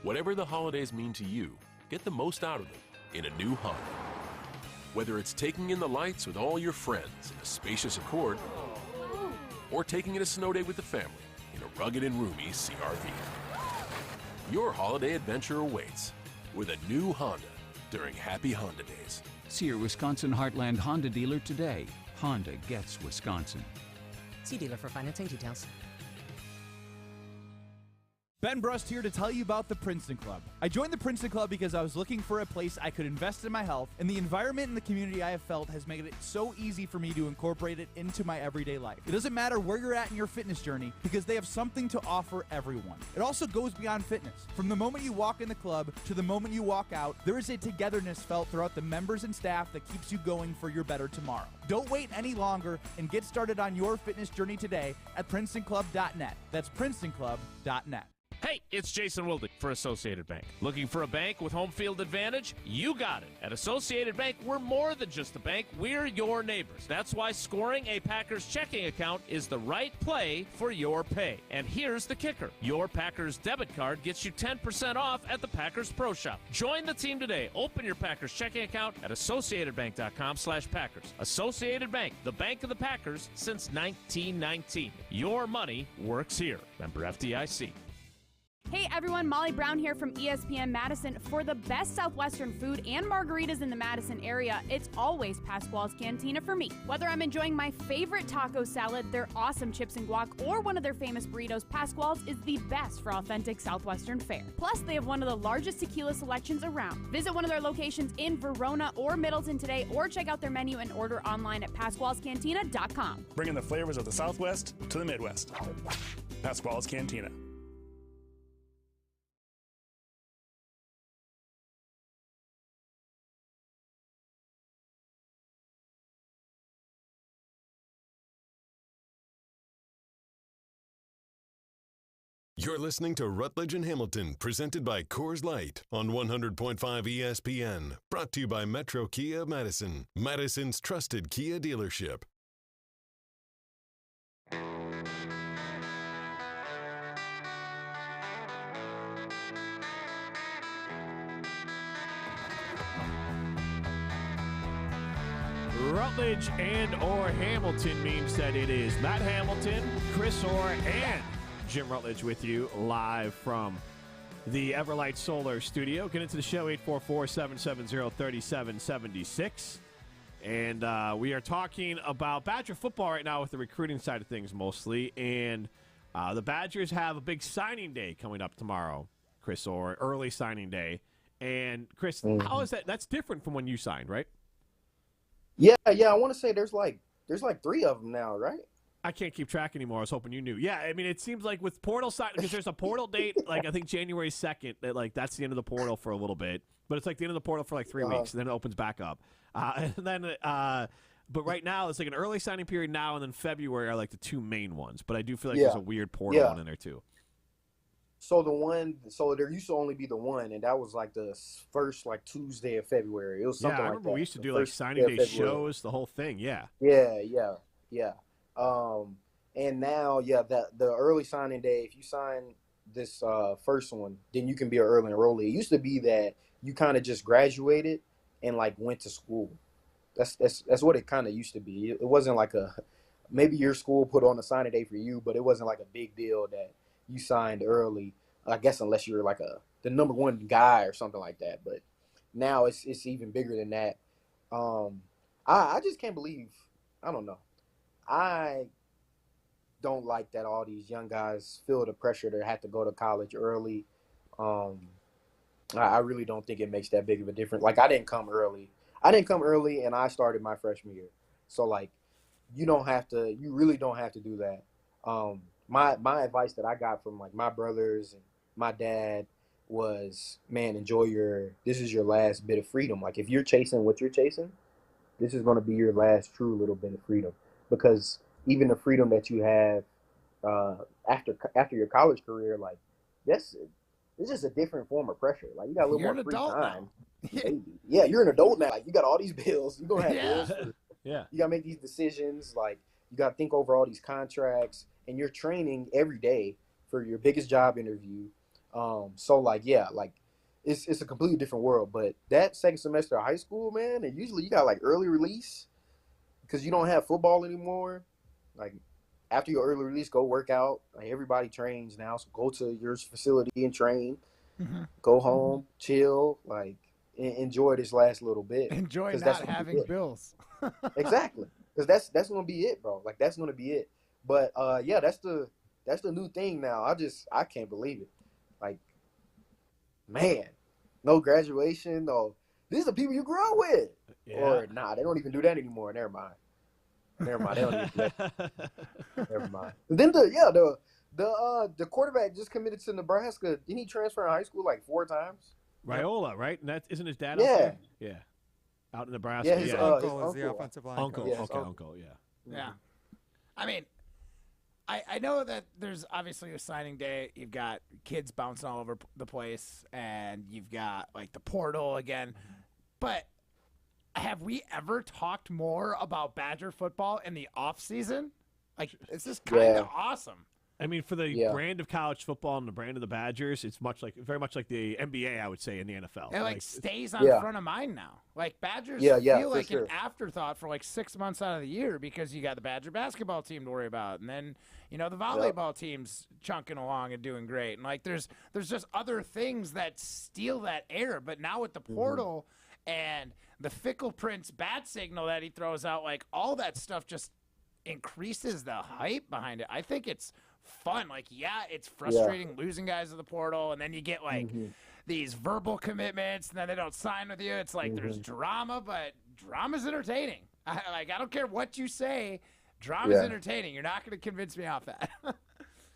[SPEAKER 17] Whatever the holidays mean to you, get the most out of them in a new Honda. Whether it's taking in the lights with all your friends in a spacious Accord, or taking in a snow day with the family in a rugged and roomy CR-V. Your holiday adventure awaits with a new Honda during Happy Honda Days.
[SPEAKER 16] See your Wisconsin Heartland Honda dealer today. Honda gets Wisconsin.
[SPEAKER 18] See dealer for financing details.
[SPEAKER 19] Ben Brust here to tell you about the Princeton Club. I joined the Princeton Club because I was looking for a place I could invest in my health, and the environment and the community I have felt has made it so easy for me to incorporate it into my everyday life. It doesn't matter where you're at in your fitness journey because they have something to offer everyone. It also goes beyond fitness. From the moment you walk in the club to the moment you walk out, there is a togetherness felt throughout the members and staff that keeps you going for your better tomorrow. Don't wait any longer and get started on your fitness journey today at PrincetonClub.net. That's PrincetonClub.net.
[SPEAKER 20] Hey, it's Jason Wilde for Associated Bank. Looking for a bank with home field advantage? You got it. At Associated Bank, we're more than just a bank. We're your neighbors. That's why scoring a Packers checking account is the right play for your pay. And here's the kicker. Your Packers debit card gets you 10% off at the Packers Pro Shop. Join the team today. Open your Packers checking account at AssociatedBank.com/Packers. Associated Bank, the bank of the Packers since 1919. Your money works here. Member FDIC.
[SPEAKER 26] Hey everyone, Molly Brown here from ESPN Madison. For the best Southwestern food and margaritas in the Madison area, it's always Pasquale's Cantina for me. Whether I'm enjoying my favorite taco salad, their awesome chips and guac, or one of their famous burritos, Pasquale's is the best for authentic Southwestern fare. Plus, they have one of the largest tequila selections around. Visit one of their locations in Verona or Middleton today, or check out their menu and order online at Pasquale'sCantina.com.
[SPEAKER 27] Bringing the flavors of the Southwest to the Midwest. Pasquale's Cantina.
[SPEAKER 3] You're listening to Rutledge and Hamilton, presented by Coors Light on 100.5 ESPN. Brought to you by Metro Kia Madison, Madison's trusted Kia dealership.
[SPEAKER 1] Rutledge and or Hamilton means that it is Matt Hamilton, Chris Orr, and Jim Rutledge with you live from the Everlight Solar Studio. Get into the show, 844-770-3776. And we are talking about Badger football right now with the recruiting side of things mostly. And the Badgers have a big signing day coming up tomorrow, Chris Orr, early signing day. And, Chris, how is that? That's different from when you signed, right?
[SPEAKER 15] Yeah. I want to say there's like 3 of them now, right?
[SPEAKER 1] I can't keep track anymore. I was hoping you knew. Yeah, I mean, it seems like with portal sign, because there's a portal date, like I think January 2nd, that like that's the end of the portal for a little bit. But it's like the end of the portal for like 3 weeks, and then it opens back up. But right now it's like an early signing period now, and then February are like the 2 main ones. But I do feel like there's a weird portal one in there too.
[SPEAKER 15] So there used to only be the one, and that was like the first like Tuesday of February. It was something
[SPEAKER 1] I
[SPEAKER 15] like
[SPEAKER 1] remember
[SPEAKER 15] that.
[SPEAKER 1] we used to
[SPEAKER 15] The
[SPEAKER 1] do like
[SPEAKER 15] first
[SPEAKER 1] signing
[SPEAKER 15] Tuesday
[SPEAKER 1] day
[SPEAKER 15] of February.
[SPEAKER 1] shows, the whole thing. Yeah.
[SPEAKER 15] Yeah. And now, the early signing day, if you sign this first one, then you can be an early enrollee. It used to be that you kind of just graduated and like went to school. That's what it kind of used to be. It wasn't like maybe your school put on a signing day for you, but it wasn't like a big deal that you signed early. I guess unless you're like the number one guy or something like that. But now it's even bigger than that. I just can't believe. I don't know. I don't like that all these young guys feel the pressure to have to go to college early. I really don't think it makes that big of a difference. Like I didn't come early, and I started my freshman year. So like, you really don't have to do that. My advice that I got from like my brothers and my dad was, man, this is your last bit of freedom. Like if you're chasing what you're chasing, this is going to be your last true little bit of freedom, because even the freedom that you have after your college career, like it's just a different form of pressure. Like you got a little more free time. Yeah, you're an adult now. Like you got all these bills. You're gonna have bills.
[SPEAKER 1] Yeah.
[SPEAKER 15] You gotta make these decisions. Like you gotta think over all these contracts, and you're training every day for your biggest job interview. So like it's a completely different world. But that second semester of high school, man, and usually you got like early release because you don't have football anymore. Like after your early release, go work out. Like everybody trains now, so go to your facility and train. Go home, chill, like enjoy this last little bit.
[SPEAKER 2] Enjoy not
[SPEAKER 15] that's
[SPEAKER 2] having bills.
[SPEAKER 15] Exactly, because that's gonna be it, bro. Like that's gonna be it. But that's the new thing now. I can't believe it. Like, man, no graduation. No, these are the people you grew up with.
[SPEAKER 1] Yeah.
[SPEAKER 15] Or they don't even do that anymore. Never mind. They don't even do that. Never mind. Then the quarterback just committed to Nebraska. Didn't he transfer in high school like 4 times?
[SPEAKER 1] Riola, right? And isn't his dad?
[SPEAKER 15] Yeah.
[SPEAKER 1] Out there? Yeah. Out in Nebraska.
[SPEAKER 15] Yeah, his
[SPEAKER 5] uncle is the offensive line coach.
[SPEAKER 1] Uncle. Yeah.
[SPEAKER 2] Yeah. I mean, I know that there's obviously a signing day. You've got kids bouncing all over the place, and you've got like the portal again. But have we ever talked more about Badger football in the off season? Like, it's just kind of awesome.
[SPEAKER 1] I mean, for the brand of college football and the brand of the Badgers, it's very much like the NBA, I would say, in the NFL.
[SPEAKER 2] It stays on front of mind now. Like Badgers feel like an afterthought for like 6 months out of the year because you got the Badger basketball team to worry about, and then the volleyball team's chunking along and doing great. And like there's just other things that steal that air. But now with the portal and the Fickle Prince bat signal that he throws out, like all that stuff just increases the hype behind it. I think it's fun. Like, it's frustrating losing guys to the portal, and then you get like these verbal commitments, and then they don't sign with you. It's like there's drama, but drama's entertaining. I don't care what you say, drama's entertaining. You're not going to convince me off that.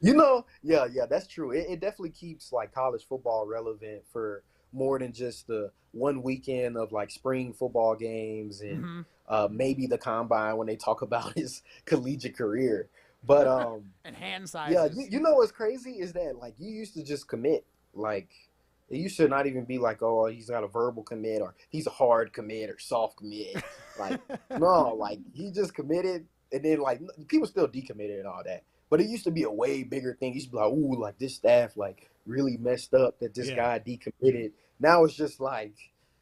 [SPEAKER 15] That's true. It definitely keeps like college football relevant for more than just the one weekend of like spring football games and maybe the combine when they talk about his collegiate career. But
[SPEAKER 2] and hand sizes.
[SPEAKER 15] You know what's crazy is that like you used to just commit. Like it used to not even be like, oh, he's got a verbal commit or he's a hard commit or soft commit. Like no, like he just committed, and then like people still decommitted and all that. But it used to be a way bigger thing. It used to be like, ooh, like this staff like really messed up that this guy decommitted. Now it's just like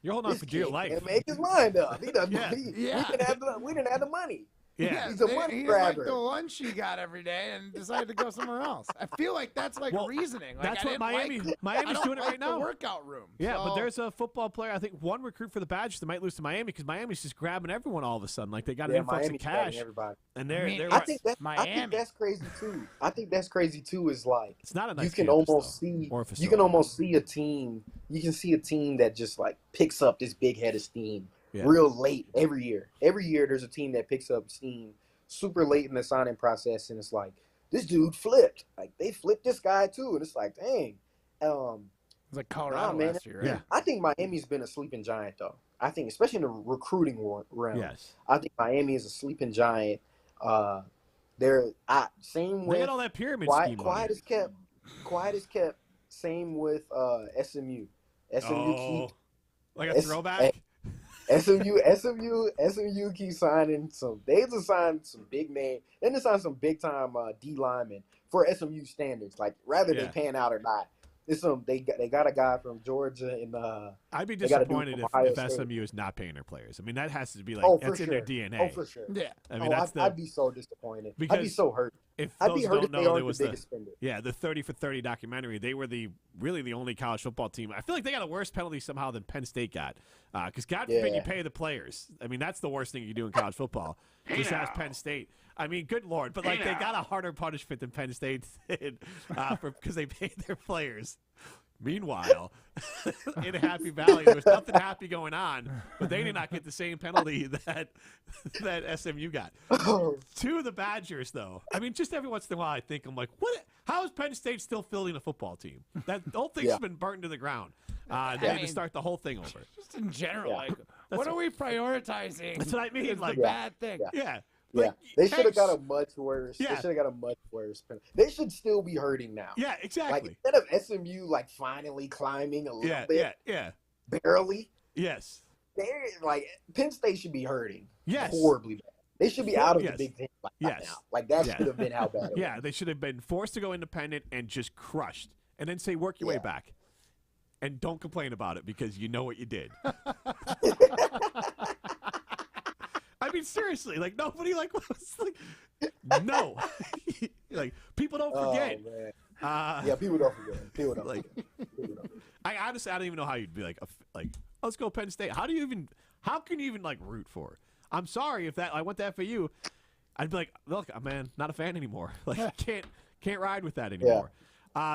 [SPEAKER 1] you're holding on for dear life.
[SPEAKER 15] And make his mind up. We didn't have the money.
[SPEAKER 2] Yeah,
[SPEAKER 15] he's a money
[SPEAKER 2] he
[SPEAKER 15] grabber.
[SPEAKER 2] didn't like the lunch he got every day and decided to go somewhere else. I feel like that's like reasoning. Like,
[SPEAKER 1] that's what Miami's doing it right now.
[SPEAKER 2] The workout room.
[SPEAKER 1] Yeah, but there's a football player. I think one recruit for the Badgers that might lose to Miami because Miami's just grabbing everyone all of a sudden. Like they got an influx of cash, and
[SPEAKER 15] I think that's crazy too. I think that's crazy too. Is like
[SPEAKER 1] it's not a nice
[SPEAKER 15] you can
[SPEAKER 1] campus,
[SPEAKER 15] almost
[SPEAKER 1] though,
[SPEAKER 15] you can almost see a team. You can see a team that just like picks up this big head of steam real late every year. Every year there's a team that picks up steam super late in the signing process, and it's like this dude flipped. Like they flipped this guy too, and it's like, dang.
[SPEAKER 2] It's like Colorado last year, right?
[SPEAKER 15] Yeah. I think Miami's been a sleeping giant, though. I think, especially in the recruiting realm.
[SPEAKER 1] Yes.
[SPEAKER 15] I think Miami is a sleeping giant. They're same way.
[SPEAKER 1] They got all that pyramid scheme.
[SPEAKER 15] Quiet is kept Same with SMU. SMU
[SPEAKER 1] like a throwback.
[SPEAKER 15] SMU keeps signing some. They just signed some big name. Then they signed some big time D linemen for SMU standards. Like rather they pan out or not. It's they got a guy from Georgia and
[SPEAKER 1] I'd be disappointed if SMU is not paying their players. I mean, that has to be like that's in their DNA.
[SPEAKER 15] Oh, for sure.
[SPEAKER 2] Yeah.
[SPEAKER 1] I mean,
[SPEAKER 15] I'd be so disappointed.
[SPEAKER 1] Because
[SPEAKER 15] I'd be so hurt.
[SPEAKER 1] I'd
[SPEAKER 15] be hurt if they aren't the biggest spender.
[SPEAKER 1] Yeah, the 30 for 30 documentary. They were really the only college football team. I feel like they got a worse penalty somehow than Penn State got. Because God forbid you pay the players. I mean, that's the worst thing you do in college football. Just ask Penn State. I mean, good Lord. But, like, they got a harder punishment than Penn State did because they paid their players. Meanwhile, in Happy Valley, there was nothing happy going on, but they did not get the same penalty that SMU got. To the Badgers, though, I mean, just every once in a while, I think I'm like, what? How is Penn State still fielding a football team? That whole thing's been burnt to the ground. They had to start the whole thing over.
[SPEAKER 2] Just in general, like, what are we prioritizing?
[SPEAKER 1] That's what I mean.
[SPEAKER 2] Like, the bad thing.
[SPEAKER 1] Yeah.
[SPEAKER 15] Yeah, they should have got a much worse. Yeah. They should have got a much worse penalty. They should still be hurting now.
[SPEAKER 1] Yeah, exactly.
[SPEAKER 15] Like instead of SMU like finally climbing a little bit, barely.
[SPEAKER 1] Yes.
[SPEAKER 15] They're like Penn State should be hurting.
[SPEAKER 1] Yes.
[SPEAKER 15] Horribly bad. They should be out of the Big Ten now. Like that should have been how bad it was.
[SPEAKER 1] They should have been forced to go independent and just crushed, and then say work your way back, and don't complain about it because you know what you did. I mean, seriously, like nobody was like, no, like people don't forget.
[SPEAKER 15] People don't forget. People don't forget.
[SPEAKER 1] I honestly, I don't even know how you'd be like, let's go Penn State. How can you even like root for? I'm sorry if I went to FAU, I'd be like, look, man, not a fan anymore. Like, can't ride with that anymore.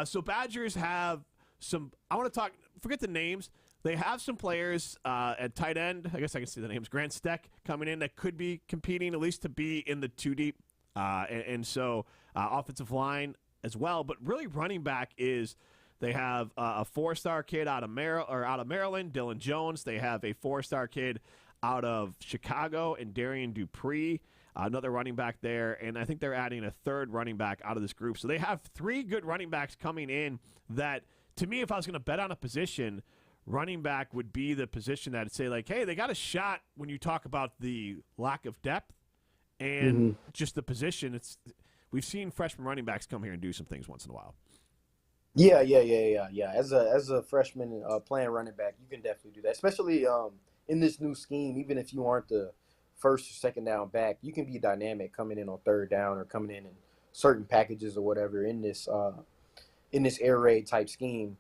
[SPEAKER 1] So Badgers have some. I want to talk. Forget the names. They have some players at tight end. I guess I can see the names. Grant Steck coming in that could be competing at least to be in the 2 deep. And so offensive line as well. But really running back is they have a 4-star kid out of Maryland, Dylan Jones. They have a 4-star kid out of Chicago and Darian Dupree, another running back there. And I think they're adding a third running back out of this group. So they have 3 good running backs coming in that, to me, if I was going to bet on a position, running back would be the position that I'd say, like, hey, they got a shot when you talk about the lack of depth and just the position. We've seen freshman running backs come here and do some things once in a while.
[SPEAKER 15] Yeah. As a freshman playing running back, you can definitely do that, especially in this new scheme. Even if you aren't the first or second down back, you can be dynamic coming in on third down or coming in certain packages or whatever in this air raid type scheme.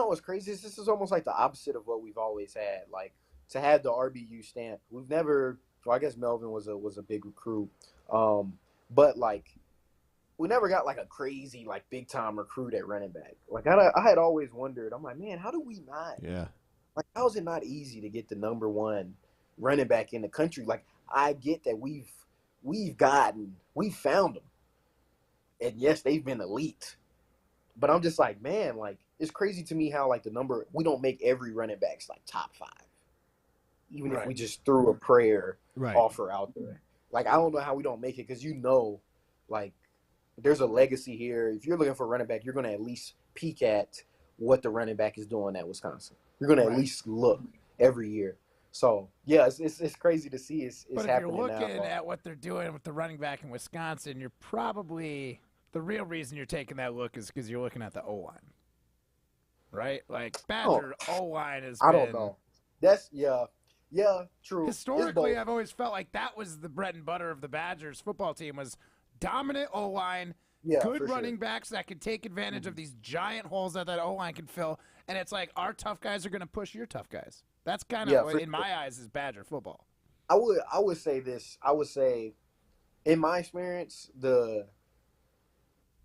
[SPEAKER 15] What's crazy is this is almost like the opposite of what we've always had. Like to have the RBU stamp, we've never. Well, I guess Melvin was a big recruit, but like we never got like a crazy like big time recruit at running back. Like I had always wondered. I'm like, man, how do we not?
[SPEAKER 1] Yeah.
[SPEAKER 15] Like how is it not easy to get the number 1 running back in the country? Like I get that we've found them, and yes, they've been elite. But I'm just like, man, like it's crazy to me how like we don't make every running back's like top 5, even if we just threw a prayer offer out there. Like I don't know how we don't make it because like there's a legacy here. If you're looking for a running back, you're going to at least peek at what the running back is doing at Wisconsin. You're going to at least look every year. So yeah, it's crazy to see. It's
[SPEAKER 2] but
[SPEAKER 15] happening now.
[SPEAKER 2] But if you're looking at what they're doing with the running back in Wisconsin, you're probably. The real reason you're taking that look is because you're looking at the O-line, right? Like Badger O-line has been.
[SPEAKER 15] I don't know. That's true.
[SPEAKER 2] Historically, I've always felt like that was the bread and butter of the Badgers football team was dominant O-line, good running backs that could take advantage of these giant holes that O-line can fill, and it's like our tough guys are going to push your tough guys. That's kind of in my eyes is Badger football.
[SPEAKER 15] I would say this. I would say, in my experience,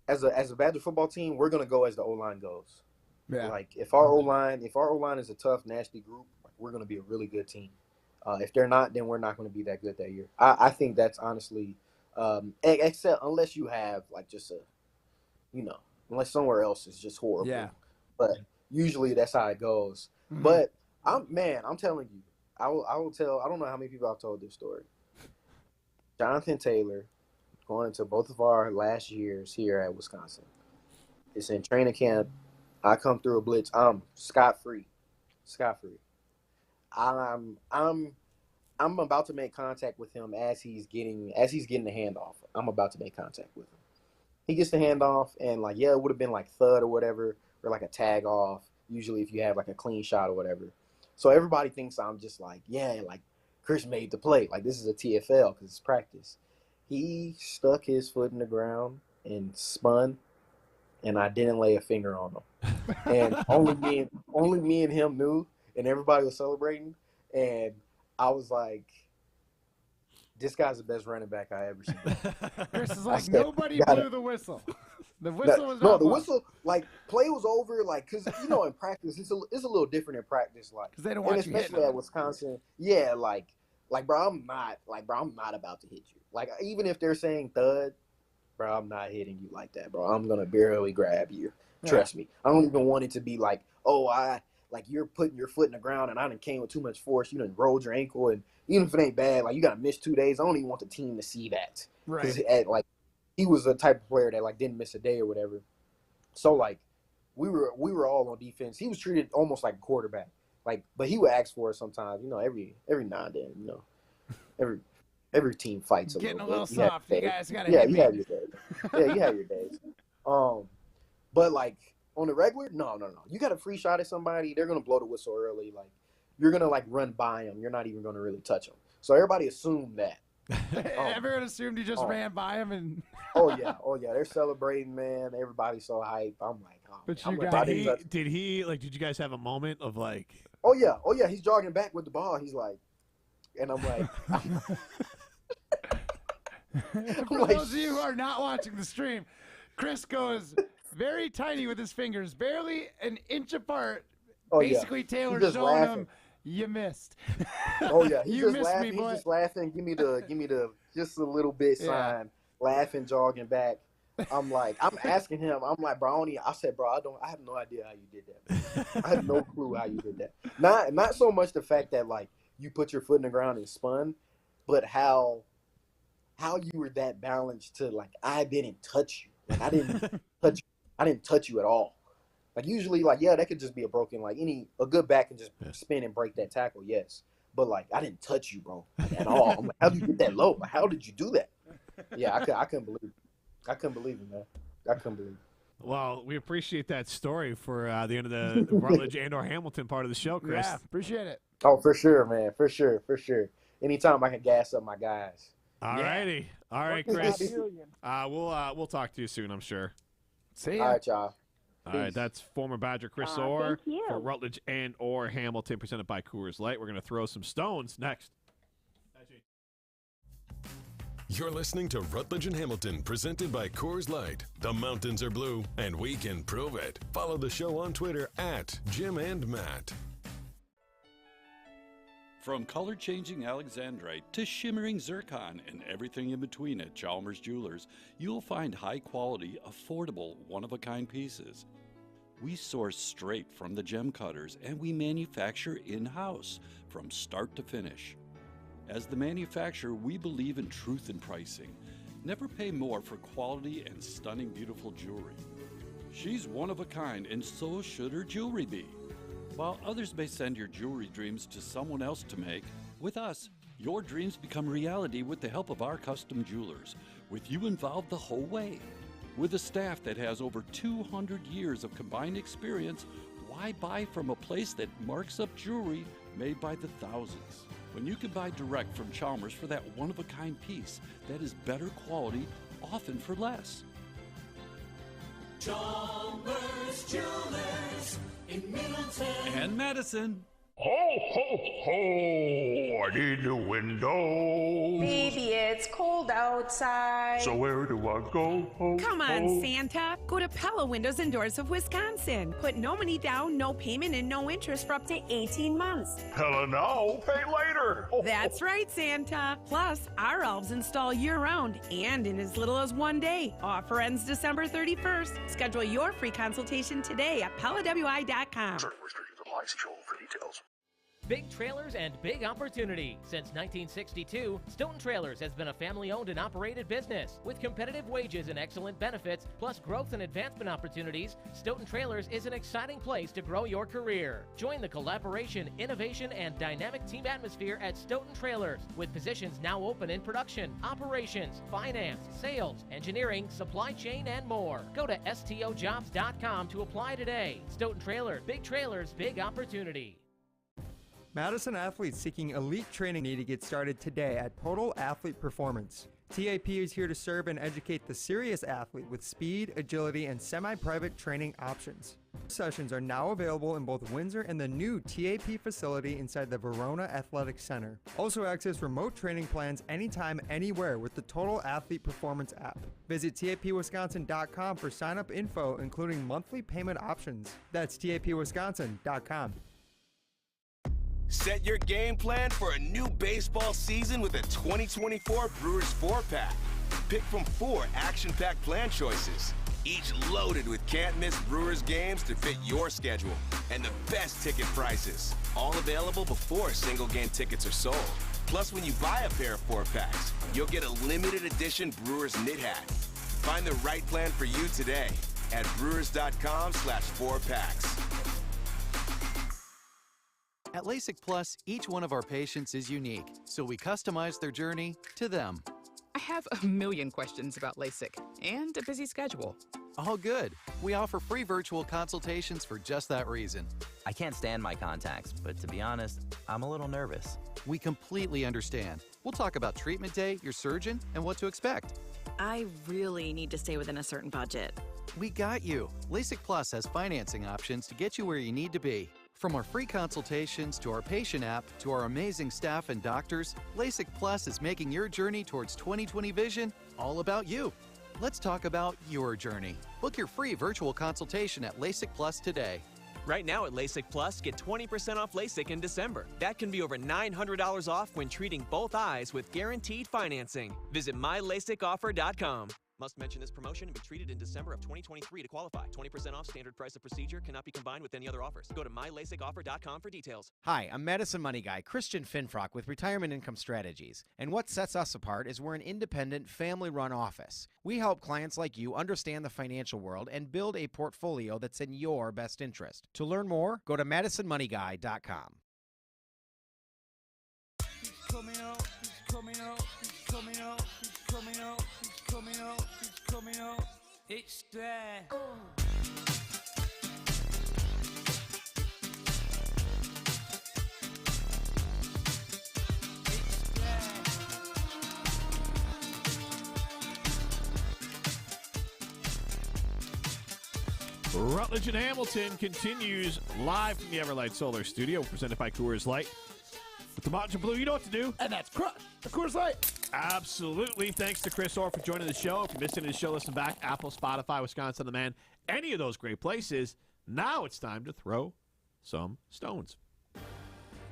[SPEAKER 15] As a Badger football team, we're gonna go as the O-line goes. Yeah. Like if our O-line is a tough, nasty group, like, we're gonna be a really good team. If they're not, then we're not gonna be that good that year. I think that's honestly, except unless you have like just unless somewhere else is just horrible.
[SPEAKER 2] Yeah.
[SPEAKER 15] But usually that's how it goes. Mm-hmm. But I'm telling you, I will tell. I don't know how many people I've told this story. Jonathan Taylor, going into both of our last years here at Wisconsin. It's in training camp. I come through a blitz. I'm scot-free. I'm about to make contact with him as he's getting the handoff. I'm about to make contact with him. He gets the handoff, and like, yeah, it would have been like thud or whatever, or like a tag off. Usually, if you have like a clean shot or whatever. So everybody thinks I'm just like, yeah, like Chris made the play. Like this is a TFL because it's practice. He stuck his foot in the ground and spun, and I didn't lay a finger on him. And only me and him knew, and everybody was celebrating. And I was like, this guy's the best running back I ever seen.
[SPEAKER 2] Chris is like, nobody blew the whistle. The whistle was
[SPEAKER 15] no, the whistle, like, play was over, like, because, you know, in practice, it's a little different in practice, like.
[SPEAKER 2] Because they don't want you hitting
[SPEAKER 15] especially at Wisconsin, yeah, like, bro, I'm not about to hit you. Like, even if they're saying thud, bro, I'm not hitting you like that, bro. I'm going to barely grab you. Trust me. I don't even want it to be like, oh, like, you're putting your foot in the ground and I done came with too much force. You done rolled your ankle, and even if it ain't bad, like, you got to miss 2 days. I don't even want the team to see that.
[SPEAKER 2] Right.
[SPEAKER 15] Because, like, he was the type of player that, like, didn't miss a day or whatever. So, like, we were all on defense. He was treated almost like a quarterback. Like, but he would ask for it sometimes, you know, every now and then, you know. Every team fights a
[SPEAKER 2] Getting
[SPEAKER 15] little
[SPEAKER 2] bit.
[SPEAKER 15] A little
[SPEAKER 2] soft.
[SPEAKER 15] You
[SPEAKER 2] You guys got to
[SPEAKER 15] yeah,
[SPEAKER 2] hit
[SPEAKER 15] you
[SPEAKER 2] me.
[SPEAKER 15] have your days. Yeah, you have your days. But, like, on the regular, no. You got a free shot at somebody, they're going to blow the whistle early. Like, you're going to, like, run by them. You're not even going to really touch them. So everybody assumed that.
[SPEAKER 2] Everyone assumed you just ran by him and.
[SPEAKER 15] Oh yeah, they're celebrating, man. Everybody's so hype. I'm like, oh.
[SPEAKER 2] But
[SPEAKER 15] man.
[SPEAKER 2] you
[SPEAKER 15] I'm
[SPEAKER 2] got
[SPEAKER 15] like,
[SPEAKER 1] Did you guys have a moment of like?
[SPEAKER 15] Oh yeah. He's jogging back with the ball. He's like, and I'm like.
[SPEAKER 2] For those of you who are not watching the stream, Chris goes very tiny with his fingers, barely an inch apart.
[SPEAKER 15] Oh,
[SPEAKER 2] basically,
[SPEAKER 15] yeah.
[SPEAKER 2] Taylor's
[SPEAKER 15] He's just
[SPEAKER 2] showing
[SPEAKER 15] laughing.
[SPEAKER 2] him, you missed.
[SPEAKER 15] Oh yeah,
[SPEAKER 2] you missed me, boy.
[SPEAKER 15] He's just laughing. Give me the just a little bit sign. Laughing, jogging back. I'm like, I'm asking him. I'm like, bro, I said, bro, I have no idea how you did that. Man. I have no clue how you did that. Not so much the fact that like you put your foot in the ground and spun, but how you were that balanced to like I didn't touch you. Like I didn't touch you at all. Like usually, like yeah, that could just be a broken. Like a good back can just spin and break that tackle, yes. But like I didn't touch you, bro, like, at all. I'm like, how did you get that low? Like, how did you do that? Yeah, I couldn't believe it. I couldn't believe it, man. I couldn't believe it.
[SPEAKER 1] Well, we appreciate that story for the end of the Rutledge and/or Hamilton part of the show, Chris.
[SPEAKER 2] Yeah, appreciate it.
[SPEAKER 15] Oh, for sure, man. For sure. Anytime I can gas up my guys.
[SPEAKER 1] All righty. All right, Chris. We'll talk to you soon, I'm sure.
[SPEAKER 2] See ya.
[SPEAKER 15] All right, y'all.
[SPEAKER 1] All right, that's former Badger Chris Orr
[SPEAKER 7] thank you.
[SPEAKER 1] for Rutledge and/or Hamilton, presented by Coors Light. We're going to throw some stones next.
[SPEAKER 3] You're listening to Rutledge and Hamilton, presented by Coors Light. The mountains are blue, and we can prove it. Follow the show on Twitter at Jim and Matt.
[SPEAKER 16] From color-changing alexandrite to shimmering zircon and everything in between at Chalmers Jewelers, you'll find high-quality, affordable, one-of-a-kind pieces. We source straight from the gem cutters, and we manufacture in-house from start to finish. As the manufacturer, we believe in truth in pricing. Never pay more for quality and stunning, beautiful jewelry. She's one of a kind, and so should her jewelry be. While others may send your jewelry dreams to someone else to make, with us, your dreams become reality with the help of our custom jewelers, with you involved the whole way. With a staff that has over 200 years of combined experience, why buy from a place that marks up jewelry made by the thousands? When you can buy direct from Chalmers for that one-of-a-kind piece that is better quality, often for less.
[SPEAKER 11] Chalmers Jewelers in Middleton
[SPEAKER 16] And Madison.
[SPEAKER 8] Ho, ho, ho! I need a window.
[SPEAKER 9] Baby, it's cold outside.
[SPEAKER 8] So where do I go? Ho,
[SPEAKER 12] Come on,
[SPEAKER 8] ho?
[SPEAKER 12] Santa. Go to Pella Windows and Doors of Wisconsin. Put no money down, no payment, and no interest for up to 18 months.
[SPEAKER 8] Pella now, pay later. Ho,
[SPEAKER 12] That's right, Santa. Plus, our elves install year-round and in as little as 1 day. Offer ends December 31st. Schedule your free consultation today at PellaWI.com.
[SPEAKER 8] Certain restrictions apply. See show for details.
[SPEAKER 4] big trailers and big opportunity. Since 1962, Stoughton Trailers has been a family-owned and operated business. With competitive wages and excellent benefits, plus growth and advancement opportunities, Stoughton Trailers is an exciting place to grow your career. Join the collaboration, innovation, and dynamic team atmosphere at Stoughton Trailers, with positions now open in production, operations, finance, sales, engineering, supply chain, and more. Go to stojobs.com to apply today. Stoughton Trailer, big trailers, big opportunity.
[SPEAKER 5] Madison athletes seeking elite training need to get started today at Total Athlete Performance. TAP is here to serve and educate the serious athlete with speed, agility, and semi-private training options. Sessions are now available in both Windsor and the new TAP facility inside the Verona Athletic Center. Also access remote training plans anytime, anywhere with the Total Athlete Performance app. Visit tapwisconsin.com for sign-up info, including monthly payment options. That's tapwisconsin.com.
[SPEAKER 11] Set your game plan for a new baseball season with a 2024 Brewers 4-pack. Pick from 4 action-packed plan choices, each loaded with can't-miss Brewers games to fit your schedule and the best ticket prices. All available before single-game tickets are sold. Plus, when you buy a pair of 4-packs, you'll get a limited edition Brewers knit hat. Find the right plan for you today at brewers.com/4packs.
[SPEAKER 6] At LASIK Plus, each one of our patients is unique, so we customize their journey to them.
[SPEAKER 7] I have a million questions about LASIK and a busy schedule.
[SPEAKER 6] All good. We offer free virtual consultations for just that reason.
[SPEAKER 13] I can't stand my contacts, but to be honest, I'm a little nervous.
[SPEAKER 6] We completely understand. We'll talk about treatment day, your surgeon, and what to expect.
[SPEAKER 14] I really need to stay within a certain budget.
[SPEAKER 6] We got you. LASIK Plus has financing options to get you where you need to be. From our free consultations to our patient app to our amazing staff and doctors, LASIK Plus is making your journey towards 20/20 vision all about you. Let's talk about your journey. Book your free virtual consultation at LASIK Plus today.
[SPEAKER 21] Right now at LASIK Plus, get 20% off LASIK in December. That can be over $900 off when treating both eyes with guaranteed financing. Visit mylasicoffer.com. Must mention this promotion and be treated in December of 2023 to qualify. 20% off standard price of procedure, cannot be combined with any other offers. Go to mylasicoffer.com for details.
[SPEAKER 25] Hi, I'm Madison Money Guy, Christian Finfrock with Retirement Income Strategies. And what sets us apart is we're an independent, family-run office. We help clients like you understand the financial world and build a portfolio that's in your best interest. To learn more, go to madisonmoneyguy.com.
[SPEAKER 11] He's coming out, he's coming out, he's coming out, he's coming out, he's coming out, he's coming out. It's there.
[SPEAKER 1] Rutledge and Hamilton continues live from the Everlight Solar Studio, presented by Coors Light. With the Mountain Blue, you know what to do.
[SPEAKER 2] And that's crush the Coors Light.
[SPEAKER 1] Absolutely. Thanks to Chris Orr for joining the show. If you missed any of the show, listen back. Apple, Spotify, Wisconsin On Demand, any of those great places. Now it's time to throw some stones.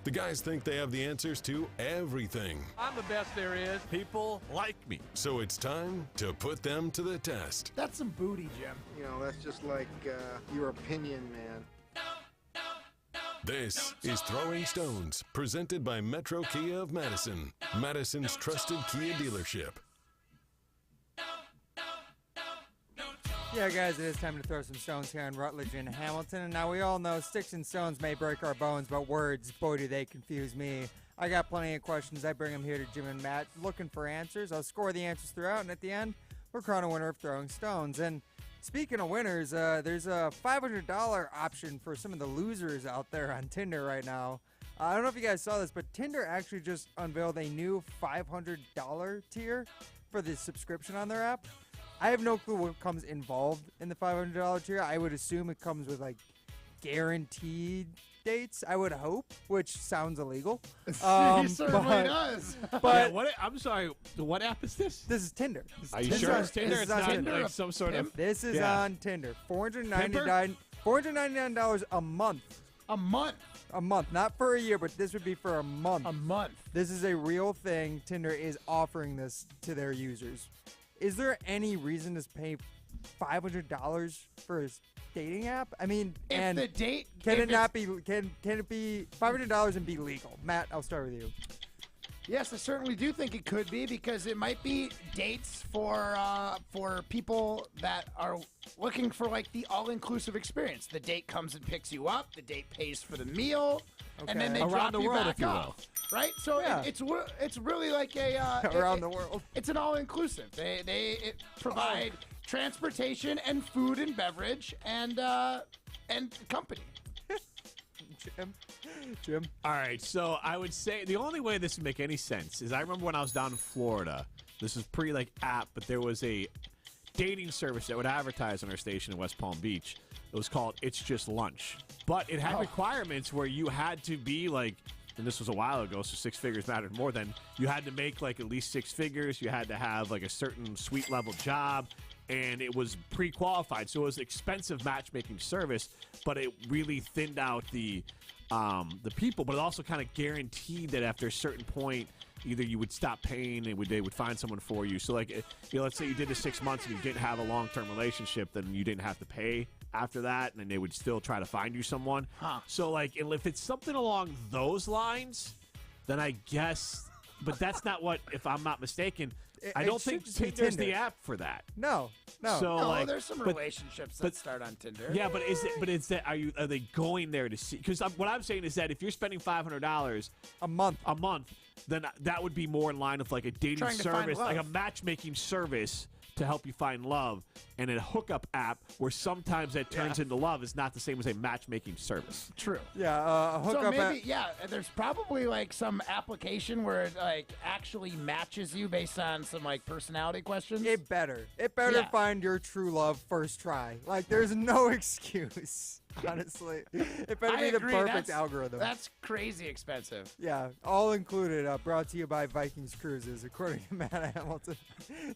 [SPEAKER 3] The guys think they have the answers to everything.
[SPEAKER 28] I'm the best there is.
[SPEAKER 3] People like me. So it's time to put them to the test.
[SPEAKER 2] That's some booty, Jim.
[SPEAKER 29] You know, that's just like your opinion, man.
[SPEAKER 3] This is Throwing Stones, presented by Metro Kia of Madison, Madison's trusted Kia dealership.
[SPEAKER 5] Yeah, guys, it is time to throw some stones here on Rutledge and Hamilton. And now we all know sticks and stones may break our bones, but words, boy, do they confuse me. I got plenty of questions. I bring them here to Jim and Matt looking for answers. I'll score the answers throughout, and at the end, we'll crown a winner of Throwing Stones. And speaking of winners, there's a $500 option for some of the losers out there on Tinder right now. I don't know if you guys saw this, but Tinder actually just unveiled a new $500 tier for the subscription on their app. I have no clue what comes involved in the $500 tier. I would assume it comes with, like, guaranteed dates, I would hope, which sounds illegal.
[SPEAKER 2] He certainly does.
[SPEAKER 5] But
[SPEAKER 1] yeah, I'm sorry, what app is this?
[SPEAKER 5] This is Tinder.
[SPEAKER 1] Are you sure it's Tinder? It's not
[SPEAKER 2] Tinder.
[SPEAKER 1] like some sort of...
[SPEAKER 5] This is on Tinder. $499 a month.
[SPEAKER 2] A month?
[SPEAKER 5] A month. Not for a year, but this would be for a month.
[SPEAKER 2] A month.
[SPEAKER 5] This is a real thing. Tinder is offering this to their users. is there any reason to pay $500 for a dating app? I mean,
[SPEAKER 2] If the date
[SPEAKER 5] can
[SPEAKER 2] if
[SPEAKER 5] it not be? Can it be $500 and be legal? Matt, I'll start with you.
[SPEAKER 2] Yes, I certainly do think it could be because it might be dates for people that are looking for like the all-inclusive experience. The date comes and picks you up. The date pays for the meal, and then they
[SPEAKER 1] Around
[SPEAKER 2] drop
[SPEAKER 1] the
[SPEAKER 2] you
[SPEAKER 1] world,
[SPEAKER 2] back
[SPEAKER 1] if you will.
[SPEAKER 2] off. Right? So
[SPEAKER 5] Yeah.
[SPEAKER 2] it's really like a
[SPEAKER 5] Around the world.
[SPEAKER 2] It's an all-inclusive. They provide transportation and food and beverage and company.
[SPEAKER 5] Jim.
[SPEAKER 1] All right, so I would say the only way this would make any sense is I remember when I was down in Florida. This was pre app, but there was a dating service that would advertise on our station in West Palm Beach. It was called It's Just Lunch, but it had requirements where you had to be like, and this was a while ago, so 6 figures mattered more than you had to make like at least 6 figures. You had to have like a certain suite level job. And it was pre-qualified, so it was an expensive matchmaking service, but it really thinned out the people. But it also kind of guaranteed that after a certain point, either you would stop paying and they would find someone for you. So, like, let's say you did it 6 months and you didn't have a long-term relationship, then you didn't have to pay after that, and then they would still try to find you someone. So, like, if it's something along those lines, then I guess. But that's not what, if I'm not mistaken. I don't think Tinder's the app for that.
[SPEAKER 5] No.
[SPEAKER 1] So
[SPEAKER 2] there's some relationships that start on Tinder.
[SPEAKER 1] Yeah, but is that are they going there to see? Because what I'm saying is that if you're spending $500
[SPEAKER 5] a month,
[SPEAKER 1] then that would be more in line with like a dating
[SPEAKER 2] Trying to find
[SPEAKER 1] service,
[SPEAKER 2] love.
[SPEAKER 1] like a matchmaking service to help you find love, and a hookup app where sometimes that turns into love is not the same as a matchmaking service.
[SPEAKER 2] True.
[SPEAKER 5] Yeah, a hookup
[SPEAKER 2] So maybe,
[SPEAKER 5] app.
[SPEAKER 2] there's probably like some application where it like actually matches you based on some like personality questions.
[SPEAKER 5] It better
[SPEAKER 2] Yeah.
[SPEAKER 5] find your true love first try. Like, there's no excuse, honestly. It better
[SPEAKER 2] I
[SPEAKER 5] be the
[SPEAKER 2] agree.
[SPEAKER 5] perfect algorithm.
[SPEAKER 2] That's crazy expensive.
[SPEAKER 5] Yeah, all included. Brought to you by Vikings Cruises, according to Matt Hamilton.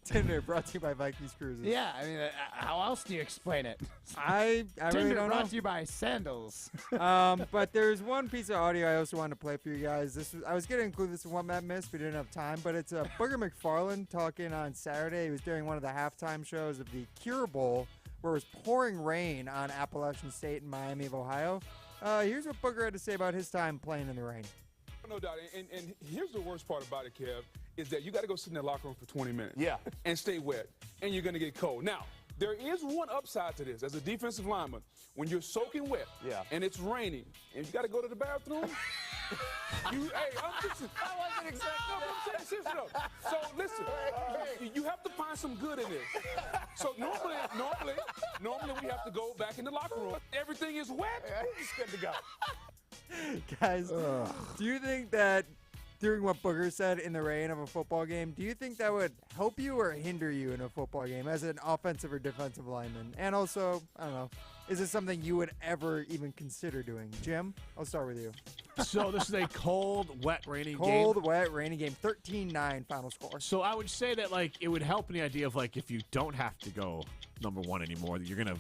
[SPEAKER 5] Tinder brought to you by Vikings Cruises.
[SPEAKER 2] Yeah, I mean, how else do you explain it?
[SPEAKER 5] I
[SPEAKER 2] Tinder
[SPEAKER 5] really don't
[SPEAKER 2] brought
[SPEAKER 5] know.
[SPEAKER 2] to you by Sandals.
[SPEAKER 5] But there's one piece of audio I also wanted to play for you guys. I was going to include this in what Matt missed, but we didn't have time. But it's Booger McFarland talking on Saturday. He was during one of the halftime shows of the Cure Bowl, where it was pouring rain on Appalachian State in Miami of Ohio. Here's what Booger had to say about his time playing in the rain.
[SPEAKER 10] No doubt. And here's the worst part about it, Kev, is that you got to go sit in the locker room for 20 minutes.
[SPEAKER 17] Yeah.
[SPEAKER 10] And stay wet. And you're going to get cold. Now, there is one upside to this. As a defensive lineman, when you're soaking wet and it's raining and you got to go to the bathroom, I'm listen. I wasn't exactly. No, but I'm saying seriously though. So listen, you have to find some good in this. So normally we have to go back in the locker room. Everything is wet. We're just good to go.
[SPEAKER 5] Guys, do you think that during what Booger said in the rain of a football game, do you think that would help you or hinder you in a football game as an offensive or defensive lineman? And also, I don't know, is this something you would ever even consider doing? Jim, I'll start with you.
[SPEAKER 1] So this is a cold, wet, rainy game.
[SPEAKER 5] Cold, wet, rainy game. 13-9 final score.
[SPEAKER 1] So I would say that like it would help in the idea of like if you don't have to go number one anymore, that you're gonna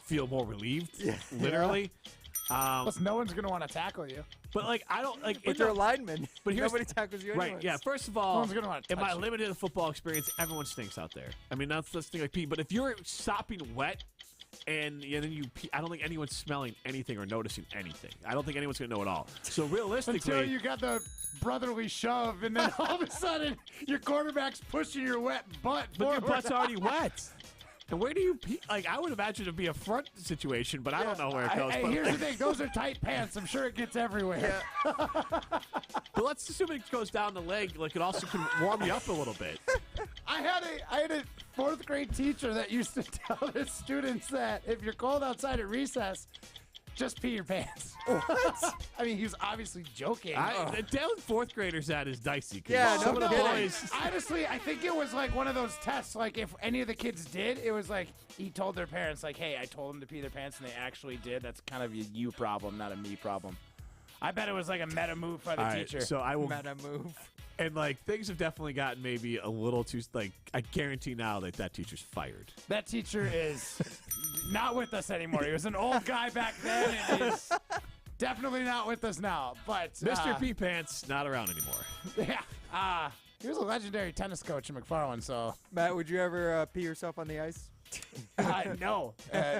[SPEAKER 1] feel more relieved, literally.
[SPEAKER 2] Plus, no one's gonna want to tackle you.
[SPEAKER 1] But like I don't like.
[SPEAKER 5] But you're a lineman.
[SPEAKER 1] But here's
[SPEAKER 5] Nobody tackles you
[SPEAKER 1] right.
[SPEAKER 5] anyways.
[SPEAKER 1] Yeah. First of
[SPEAKER 2] No
[SPEAKER 1] all,
[SPEAKER 2] one's gonna want to
[SPEAKER 1] in my
[SPEAKER 2] touch you.
[SPEAKER 1] limited football experience, everyone stinks out there. I mean, that's the thing like pee. But if you're sopping wet and then you pee, I don't think anyone's smelling anything or noticing anything. I don't think anyone's gonna know at all. So realistically,
[SPEAKER 2] Until you got the brotherly shove, and then all of a sudden your quarterback's pushing your wet butt.
[SPEAKER 1] but your
[SPEAKER 2] forward.
[SPEAKER 1] butt's already wet. And where do you pee? Like, I would imagine it'd be a front situation, but I don't know where it goes.
[SPEAKER 2] Hey,
[SPEAKER 1] but
[SPEAKER 2] here's the thing: those are tight pants. I'm sure it gets everywhere.
[SPEAKER 1] But let's assume it goes down the leg. Like, it also can warm you up a little bit.
[SPEAKER 2] I had a fourth grade teacher that used to tell his students that if you're cold outside at recess, just pee your pants. What? I mean, he was obviously joking.
[SPEAKER 1] Telling fourth graders that is dicey. 'Cause
[SPEAKER 5] Yeah,
[SPEAKER 1] some
[SPEAKER 5] no
[SPEAKER 1] of the
[SPEAKER 5] kidding.
[SPEAKER 1] boys.
[SPEAKER 2] Honestly, I think it was like one of those tests. Like, if any of the kids did, it was like he told their parents, like, hey, I told them to pee their pants, and they actually did. That's kind of a you problem, not a me problem. I bet it was like a meta move by the
[SPEAKER 1] All right,
[SPEAKER 2] teacher.
[SPEAKER 1] so I will.
[SPEAKER 5] Meta move.
[SPEAKER 1] And, like, things have definitely gotten maybe a little too, like, I guarantee now that teacher's fired.
[SPEAKER 2] That teacher is not with us anymore. He was an old guy back then, and he's definitely not with us now. But
[SPEAKER 1] Mr. P Pants, not around anymore.
[SPEAKER 2] yeah, He was a legendary tennis coach in McFarland, so.
[SPEAKER 5] Matt, would you ever pee yourself on the ice?
[SPEAKER 2] No.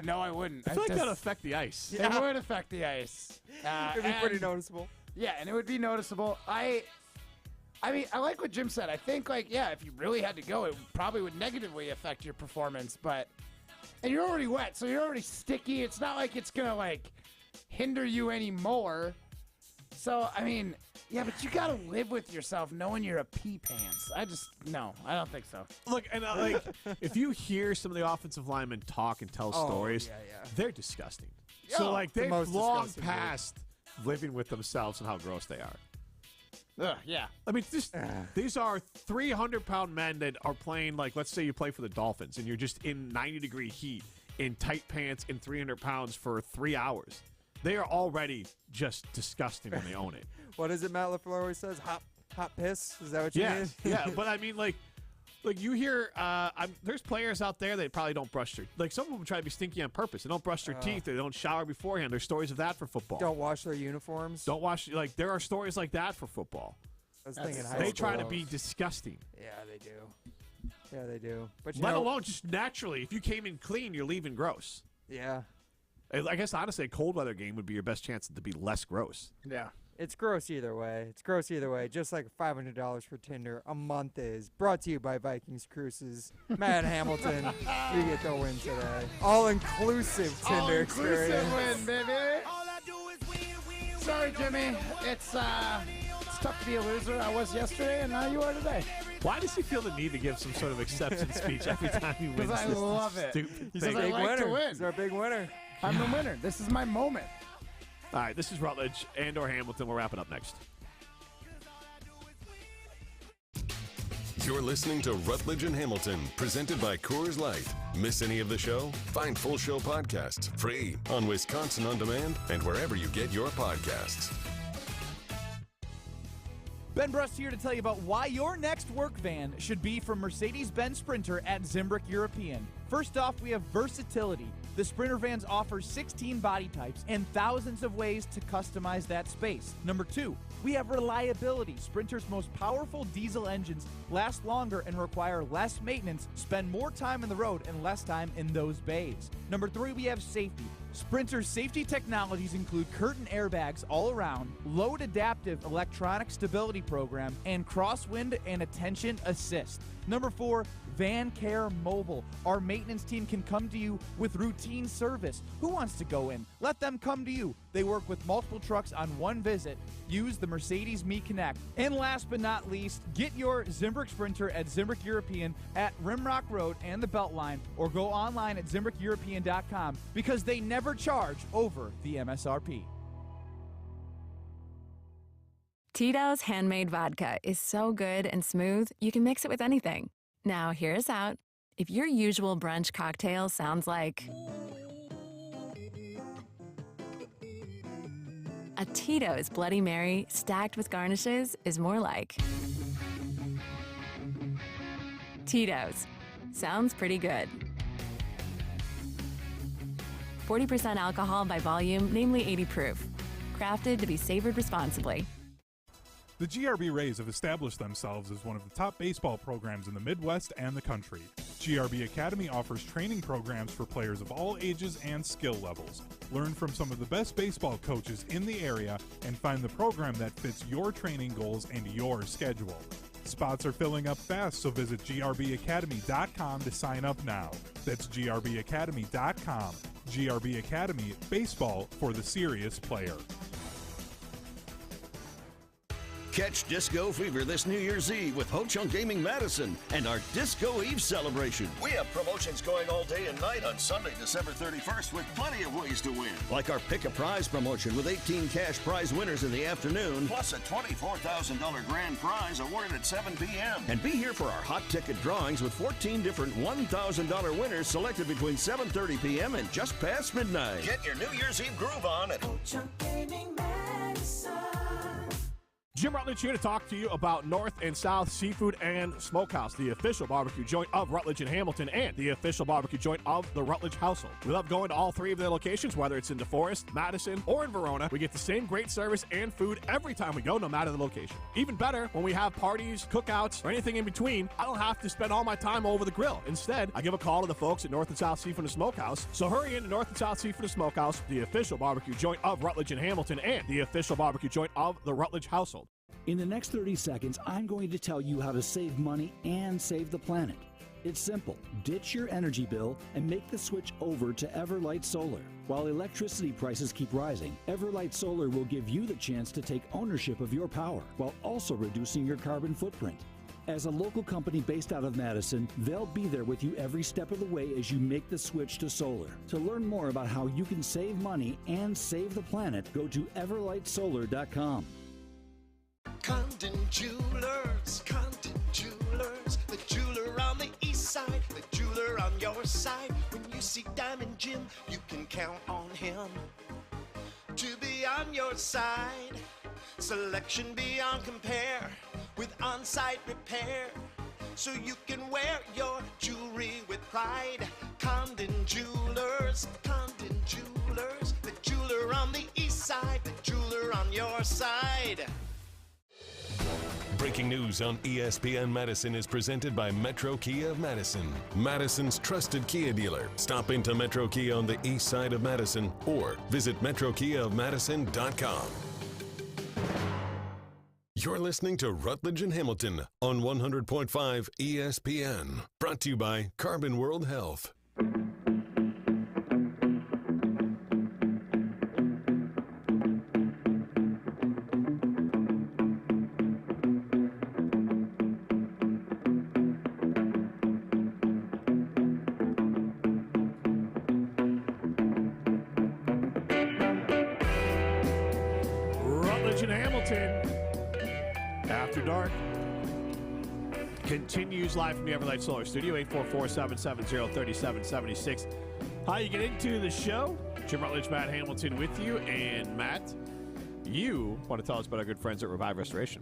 [SPEAKER 2] No, I wouldn't.
[SPEAKER 1] I feel like that would affect the ice.
[SPEAKER 2] It would affect the ice.
[SPEAKER 5] It'd be pretty noticeable.
[SPEAKER 2] Yeah, and it would be noticeable. I mean, I like what Jim said. I think, if you really had to go, it probably would negatively affect your performance. And you're already wet, so you're already sticky. It's not like it's going to, hinder you anymore. So, I mean, yeah, but you got to live with yourself knowing you're a pee pants. I don't think so.
[SPEAKER 1] Look, and if you hear some of the offensive linemen talk and tell stories, they're disgusting. So, they've long past living with themselves and how gross they are.
[SPEAKER 2] Yeah.
[SPEAKER 1] I mean, these are 300-pound men that are playing, let's say you play for the Dolphins, and you're just in 90-degree heat, in tight pants, and 300 pounds for 3 hours. They are already just disgusting when they own it.
[SPEAKER 5] What is it Matt LaFleur always says? Hot piss? Is that what you mean?
[SPEAKER 1] Yeah, but I mean, you hear, there's players out there that probably don't brush their, some of them try to be stinky on purpose. They don't brush their teeth. They don't shower beforehand. There's stories of that for football.
[SPEAKER 5] Don't wash their uniforms.
[SPEAKER 1] Don't wash, there are stories like that for football. They try to be disgusting.
[SPEAKER 5] Yeah, they do. Yeah, they do. But
[SPEAKER 1] let alone just naturally, if you came in clean, you're leaving gross.
[SPEAKER 5] Yeah.
[SPEAKER 1] I guess, honestly, a cold weather game would be your best chance to be less gross.
[SPEAKER 5] Yeah. It's gross either way. Just like $500 for Tinder a month is. Brought to you by Vikings Cruises. Matt Hamilton, you get the win today. All-inclusive Tinder experience.
[SPEAKER 2] All-inclusive win, baby. Sorry, Jimmy. It's tough to be a loser. I was yesterday, and now you are today.
[SPEAKER 1] Why does he feel the need to give some sort of acceptance speech every time he wins?
[SPEAKER 2] Because I love it.
[SPEAKER 5] He's a big winner.
[SPEAKER 2] To win.
[SPEAKER 5] He's our big winner.
[SPEAKER 2] I'm the winner. This is my moment.
[SPEAKER 1] All right, this is Rutledge and/or Hamilton. We'll wrap it up next.
[SPEAKER 3] You're listening to Rutledge and Hamilton, presented by Coors Light. Miss any of the show? Find full show podcasts free on Wisconsin On Demand and wherever you get your podcasts.
[SPEAKER 17] Ben Brust here to tell you about why your next work van should be from Mercedes-Benz Sprinter at Zimbrick European. First off, we have versatility. The Sprinter vans offer 16 body types and thousands of ways to customize that space. Number 2, we have reliability. Sprinter's most powerful diesel engines last longer and require less maintenance, spend more time on the road and less time in those bays. Number 3, we have safety. Sprinter's safety technologies include curtain airbags all around, load adaptive electronic stability program, and crosswind and attention assist. Number 4, Van Care Mobile. Our maintenance team can come to you with routine service. Who wants to go in? Let them come to you. They work with multiple trucks on one visit. Use the Mercedes Me Connect. And last but not least, get your Zimbrick Sprinter at Zimbrick European at Rimrock Road and the Beltline, or go online at ZimbrickEuropean.com because they never charge over the MSRP.
[SPEAKER 18] Tito's handmade vodka is so good and smooth, you can mix it with anything. Now, hear us out. If your usual brunch cocktail sounds like a Tito's Bloody Mary stacked with garnishes is more like Tito's. Sounds pretty good. 40% alcohol by volume, namely 80 proof. Crafted to be savored responsibly.
[SPEAKER 19] The GRB Rays have established themselves as one of the top baseball programs in the Midwest and the country. GRB Academy offers training programs for players of all ages and skill levels. Learn from some of the best baseball coaches in the area and find the program that fits your training goals and your schedule. Spots are filling up fast, so visit grbacademy.com to sign up now. That's grbacademy.com. GRB Academy, baseball for the serious player.
[SPEAKER 20] Catch Disco Fever this New Year's Eve with Ho Chunk Gaming Madison and our Disco Eve celebration.
[SPEAKER 22] We have promotions going all day and night on Sunday, December 31st with plenty of ways to win.
[SPEAKER 20] Like our Pick a Prize promotion with 18 cash prize winners in the afternoon.
[SPEAKER 22] Plus a $24,000 grand prize awarded at 7 p.m.
[SPEAKER 20] And be here for our hot ticket drawings with 14 different $1,000 winners selected between 7:30 p.m. and just past midnight.
[SPEAKER 22] Get your New Year's Eve groove on at
[SPEAKER 11] Ho Chunk Gaming Madison.
[SPEAKER 1] Jim Rutledge here to talk to you about North and South Seafood and Smokehouse, the official barbecue joint of Rutledge and Hamilton and the official barbecue joint of the Rutledge household. We love going to all three of their locations, whether it's in DeForest, Madison, or in Verona. We get the same great service and food every time we go, no matter the location. Even better, when we have parties, cookouts, or anything in between, I don't have to spend all my time over the grill. Instead, I give a call to the folks at North and South Seafood and Smokehouse. So hurry in to North and South Seafood and Smokehouse, the official barbecue joint of Rutledge and Hamilton and the official barbecue joint of the Rutledge household.
[SPEAKER 9] In the next 30 seconds, I'm going to tell you how to save money and save the planet. It's simple. Ditch your energy bill and make the switch over to Everlight Solar. While electricity prices keep rising, Everlight Solar will give you the chance to take ownership of your power while also reducing your carbon footprint. As a local company based out of Madison, they'll be there with you every step of the way as you make the switch to solar. To learn more about how you can save money and save the planet, go to everlightsolar.com.
[SPEAKER 11] Condon Jewelers, the jeweler on the east side, the jeweler on your side. When you see Diamond Jim, you can count on him to be on your side. Selection beyond compare with on-site repair, so you can wear your jewelry with pride. Condon Jewelers, the jeweler on the east side, the jeweler on your side.
[SPEAKER 3] Breaking news on ESPN Madison is presented by Metro Kia of Madison, Madison's trusted Kia dealer. Stop into Metro Kia on the east side of Madison or visit metrokiaofmadison.com. You're listening to Rutledge and Hamilton on 100.5 ESPN. Brought to you by Carbon World Health.
[SPEAKER 1] Rutledge and Hamilton. After Dark continues live from the Everlight Solar Studio, 844-770-3776. How you get into the show? Jim Rutledge, Matt Hamilton with you. And Matt, you want to tell us about our good friends at Revive Restoration.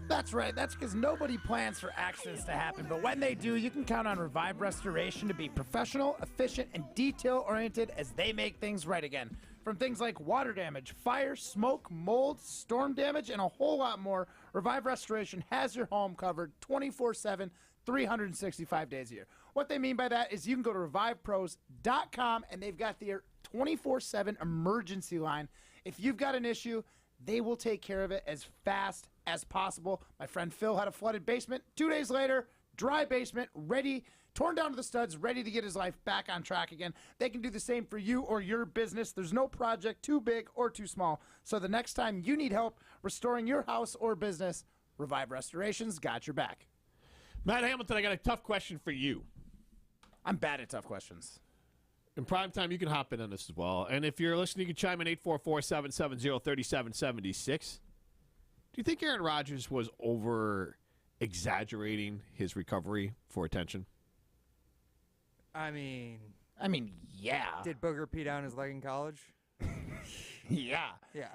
[SPEAKER 2] That's right. That's because nobody plans for accidents to happen. But when they do, you can count on Revive Restoration to be professional, efficient, and detail-oriented as they make things right again. From things like water damage, fire, smoke, mold, storm damage, and a whole lot more, Revive Restoration has your home covered 24/7, 365 days a year. What they mean by that is you can go to revivepros.com, and they've got their 24/7 emergency line. If you've got an issue, they will take care of it as fast as possible. My friend Phil had a flooded basement. 2 days later, dry basement, ready, torn down to the studs, ready to get his life back on track again. They can do the same for you or your business. There's no project too big or too small. So the next time you need help restoring your house or business, Revive Restoration's got your back.
[SPEAKER 1] Matt Hamilton, I got a tough question for you.
[SPEAKER 2] I'm bad at tough questions.
[SPEAKER 1] In prime time, you can hop in on this as well. And if you're listening, you can chime in 844-770-3776. Do you think Aaron Rodgers was over-exaggerating his recovery for attention?
[SPEAKER 5] I mean,
[SPEAKER 2] yeah.
[SPEAKER 5] Did Booger pee down his leg in college?
[SPEAKER 2] Yeah.
[SPEAKER 5] Yeah.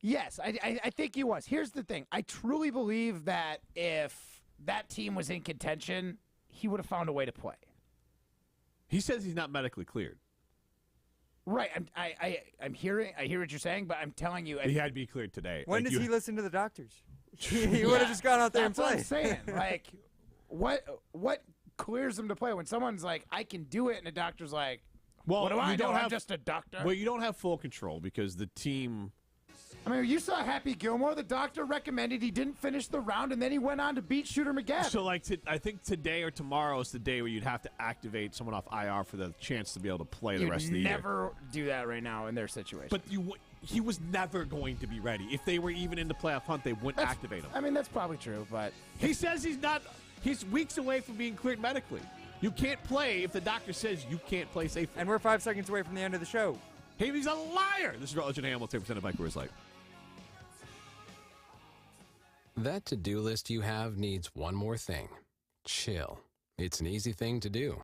[SPEAKER 2] Yes, I think he was. Here's the thing. I truly believe that if that team was in contention, he would have found a way to play.
[SPEAKER 1] He says he's not medically cleared.
[SPEAKER 2] Right. I hear what you're saying, but I'm telling you.
[SPEAKER 1] He had to be cleared today.
[SPEAKER 5] When does he listen to the doctors? He would have just gone out there and played.
[SPEAKER 2] That's what I'm saying. Like, what clears him to play when someone's like, I can do it, and the doctor's like,
[SPEAKER 1] well,
[SPEAKER 2] what do I know? I'm just a doctor.
[SPEAKER 1] Well, you don't have full control because the team.
[SPEAKER 2] I mean, you saw Happy Gilmore. The doctor recommended he didn't finish the round, and then he went on to beat Shooter McGavin.
[SPEAKER 1] So, I think today or tomorrow is the day where you'd have to activate someone off IR for the chance to be able to play the rest of the year.
[SPEAKER 2] You'd never do that right now in their situation.
[SPEAKER 1] But he was never going to be ready. If they were even in the playoff hunt, they wouldn't activate him.
[SPEAKER 2] I mean, that's probably true, but...
[SPEAKER 1] He says he's not... He's weeks away from being cleared medically. You can't play if the doctor says you can't play safely.
[SPEAKER 5] And we're 5 seconds away from the end of the show.
[SPEAKER 1] Hey, he's a liar! This is Rutledge and Hamilton, presented by Coors Light.
[SPEAKER 12] That to-do list you have needs one more thing. Chill. It's an easy thing to do.